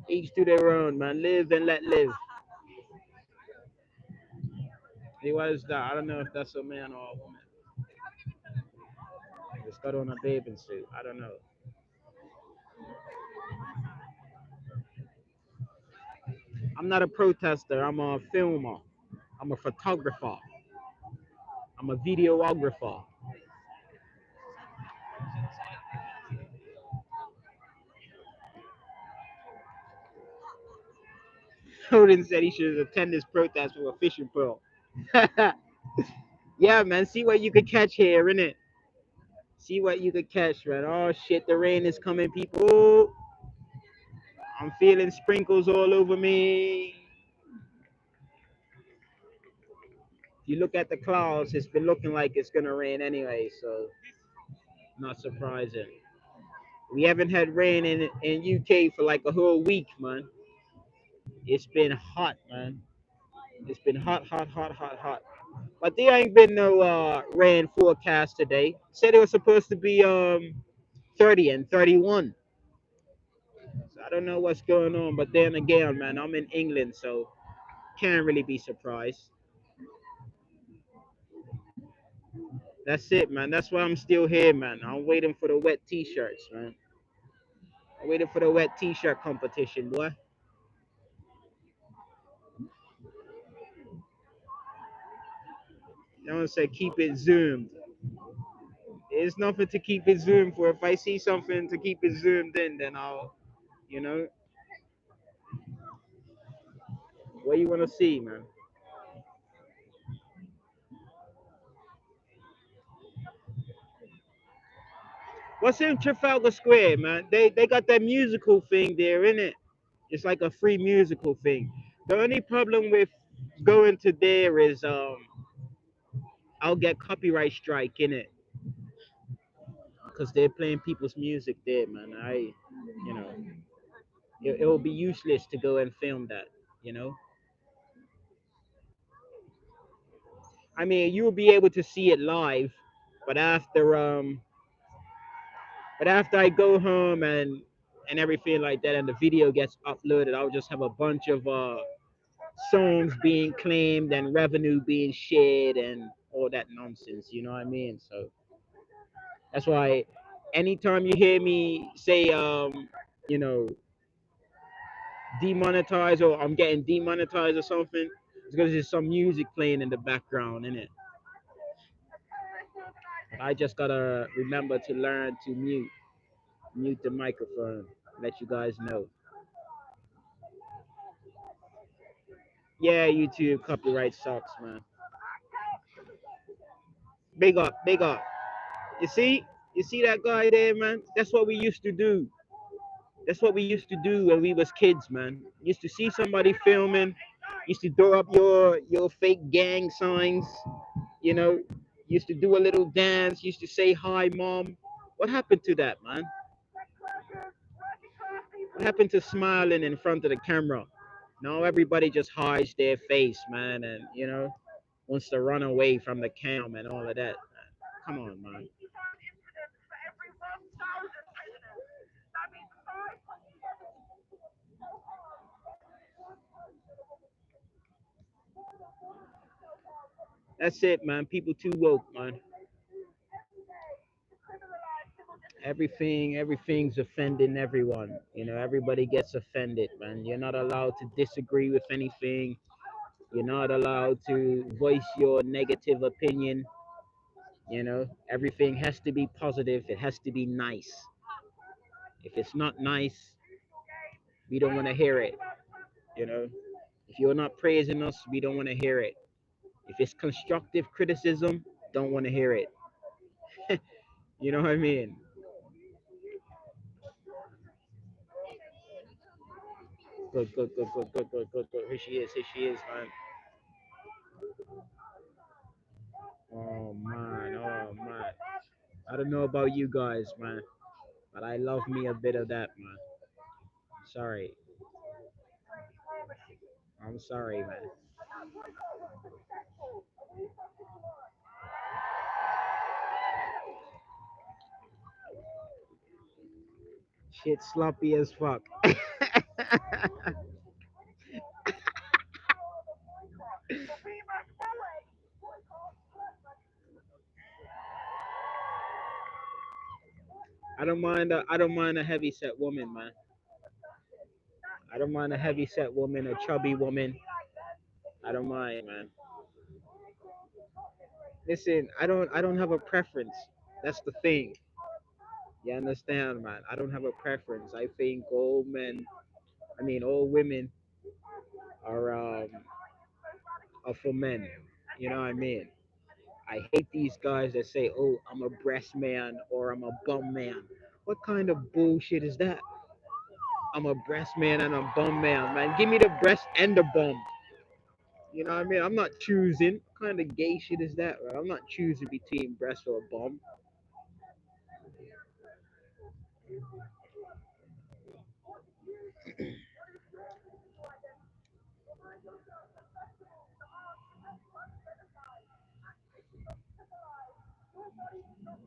Each to their own, man. Live and let live. Hey, what is that? I don't know if that's a man or a woman. It's got on a bathing suit. I don't know. I'm not a protester. I'm a filmer. I'm a photographer. I'm a videographer. Odin said he should attend this protest with a fishing pole. Yeah, man. See what you could catch here, innit? See what you could catch, man. Oh shit, the rain is coming, people. I'm feeling sprinkles all over me. If you look at the clouds, it's been looking like it's gonna rain anyway, so not surprising. We haven't had rain in UK for like a whole week, man. It's been hot, man. It's been hot, hot, hot, hot, hot. But there ain't been no rain forecast today. Said it was supposed to be 30 and 31. So I don't know what's going on, but then again, man, I'm in England, so can't really be surprised. That's it, man. That's why I'm still here, man. I'm waiting for the wet t-shirts, man. I'm waiting for the wet t-shirt competition, boy. You know what I'm saying? Keep it zoomed. There's nothing to keep it zoomed for. If I see something to keep it zoomed in, then I'll, you know, what you want to see, man. What's in Trafalgar Square, man? They got that musical thing there, innit? It's like a free musical thing. The only problem with going to there is I'll get copyright strike in it because they're playing people's music there, man. You know, it will be useless to go and film that. You know, I mean, you will be able to see it live, but after I go home and everything like that, and the video gets uploaded, I'll just have a bunch of songs being claimed and revenue being shared and all that nonsense. You know what I mean? So that's why anytime you hear me say you know, demonetized or I'm getting demonetized or something, it's because there's some music playing in the background, innit? I just gotta remember to learn to mute the microphone, let you guys know. Yeah, YouTube copyright sucks, man. Big up, big up. You see that guy there, man? That's what we used to do. That's what we used to do when we was kids, man. Used to see somebody filming, used to throw up your fake gang signs, you know, used to do a little dance, used to say hi, mom. What happened to that, man? What happened to smiling in front of the camera? Now everybody just hides their face, man, and wants to run away from the cam and all of that. Come on, man. That's it, man. People too woke, man. Everything's offending everyone. Everybody gets offended, man. You're not allowed to disagree with anything. You're not allowed to voice your negative opinion. Everything has to be positive. It has to be nice. If it's not nice, we don't want to hear it. You know, if you're not praising us, we don't want to hear it. If it's constructive criticism, don't want to hear it. You know what I mean? Good, good, good, good, good, good, good, good. Here she is, man. Oh man, oh man. I don't know about you guys, man, but I love me a bit of that, man. Sorry. I'm sorry, man. Shit sloppy as fuck. I don't mind a heavy set woman, man. I don't mind a heavy set woman, a chubby woman. I don't mind, man. Listen, I don't have a preference. That's the thing. You understand, man? I don't have a preference. I think all men, I mean all women are for men. You know what I mean? I hate these guys that say, "Oh, I'm a breast man" or "I'm a bum man." What kind of bullshit is that? I'm a breast man and a bum man, man. Give me the breast and the bum. You know what I mean? I'm not choosing. What kind of gay shit is that, right? I'm not choosing between breast or bum.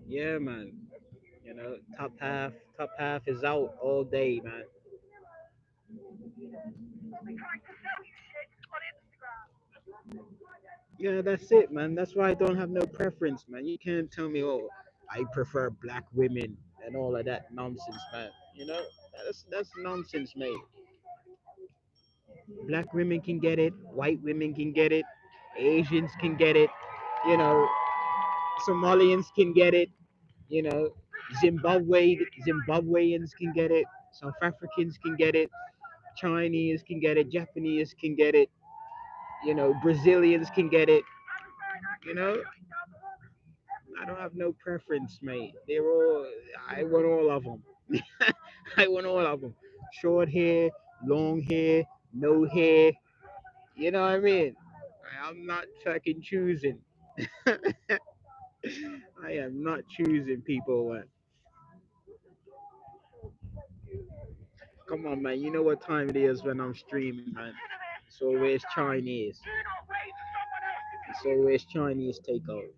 Yeah, man. Top half is out all day, man. Yeah, that's it, man. That's why I don't have no preference, man. You can't tell me, oh, I prefer black women and all of that nonsense, man. That's nonsense, mate. Black women can get it, white women can get it, Asians can get it, you know, Somalians can get it, you know, Zimbabweans can get it, South Africans can get it, Chinese can get it, Japanese can get it, Brazilians can get it, you know. I don't have no preference, mate. I want all of them. I want all of them. Short hair, long hair, no hair. You know what I mean? I'm not fucking choosing. I am not choosing people. Come on, man. You know what time it is when I'm streaming, man. It's always Chinese. It's always Chinese takeout.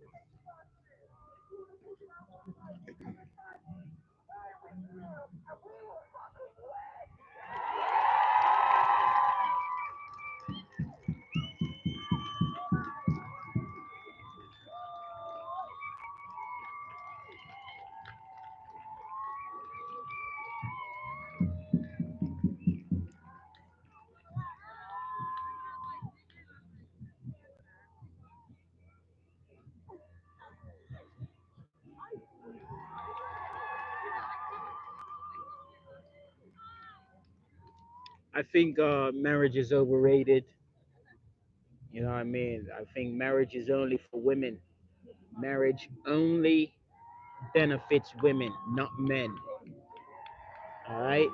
I think marriage is overrated. You know what I mean? I think marriage is only for women. Marriage only benefits women, not men. All right?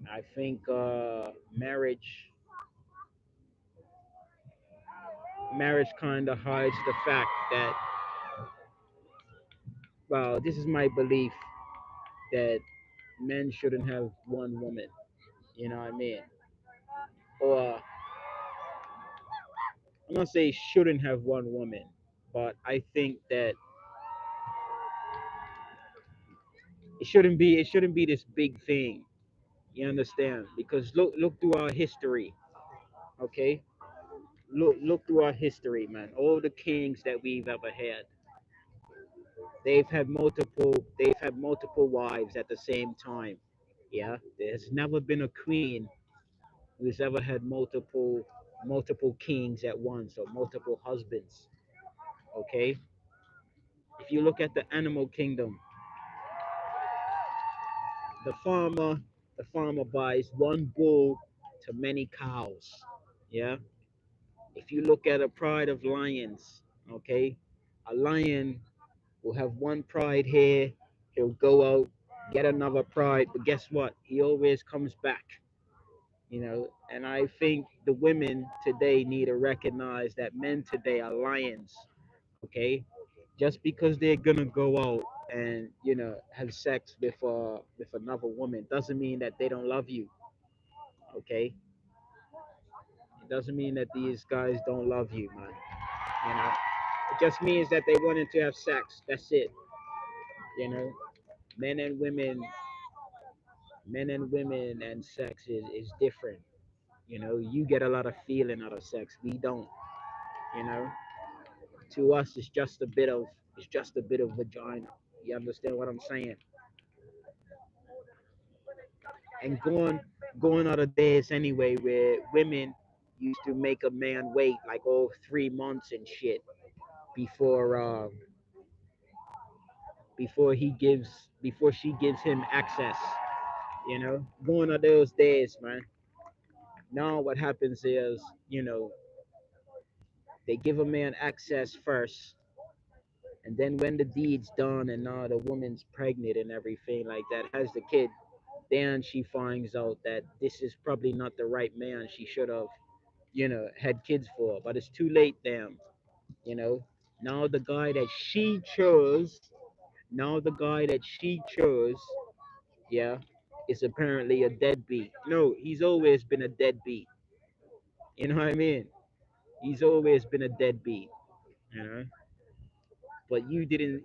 I think marriage kind of hides the fact that, well, this is my belief that men shouldn't have one woman. You know what I mean? Or I'm not saying shouldn't have one woman, but I think that it shouldn't be this big thing. You understand? Because look through our history, okay? Look through our history, man. All the kings that we've ever had, they've had multiple wives at the same time. Yeah, there's never been a queen who's ever had multiple kings at once or multiple husbands. Okay, if you look at the animal kingdom, the farmer the farmer buys one bull to many cows. Yeah, if you look at a pride of lions, okay, a lion will have one pride here, he'll go out, get another pride, but guess what, he always comes back. And I think the women today need to recognize that men today are lions. Okay, just because they're gonna go out and have sex with another woman doesn't mean that they don't love you. Okay, it doesn't mean that these guys don't love you, man. you know it just means that they wanted to have sex. That's it. you know men and women and sex is different. You get a lot of feeling out of sex, we don't. you know to us it's just a bit of vagina. You understand what I'm saying? And going out of days anyway where women used to make a man wait like 3 months and shit before before she gives him access. Going out those days, man. Now what happens is, they give a man access first, and then when the deed's done and now the woman's pregnant and everything like that, has the kid, then she finds out that this is probably not the right man she should have, had kids for. But it's too late then. You know, now the guy that she chose, yeah, is apparently a deadbeat. No, he's always been a deadbeat. You know what I mean? He's always been a deadbeat. You know, but you didn't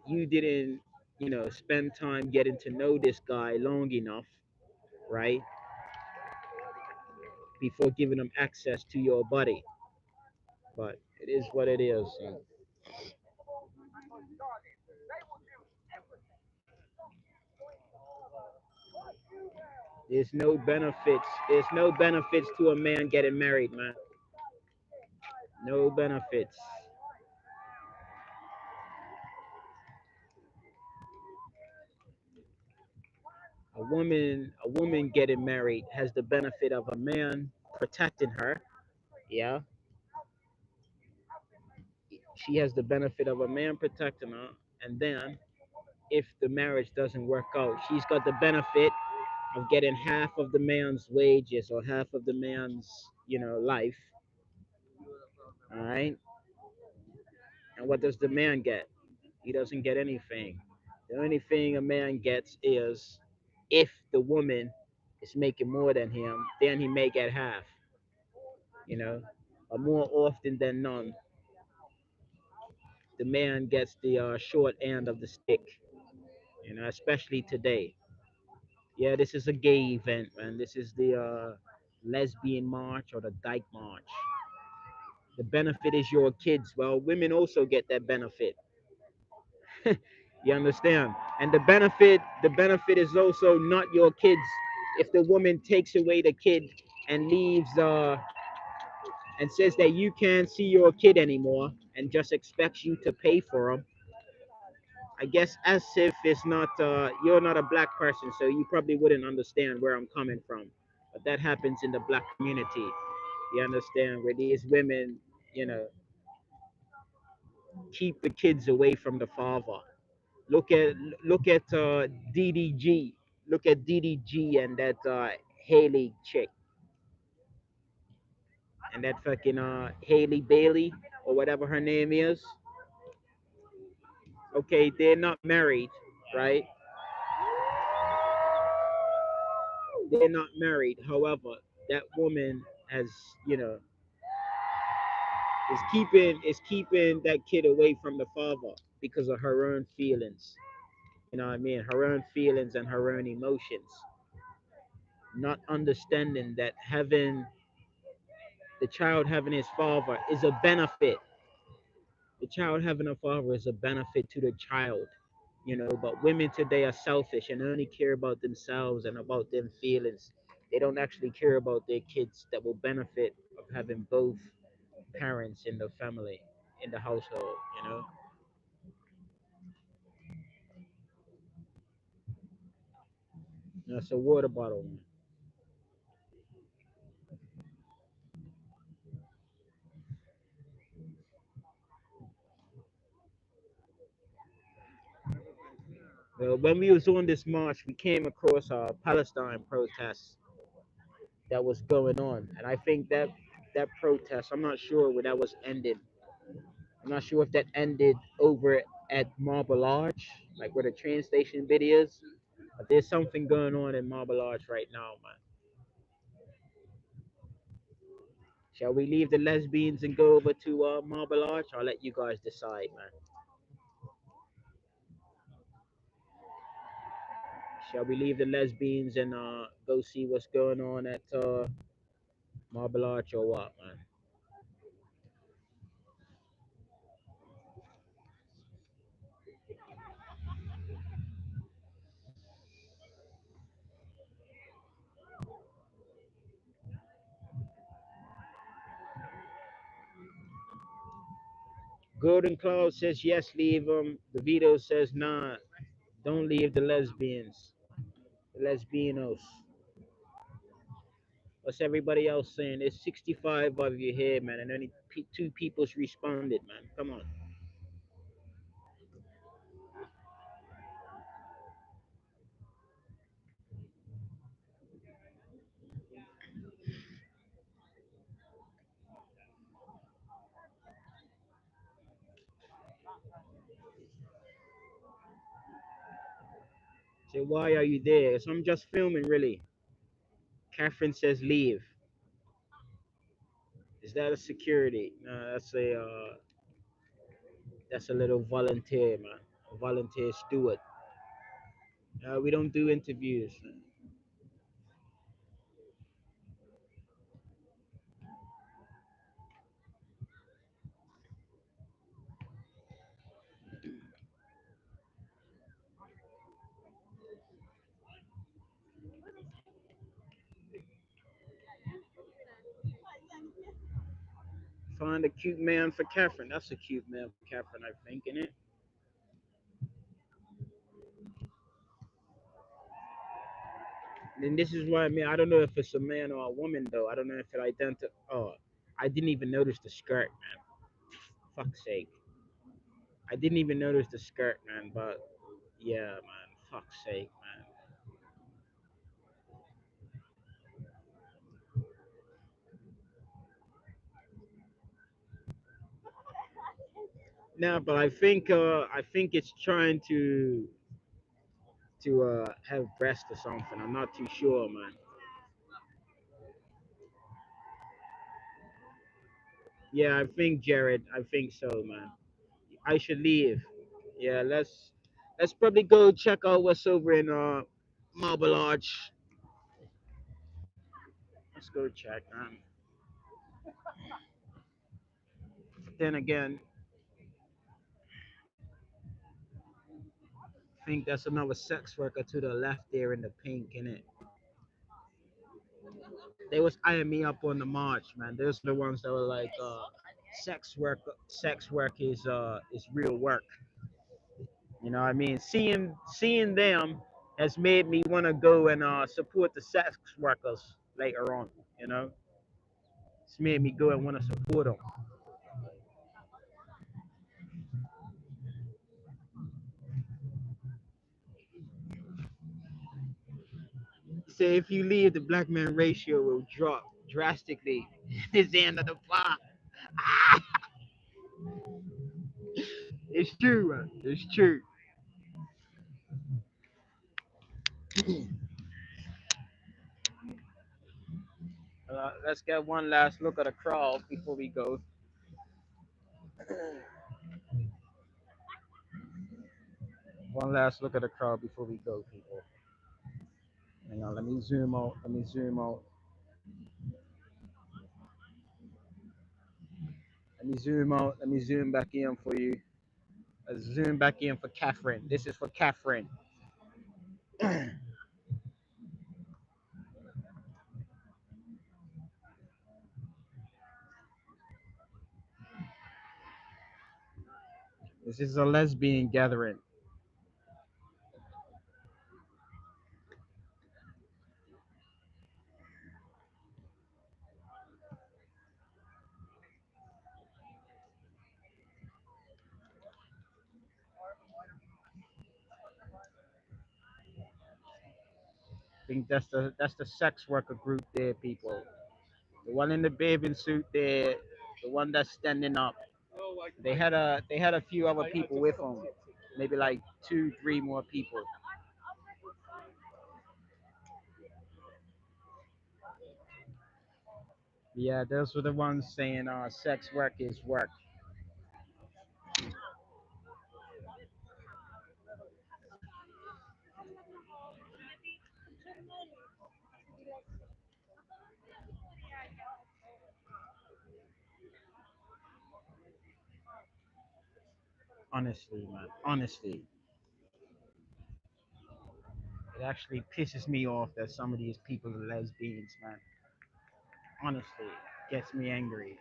spend time getting to know this guy long enough, right, before giving him access to your body. But it is what it is. There's no benefits to a man getting married, man. No benefits. A woman getting married has the benefit of a man protecting her. Yeah, she has the benefit of a man protecting her. And then if the marriage doesn't work out, she's got the benefit of getting half of the man's wages or half of the man's life. All right. And what does the man get? He doesn't get anything. The only thing a man gets is if the woman is making more than him, then he may get half, you know. But more often than none, the man gets the short end of the stick, especially today. Yeah, this is a gay event, man. This is the lesbian march or the Dyke march. The benefit is your kids. Well, women also get that benefit. You understand? And the benefit is also not your kids. If the woman takes away the kid and leaves and says that you can't see your kid anymore and just expects you to pay for them, I guess as if it's not you're not a black person, so you probably wouldn't understand where I'm coming from. But that happens in the black community. You understand? Where these women, you know, keep the kids away from the father. Look at look at DDG. Look at DDG and that Haley chick and that fucking Haley Bailey or whatever her name is. Okay, they're not married, right? They're not married. However, that woman has, you know, is keeping that kid away from the father because of her own feelings. You know what I mean? Her own feelings and her own emotions. Not understanding that having the child having his father is a benefit. The child having a father is a benefit to the child, but women today are selfish and only care about themselves and about their feelings. They don't actually care about their kids that will benefit of having both parents in the family, in the household, That's a water bottle. Well, when we was on this march, we came across a Palestine protest that was going on, and I think that protest, I'm not sure where that was ended. I'm not sure if that ended over at Marble Arch, like where the train station bit is. But there's something going on in Marble Arch right now, man. Shall we leave the lesbians and go over to Marble Arch? I'll let you guys decide, man. Shall we leave the lesbians and go see what's going on at Marble Arch or what, man? Golden Cloud says yes, leave them. The Vito says nah, don't leave the lesbians. The lesbianos. What's everybody else saying? There's 65 of you here, man, and only two people's responded, man. Come on. Say, why are you there? So I'm just filming, really. Catherine says leave. Is that a security? No, that's a little volunteer, man. A volunteer steward. We don't do interviews. Find a cute man for Catherine. That's a cute man for Catherine, I think, isn't it? And this is what I mean. I don't know if it's a man or a woman, though. I don't know if it identifies. Oh, I didn't even notice the skirt, man. Fuck's sake. I didn't even notice the skirt, man. But yeah, man. Fuck's sake, man. No, but I think it's trying to have breast or something. I'm not too sure, man. Yeah, I think Jared. I think so, man. I should leave. Yeah, let's probably go check out what's over in Marble Arch. Let's go check, man. Then again, I think that's another sex worker to the left there in the pink, innit? They was eyeing me up on the march, man. Those are the ones that were like, sex work is real work. You know what I mean? Seeing them has made me want to go and support the sex workers later on. You know, it's made me go and want to support them. Say if you leave, the black man ratio will drop drastically. It's the end of the bar. It's true, man. It's true. Let's get one last look at the crowd before we go. One last look at the crowd before we go, people. Hang on, let me zoom out. Let me zoom out. Let me zoom out. Let me zoom back in for you. Let's zoom back in for Catherine. This is for Catherine. This is a lesbian gathering. I think that's the sex worker group there, people. The one in the bathing suit there, the one that's standing up. They had a few other people with them, maybe like two, three more people. Yeah, those were the ones saying sex work is work. Honestly, man. Honestly, it actually pisses me off that some of these people are lesbians, man. Honestly, gets me angry.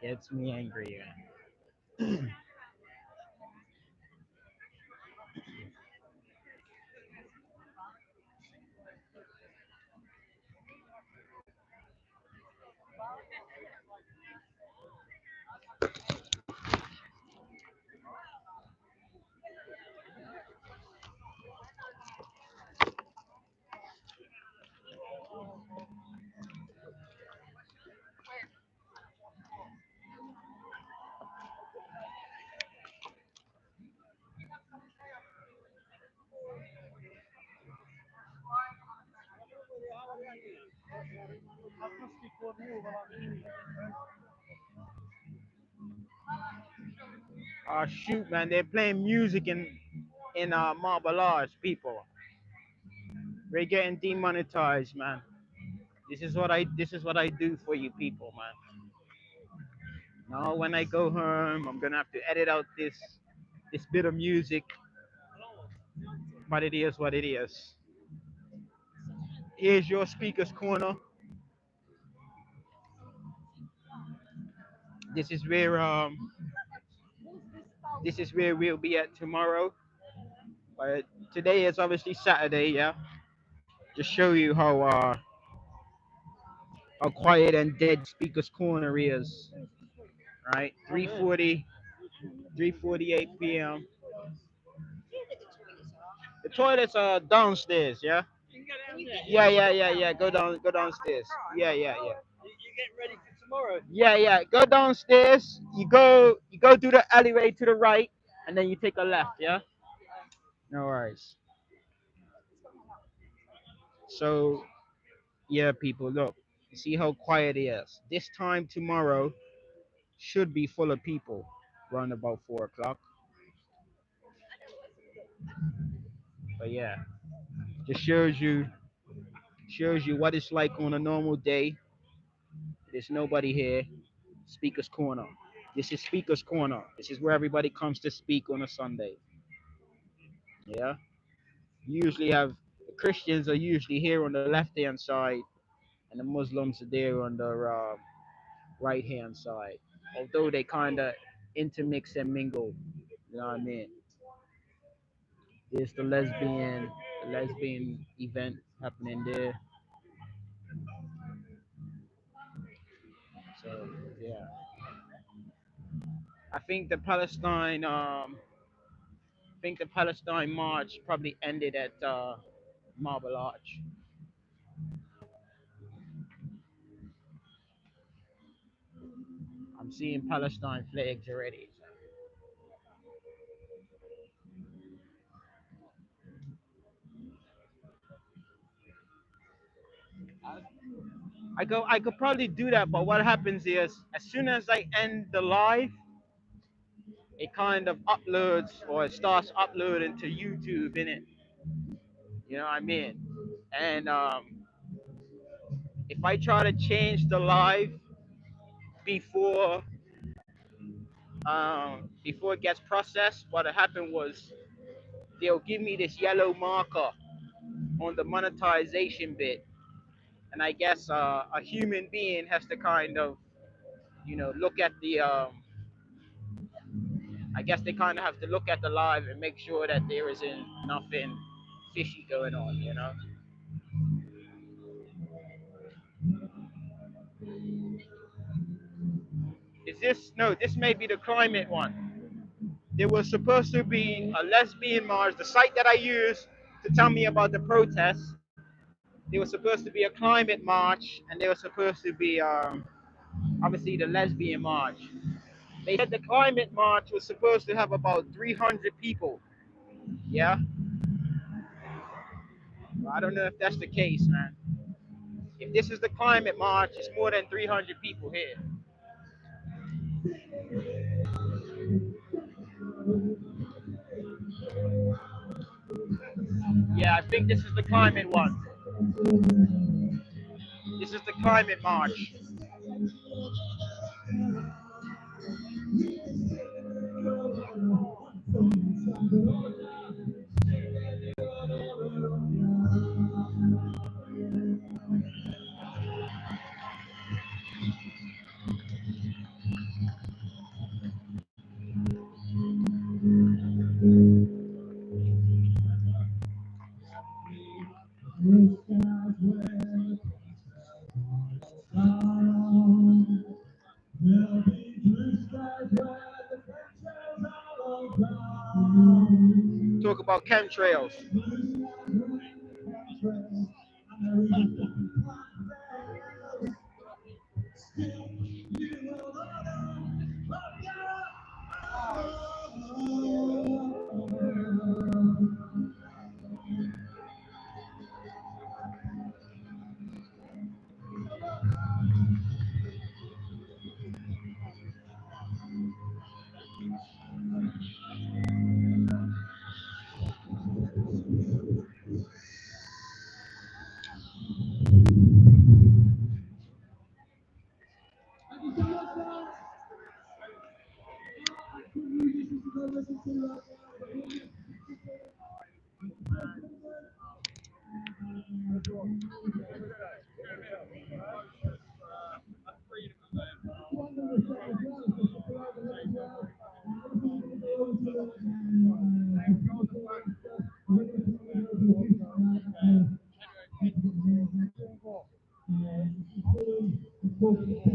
Gets me angry, man. Shoot, man, they're playing music in Marble Arch, people. We're getting demonetized, man. This is what I do for you people, man. Now when I go home, I'm gonna have to edit out this bit of music, but it is what it is. Here's your speakers corner. This is where um this is where we'll be at tomorrow. But today is obviously Saturday, yeah. Just show you how quiet and dead speakers corner is. Right? 3:48 p.m. The toilets are downstairs, yeah? Yeah, yeah, yeah, yeah. Go downstairs. Yeah, yeah, yeah. tomorrow. Yeah, yeah. Go downstairs. You go through the alleyway to the right, and then you take a left. Yeah. No worries. So yeah, people, look. You see how quiet it is. This time tomorrow should be full of people, around about 4 o'clock. But yeah, just shows you what it's like on a normal day. There's nobody here. Speaker's Corner. This is Speaker's Corner. This is where everybody comes to speak on a Sunday. Yeah. You usually have the Christians are usually here on the left hand side, and the Muslims are there on the right hand side. Although they kind of intermix and mingle. You know what I mean? There's the lesbian event happening there. So yeah, I think the Palestine march probably ended at Marble Arch. I'm seeing Palestine flags already. I could probably do that, but what happens is as soon as I end the live, it kind of uploads or it starts uploading to YouTube in it. You know what I mean? And if I try to change the live before before it gets processed, what happened was they'll give me this yellow marker on the monetization bit, and I guess a human being has to kind of look at the I guess they kind of have to look at the live and make sure that there isn't nothing fishy going on, Is this no? This may be the climate one. There was supposed to be a lesbian march. The site that I used to tell me about the protests, there was supposed to be a climate march, and there was supposed to be obviously the lesbian march. They said the climate march was supposed to have about 300 people. Yeah, well, I don't know if that's the case, man. If this is the climate march, it's more than 300 people here. Yeah, I think this is the climate one. This is the climate march. Talk about chemtrails.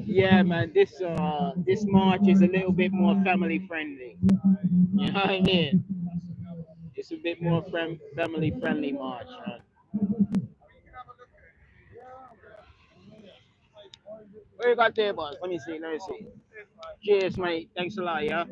Yeah, man, this march is a little bit more family friendly. You know what I mean? It's a bit more family friendly march, man. What you got there, boss? Let me see. Let me see. Cheers, mate. Thanks a lot, yeah.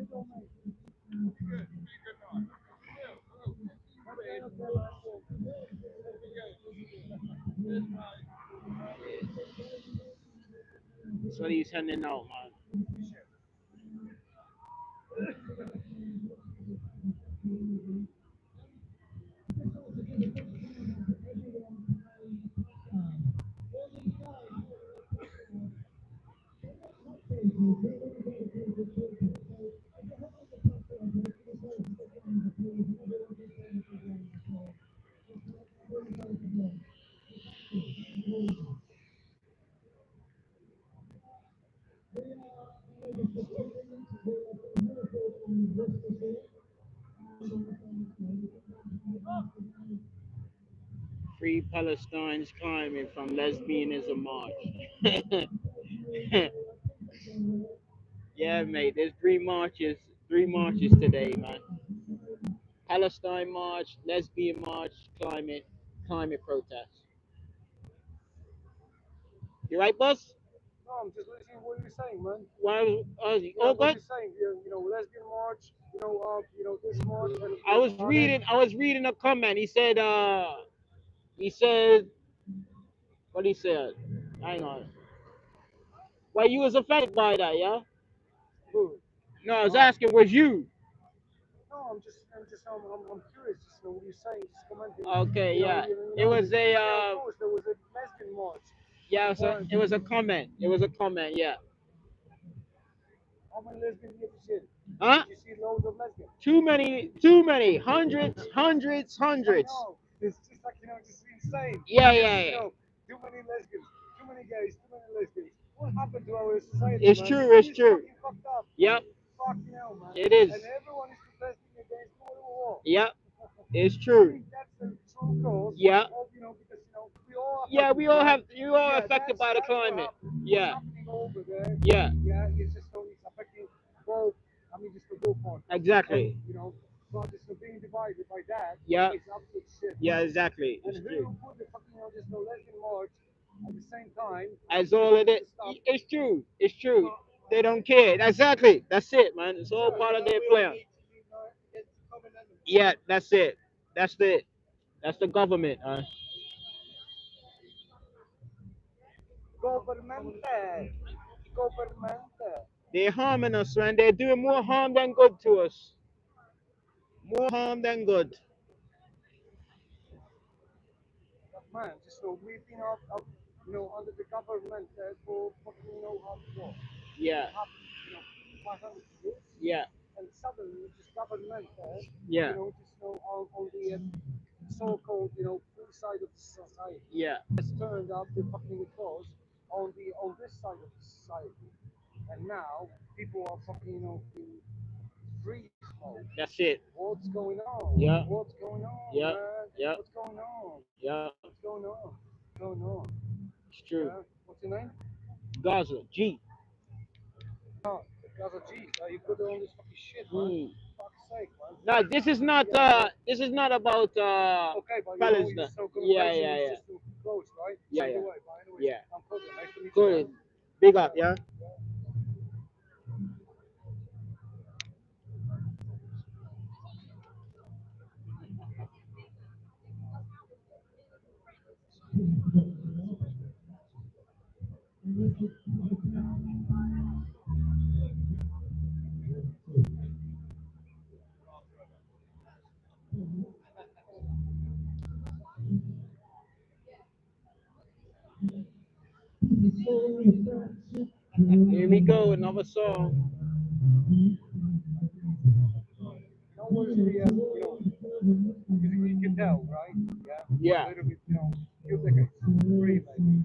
So what are you sending out, man? Free Palestine's climbing from lesbianism march. Yeah, mate. There's three marches today, man. Palestine march, lesbian march, climate protest. You right, boss? No, I'm just listening to what you're saying, man. Why? Yeah, Oh, what good. you're saying, lesbian march, this march, and I was reading. I was reading a comment. He said, what he said. Hang on. Why you was affected by that? Yeah. Good. No, I was asking, was you? No, I'm curious. Just what you're saying. Just commenting. Okay, yeah. It Of was a course, there was a lesbian march. yeah. Why? It was a comment. It was a comment. Yeah. How many lesbians did you see? Huh? Did you see loads of lesbians? Too many. Too many. Hundreds. Hundreds. I Hundreds. know. It's just like just insane. Yeah, Because, yeah, yeah. too many lesbians, too many gays, too many lesbians. What happened to our society, It's man? true. It's It's true. fucking fucked up. Yep. Fucking hell, man. It is. And everyone is protesting against world war. Yep. It's I true. think that's the true cause Yeah. of, because, we all Yeah, affected, we all right? have. You all Yeah, affected by the that's what climate. happened. Yeah. What's happening over there? Yeah. Yeah, it's just it's affecting both. I mean, just the both parties. Exactly. And, but just being divided by that Yeah. is absolute shit. Yeah. Man. Exactly. And It's who true. put the fucking just the lesbian march at the same time As just all of it. to stop? It's true. It's true. They don't care. Exactly. That's it, man. It's all part of their plan. Yeah. That's it. That's it. That's the government. Governmente. Governmente. They're harming us, man. They're doing more harm than good to us. More harm than good. Man, just we've been under the government for fucking what? Yeah. Half, 500 years. Yeah. And suddenly, just government, Yeah. just on the so-called, free side of the society, Yeah. has turned up the fucking cause on this side of the society, and now people are fucking, in freeze mode. That's it. What's going on? Yeah. What's going on, Yeah. man? Yeah. What's going on? Yeah. What's going on? What's going on? It's true. Yeah. What's your name? Gaza. G. Oh, Gaza G. You put on this fucking shit, man. Mm. Fuck's sake, man. No, this is not. Yeah, This is not about. Okay, but Palestine. you're so Yeah. convincing Yeah. it's Yeah. just too close, right? Yeah. By the Yeah. way, but anyways, Yeah. I'm Kobe. Nice to meet you, Good. man. Big up. Yeah. Here we go. Another song. What is the, you can tell, right? Yeah. Yeah. A little bit, few decades, three maybe.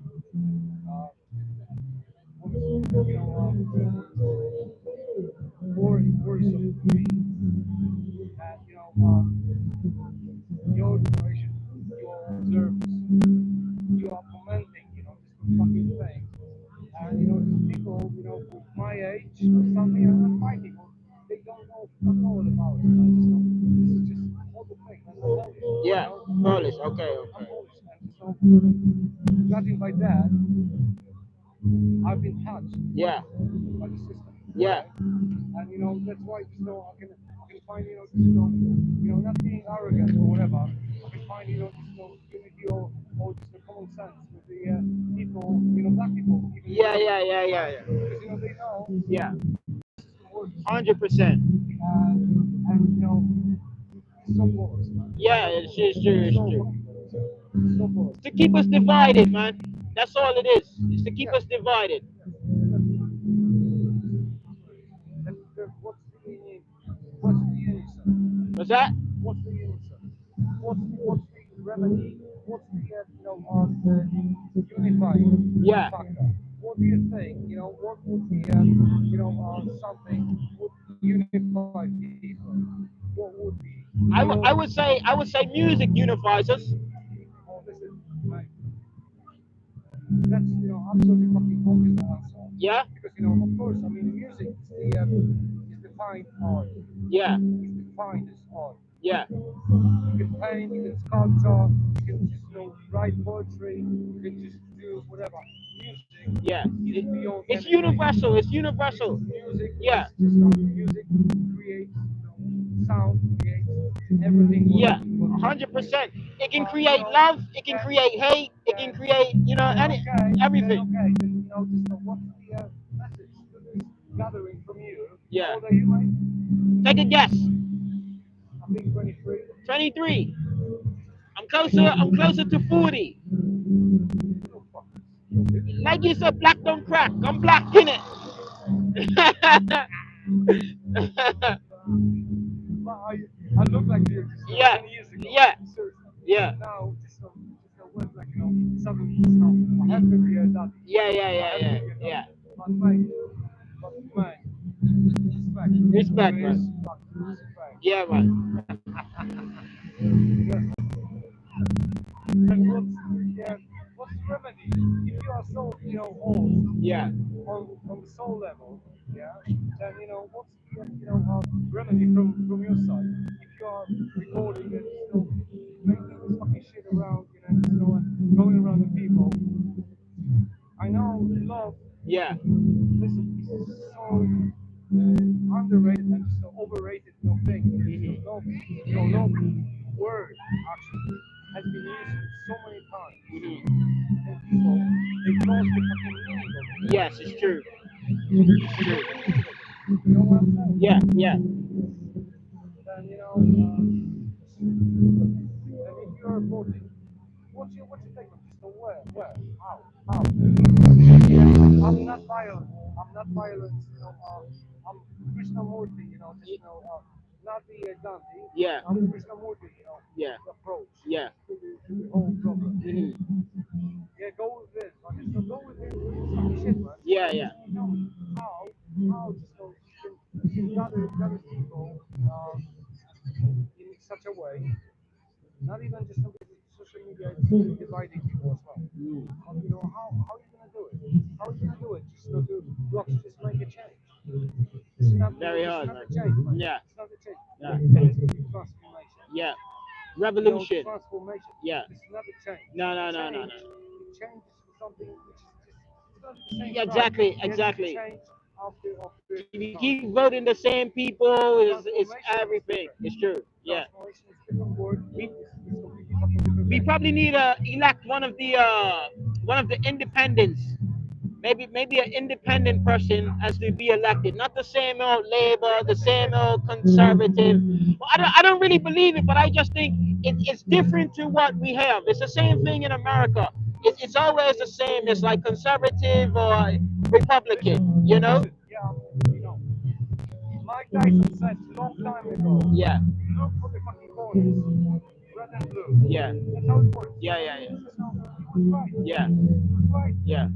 What's, worrisome to me that, your generation, your observers, you are commenting, just the fucking thing. And, just people, with my age or something are fighting. Or they don't know fuck all about it. I just know this is just all the thing. And I'm Polish. Yeah. Polish. Okay. I'm Okay. Polish. And so, judging by that, I've been touched Yeah. by the system. Yeah. Okay? And that's why I can find not being arrogant or whatever. I can find unity or just the common sense with the people, black people, even in Yeah. Europe, Yeah. Yeah. Yeah. right? Yeah. Because they know Yeah. the system works, 100%. and it's so boring, man. Yeah. It's true. It's So true. fucking boring. It's so boring. To keep us divided, man. That's all it is. It's to keep Yeah. us divided. What's the answer? What's that? What's the answer? What's the remedy? What's the unifying Yeah. factor? What do you think? What would be something would unify people? What would be? I would say music unifies us. Oh, listen, like that's absolutely fucking obvious answer. Yeah. Because of course, I mean, music is the fine art. Yeah. It's the finest art. Yeah. You can paint, you can sculpture, you can just write poetry, you can just do whatever. Music Yeah. is beyond It's anything. universal. It's Because universal. music Yeah. is just music creates sound, creates everything Yeah. what we 100%. create. It can But create love. It can then create hate. It can then create, then any okay, then everything. okay, then just what's the message to this gathering from you? Yeah. How old are you, mate? Take a guess. I think 23. 23. I'm closer. I'm closer to 40. Little fuckers. Like you said, black don't crack. I'm black in it. But I look like you just Yeah. 10 years ago. Yeah. Seriously. Yeah. Now, just went like, suddenly, I have to be a daddy. Yeah. Yeah. I Yeah. have to Yeah. be a daddy. Yeah. But man, respect. Respect, There is man. respect. Yeah, man. Yes. And what's the remedy? If you are so, old Yeah. on the soul level, yeah, then what's the remedy from your side? If you are recording and making this fucking shit around, and going around the people. I know love. Yeah. Listen, this is so underrated and just so overrated, thing. Mhm. Love word actually has been used so many times, Mhm. and people they lost the fucking meaning of it. Yes, it's true. It's true. You know what I'm saying? Yeah. Yeah. Then and if you're voting, what's your take on just where, how? I'm not violent. I'm not violent. I'm Krishnamurti. Just not the Gandhi. Yeah. I'm Krishnamurti. Yeah. Approach Yeah. to the whole problem. Mhm. Yeah, go with this. But just go with this fucking shit, man. Yeah. Yeah. How just you can gather people in such a way. Not even just because social media is dividing people as well. Mm. How are you gonna do it? How are you gonna do it? Just to actually just make a change. It's not Very it's hard, not man. a change, man. Yeah. It's not a change. Yeah. It's transformation. Yeah. Revolution. Transformation. Yeah. This is not a change. No. No. No. No. Change. No. It changes for something which is just it's gonna be the same Yeah, price. exactly. Yet it Exactly. change after If you keep transformation. voting the same people, it's Transformation is everything. different. It's true. Yeah. Transformation is a different word. We It's completely fucking different we thing. probably need to elect one of the independents. Maybe an independent person as to be elected, not the same old Labor, the same old conservative. Well, I don't really believe it, but I just think it's different to what we have. It's the same thing in America. It's always the same. It's like conservative or Republican, you know? Listen, yeah, you know, Mike Tyson said long time ago, Yeah, look for the fucking corners, red and blue. yeah, That's how it works. yeah, yeah, yeah, So he was right. yeah, He was right. yeah,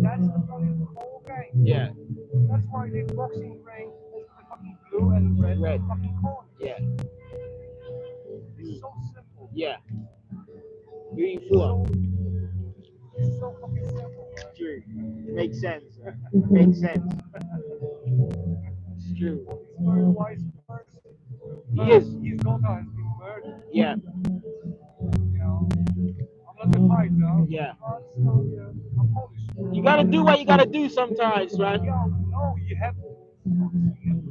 That's the point of the whole game. yeah. That's why the boxing ring is the fucking blue and red Red. fucking corners. Yeah, It's so simple. yeah. Green It's four. so fucking simple, man. True. Makes sense. Makes sense. It's true. He's a very wise person. He But is. his daughter has been murdered. Yeah, I'm not a fighter. yeah. But still, I'm Polish. You gotta do what you gotta do sometimes, man. No, you have to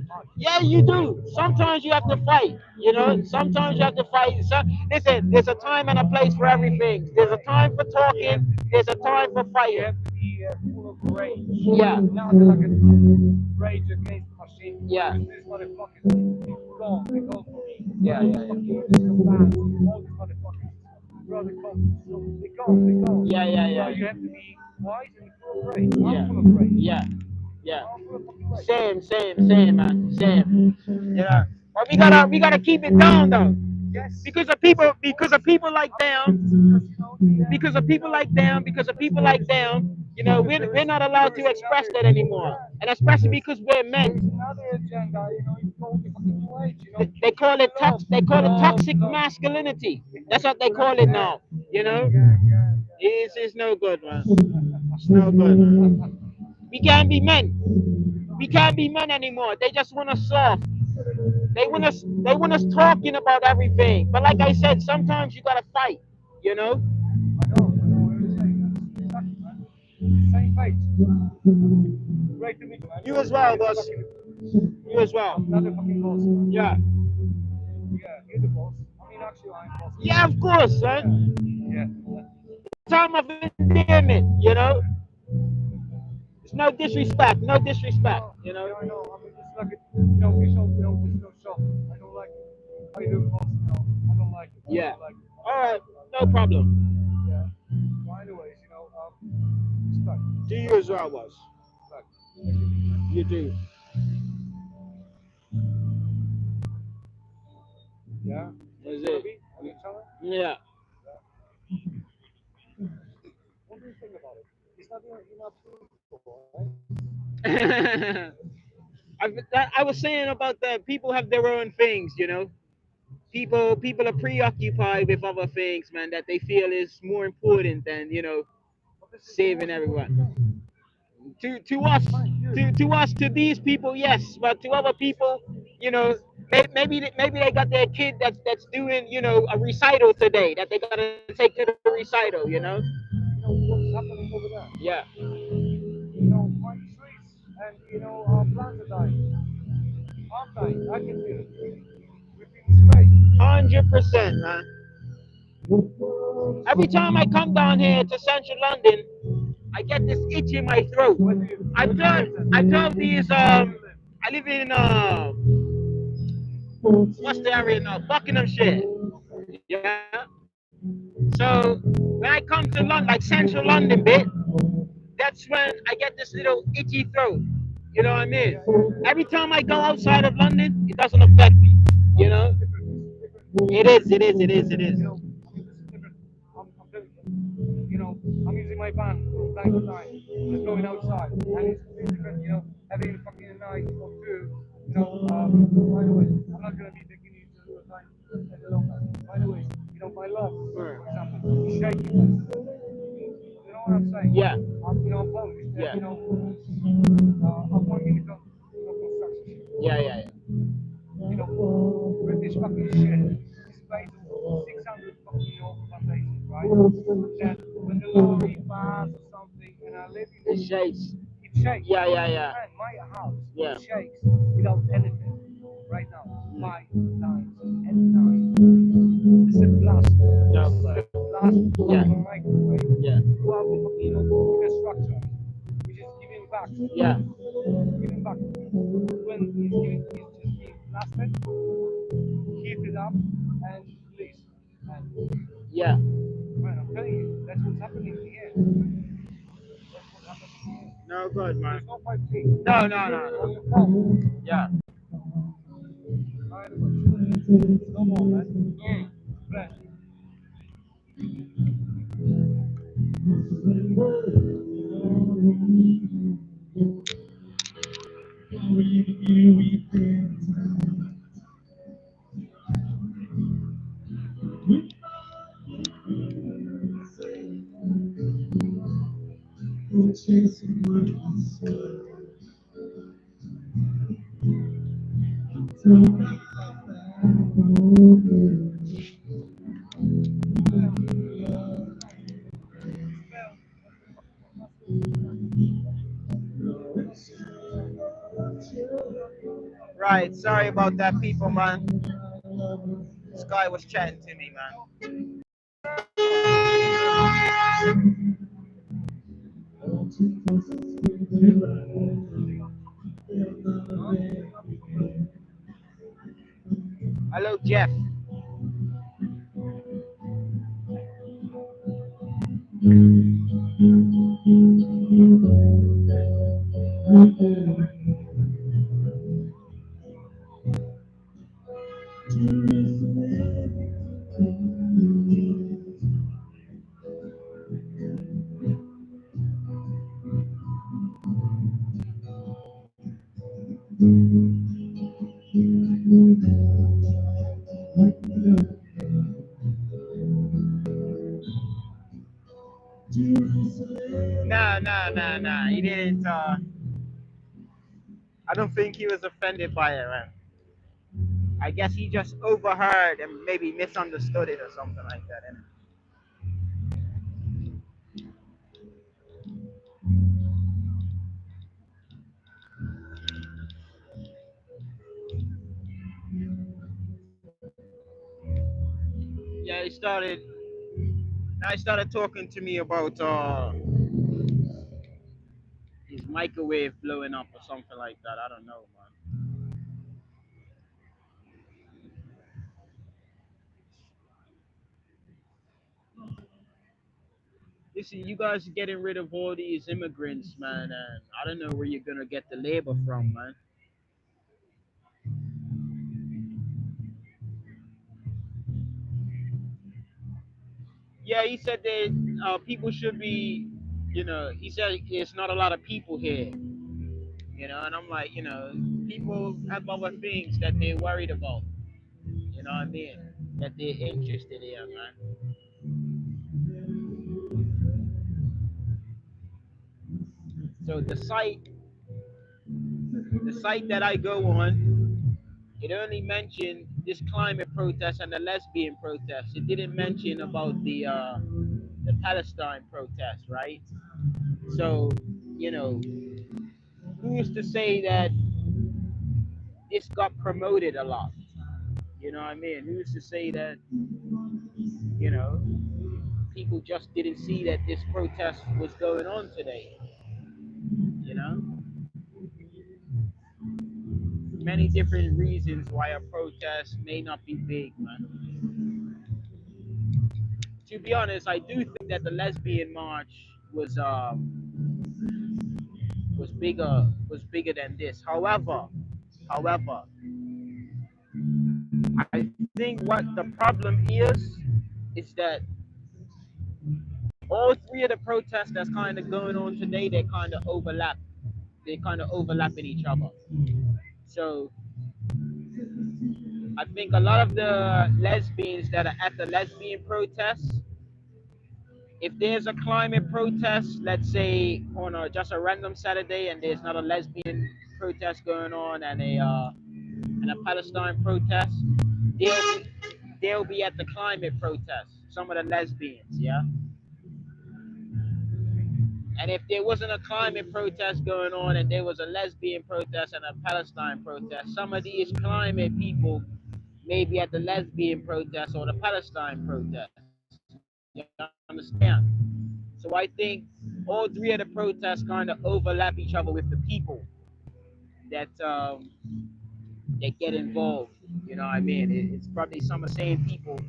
fight. Yeah, you do. Sometimes you have to fight. You know, sometimes you have to fight. So, listen, there's a time and a place for everything. There's a time for talking. There's a time for You fighting. have to be full of rage. Yeah, Not like a rage against the machine. yeah, Because these motherfuckers, they go for me. yeah, These yeah, fucking psychopaths, all these motherfuckers, bro, they go. yeah, yeah, So yeah, you have to be wise and full of rage. yeah, I'm full of rage. yeah, yeah. I'm full of fucking rage. Same, man. Same. Yeah. But we gotta keep it down though. Yes. Because of people like them, Because, the, because of people like them, we're not allowed to express that anymore. And especially because we're there's men. another agenda, it's called the fucking new age, They call it they call it toxic love. masculinity. That's what they call it now. Yeah. It's no good, man. It's no good. We can't be men. We can't be men anymore. They just want us soft. They want us talking about everything. But like I said, sometimes you gotta fight, you know? I know what you're saying. Exactly, man. Same fate. Great to meet you, man. You as well, boss. You as well. Another fucking boss, man. Yeah. Yeah, you're the boss. I mean, actually, I'm boss. Yeah, of course, son. Yeah. Time of endearment, It's no disrespect, no disrespect, Yeah, I know. I mean, it's like, there's no shop. I don't like it. How you doing, boss? No, I don't like it. Yeah. I don't like it. All right, no problem. Yeah. Well, anyways, respect. Do you as well, boss? Respect. You do. Yeah. That's Wanna it. be on each other? Yeah. What do you think about it? It's not enough people, right? I was saying about that people have their own things. People are preoccupied with other things, man, that they feel is more important than But this is the saving most important everyone. thing. To these people, yes, but to other people, maybe they got their kid that's doing a recital today that they gotta take to the recital. What's happening over there? Yeah, My trees and plants are dying. I'm dying. I can feel it. We've been straight. 100%, man. Every time I come down here to central London, I get this itch in my throat. I told these I live in what's the area now? Buckinghamshire. Yeah. So when I come to London, like central London bit, that's when I get this little itchy throat. You know what I mean? Every time I go outside of London, it doesn't affect me. You know? It is. It is. It is. It is. I mean, this is different. I'm telling you, I'm using my van from time to time, just going outside, and it's different, having fucking a night or two, by the way, I'm not gonna be taking you to a time any longer. By the way, my love, for example, is shaking. You know what I'm saying? Yeah. I'm Polish, and, Yeah. I'm working in construction. Yeah. British fucking shit is based on 600 fucking plantations, right? That when the lorry pass or something, and I live in It shakes. it shakes. Yeah. Man, my house Yeah. shakes without anything right now. 5 times at night. It's a blast. No. It's a blast Yeah. from a microwave Yeah. throughout the fucking infrastructure, which is giving back. Yeah. Giving back. When it's just being blasted, keep it up and release. And Yeah. man, I'm telling you, that's what's happening here. That's what's happening here. No good, man. There's no 5G. No. On your phone. Yeah. By the way, no more, man. Bless. Right. Sorry about that, people, man. This guy was chatting to me, man. Hello, Jeff. Nah. He didn't. I don't think he was offended by it, man. I guess he just overheard and maybe misunderstood it or something like that. And yeah, he started. Now he started talking to me about his microwave blowing up or something like that. I don't know, man. Listen, you guys are getting rid of all these immigrants, man, and I don't know where you're gonna get the labor from, man. Yeah, he said that people should be, he said it's not a lot of people here, and I'm like, people have other things that they're worried about, you know what I mean, that they're interested in, man. So the site that I go on, it only mentioned this climate protest and the lesbian protest. It didn't mention about the Palestine protest, right? So, you know, who's to say that this got promoted a lot? You know what I mean? Who's to say that, you know, people just didn't see that this protest was going on today? You know, many different reasons why a protest may not be big, man. To be honest, I do think that the lesbian march was bigger than this. However, I think what the problem is that all three of the protests that's kind of going on today, they kind of overlap. They kind of overlap in each other. So I think a lot of the lesbians that are at the lesbian protests, if there's a climate protest, let's say on just a random Saturday, and there's not a lesbian protest going on and a Palestine protest, they'll they'll be at the climate protest. Some of the lesbians, yeah. And if there wasn't a climate protest going on and there was a lesbian protest and a Palestine protest, some of these climate people may be at the lesbian protest or the Palestine protest. You understand? So I think all three of the protests kind of overlap each other with the people that get involved. You know what I mean? It's probably some of the same people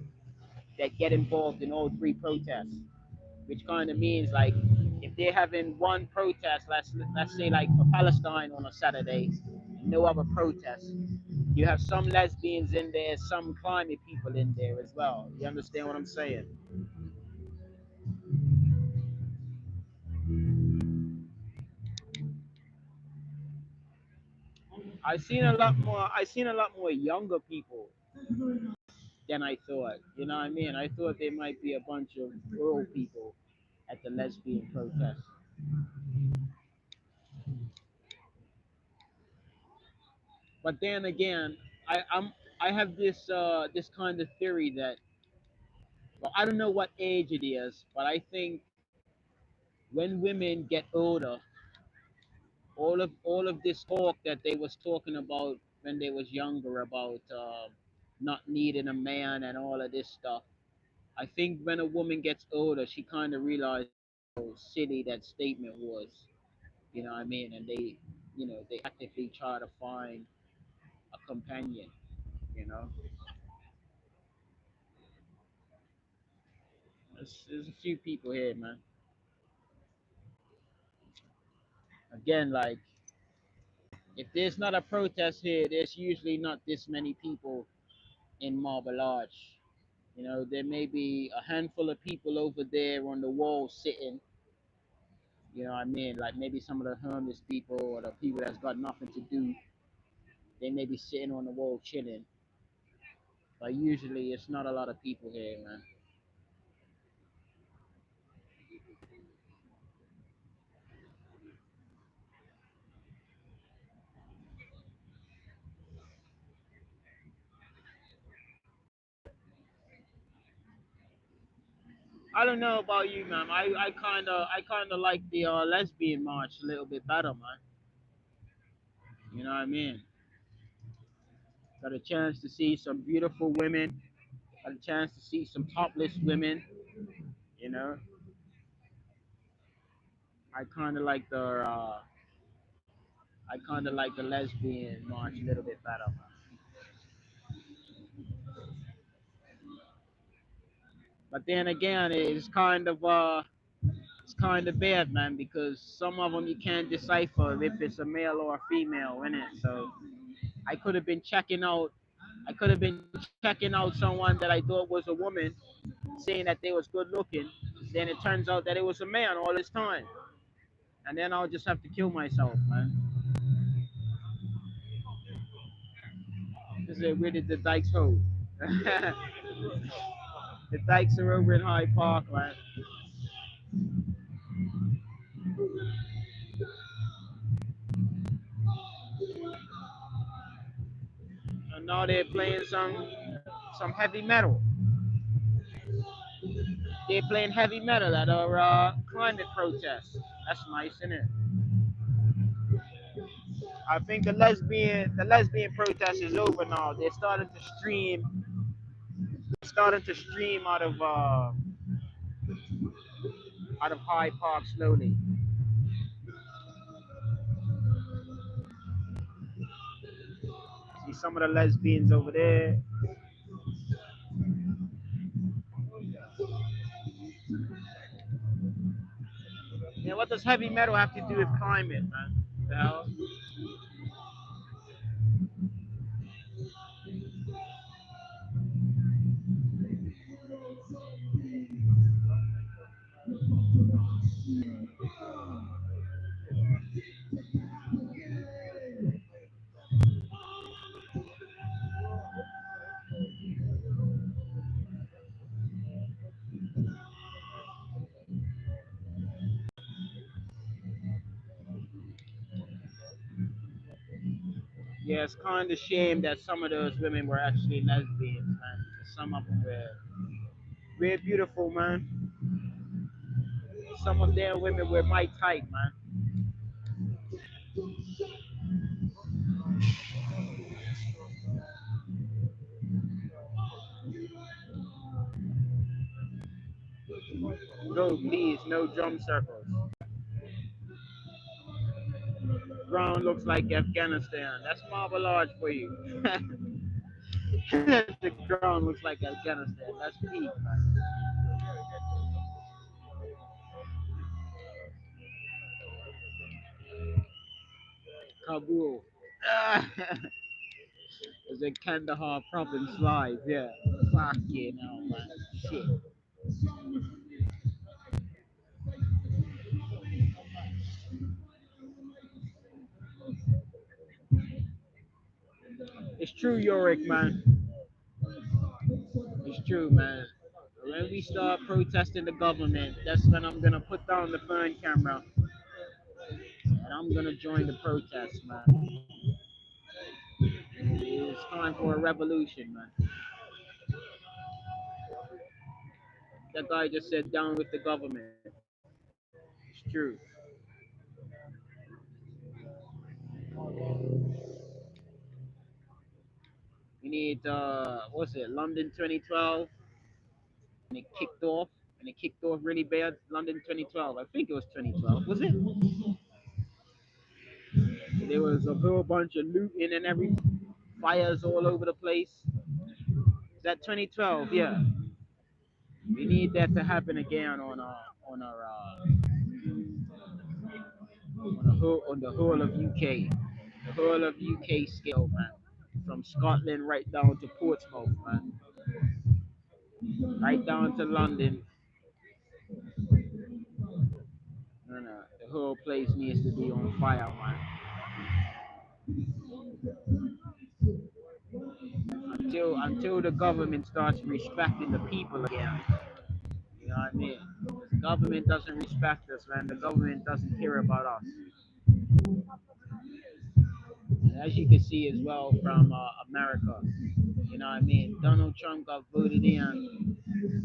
that get involved in all three protests, which kind of means like if they're having one protest, let's say like for Palestine on a Saturday, no other protest, you have some lesbians in there, some climate people in there as well. You understand what I'm saying? I seen a lot more younger people than I thought. You know what I mean? I thought there might be a bunch of old people at the lesbian protest. But then again, I have this kind of theory that, well, I don't know what age it is, but I think when women get older, all of this talk that they was talking about when they was younger about not needing a man and all of this stuff. I think when a woman gets older, she kind of realizes how silly that statement was. You know what I mean? And they actively try to find a companion. You know, there's a few people here, man. Again, like if there's not a protest here, there's usually not this many people in Marble Arch. You know, there may be a handful of people over there on the wall sitting. You know what I mean? Like maybe some of the homeless people or the people that's got nothing to do, they may be sitting on the wall chilling. But usually it's not a lot of people here, man. I don't know about you, man. I kinda like the lesbian march a little bit better, man. You know what I mean? Got a chance to see some beautiful women. Got a chance to see some topless women. You know, I kind of like the lesbian march a little bit better. But then again, it's kind of bad, man, because some of them you can't decipher if it's a male or a female in it. So I could have been checking out. I could have been checking out someone that I thought was a woman, saying that they was good looking. Then it turns out that it was a man all this time, and then I'll just have to kill myself, man. This is where did the Dykes hold? The Dykes are over in Hyde Park, man. And now they're playing some heavy metal. They're playing heavy metal at our climate protest. That's nice, isn't it? I think the lesbian protest is over now. They're starting to stream out of Hyde Park slowly. See some of the lesbians over there. Yeah, what does heavy metal have to do with climate, man? The hell? Yeah, it's kind of shame that some of those women were actually lesbians, man. Some of them were beautiful, man. Some of their women were my type, man. Go, please, no drum circles. Ground looks like Afghanistan. That's marble large for you. The ground looks like Afghanistan. That's peak, man. Kabul. It's a Kandahar province live, yeah. Fuck you know, man. Shit. It's true, Yorick, man. It's true, man. When we start protesting the government, that's when I'm gonna put down the phone camera and I'm gonna join the protest, man. It's time for a revolution, man. That guy just said down with the government. It's true. We need what's it? London 2012, and it kicked off, really bad. London 2012. I think it was 2012. Was it? There was a whole bunch of looting and every fires all over the place. Is that 2012? Yeah. We need that to happen again on our on the whole of UK, the whole of UK scale, man. From Scotland right down to Portsmouth, man. Right down to London. And, the whole place needs to be on fire, man. Until the government starts respecting the people again. You know what I mean? The government doesn't respect us, man. The government doesn't care about us. And as you can see as well from America, you know what I mean? Donald Trump got voted in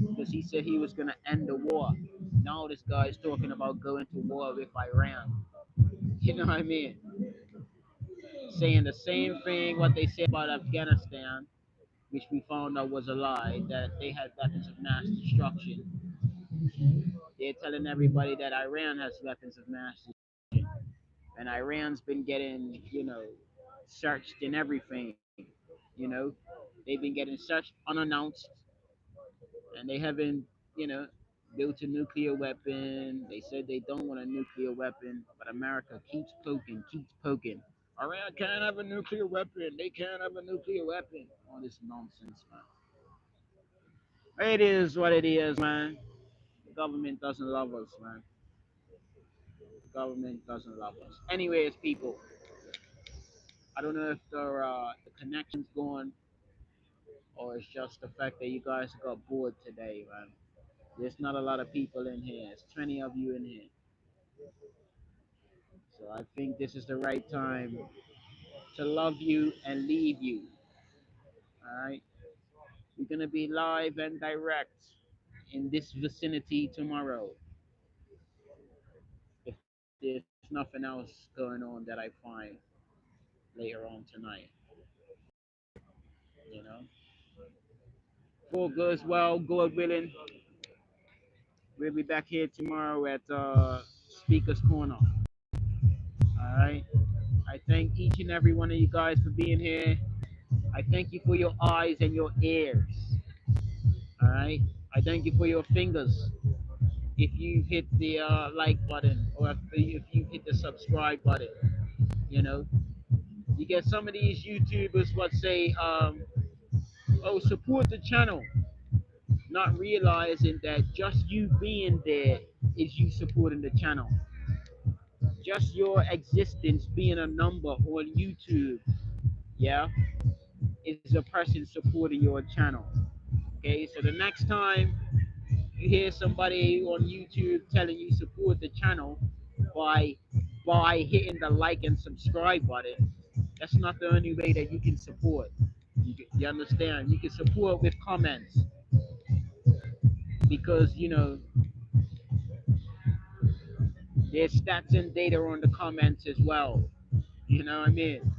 because he said he was gonna end the war. Now this guy is talking about going to war with Iran. You know what I mean? Saying the same thing what they said about Afghanistan, which we found out was a lie, that they had weapons of mass destruction. They're telling everybody that Iran has weapons of mass destruction. And Iran's been getting, searched and everything. You know, they've been getting searched unannounced, and they haven't, you know, built a nuclear weapon. They said they don't want a nuclear weapon, but America keeps poking, keeps poking. Iran can't have a nuclear weapon. They can't have a nuclear weapon. All this nonsense, man. It is what it is, man. The government doesn't love us, man. The government doesn't love us. Anyways, people, I don't know if the connection's gone or it's just the fact that you guys got bored today, man. There's not a lot of people in here. There's 20 of you in here. So I think this is the right time to love you and leave you. All right. We're going to be live and direct in this vicinity tomorrow if there's nothing else going on that I find later on tonight. You know, if all goes well, God willing, we'll be back here tomorrow at Speaker's Corner. All right. I thank each and every one of you guys for being here. I thank you for your eyes and your ears. All right. I thank you for your fingers. If you hit the like button or if you hit the subscribe button, you know, you get some of these YouTubers what say, oh, support the channel, not realizing that just you being there is you supporting the channel. Just your existence being a number on YouTube, yeah, is a person supporting your channel. Okay, so the next time you hear somebody on YouTube telling you support the channel by hitting the like and subscribe button, that's not the only way that you can support. You understand? You can support with comments because there's stats and data on the comments as well. You know what I mean?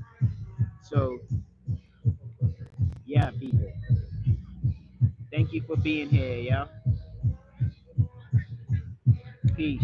So yeah, people. Thank you for being here. Yeah. Peace.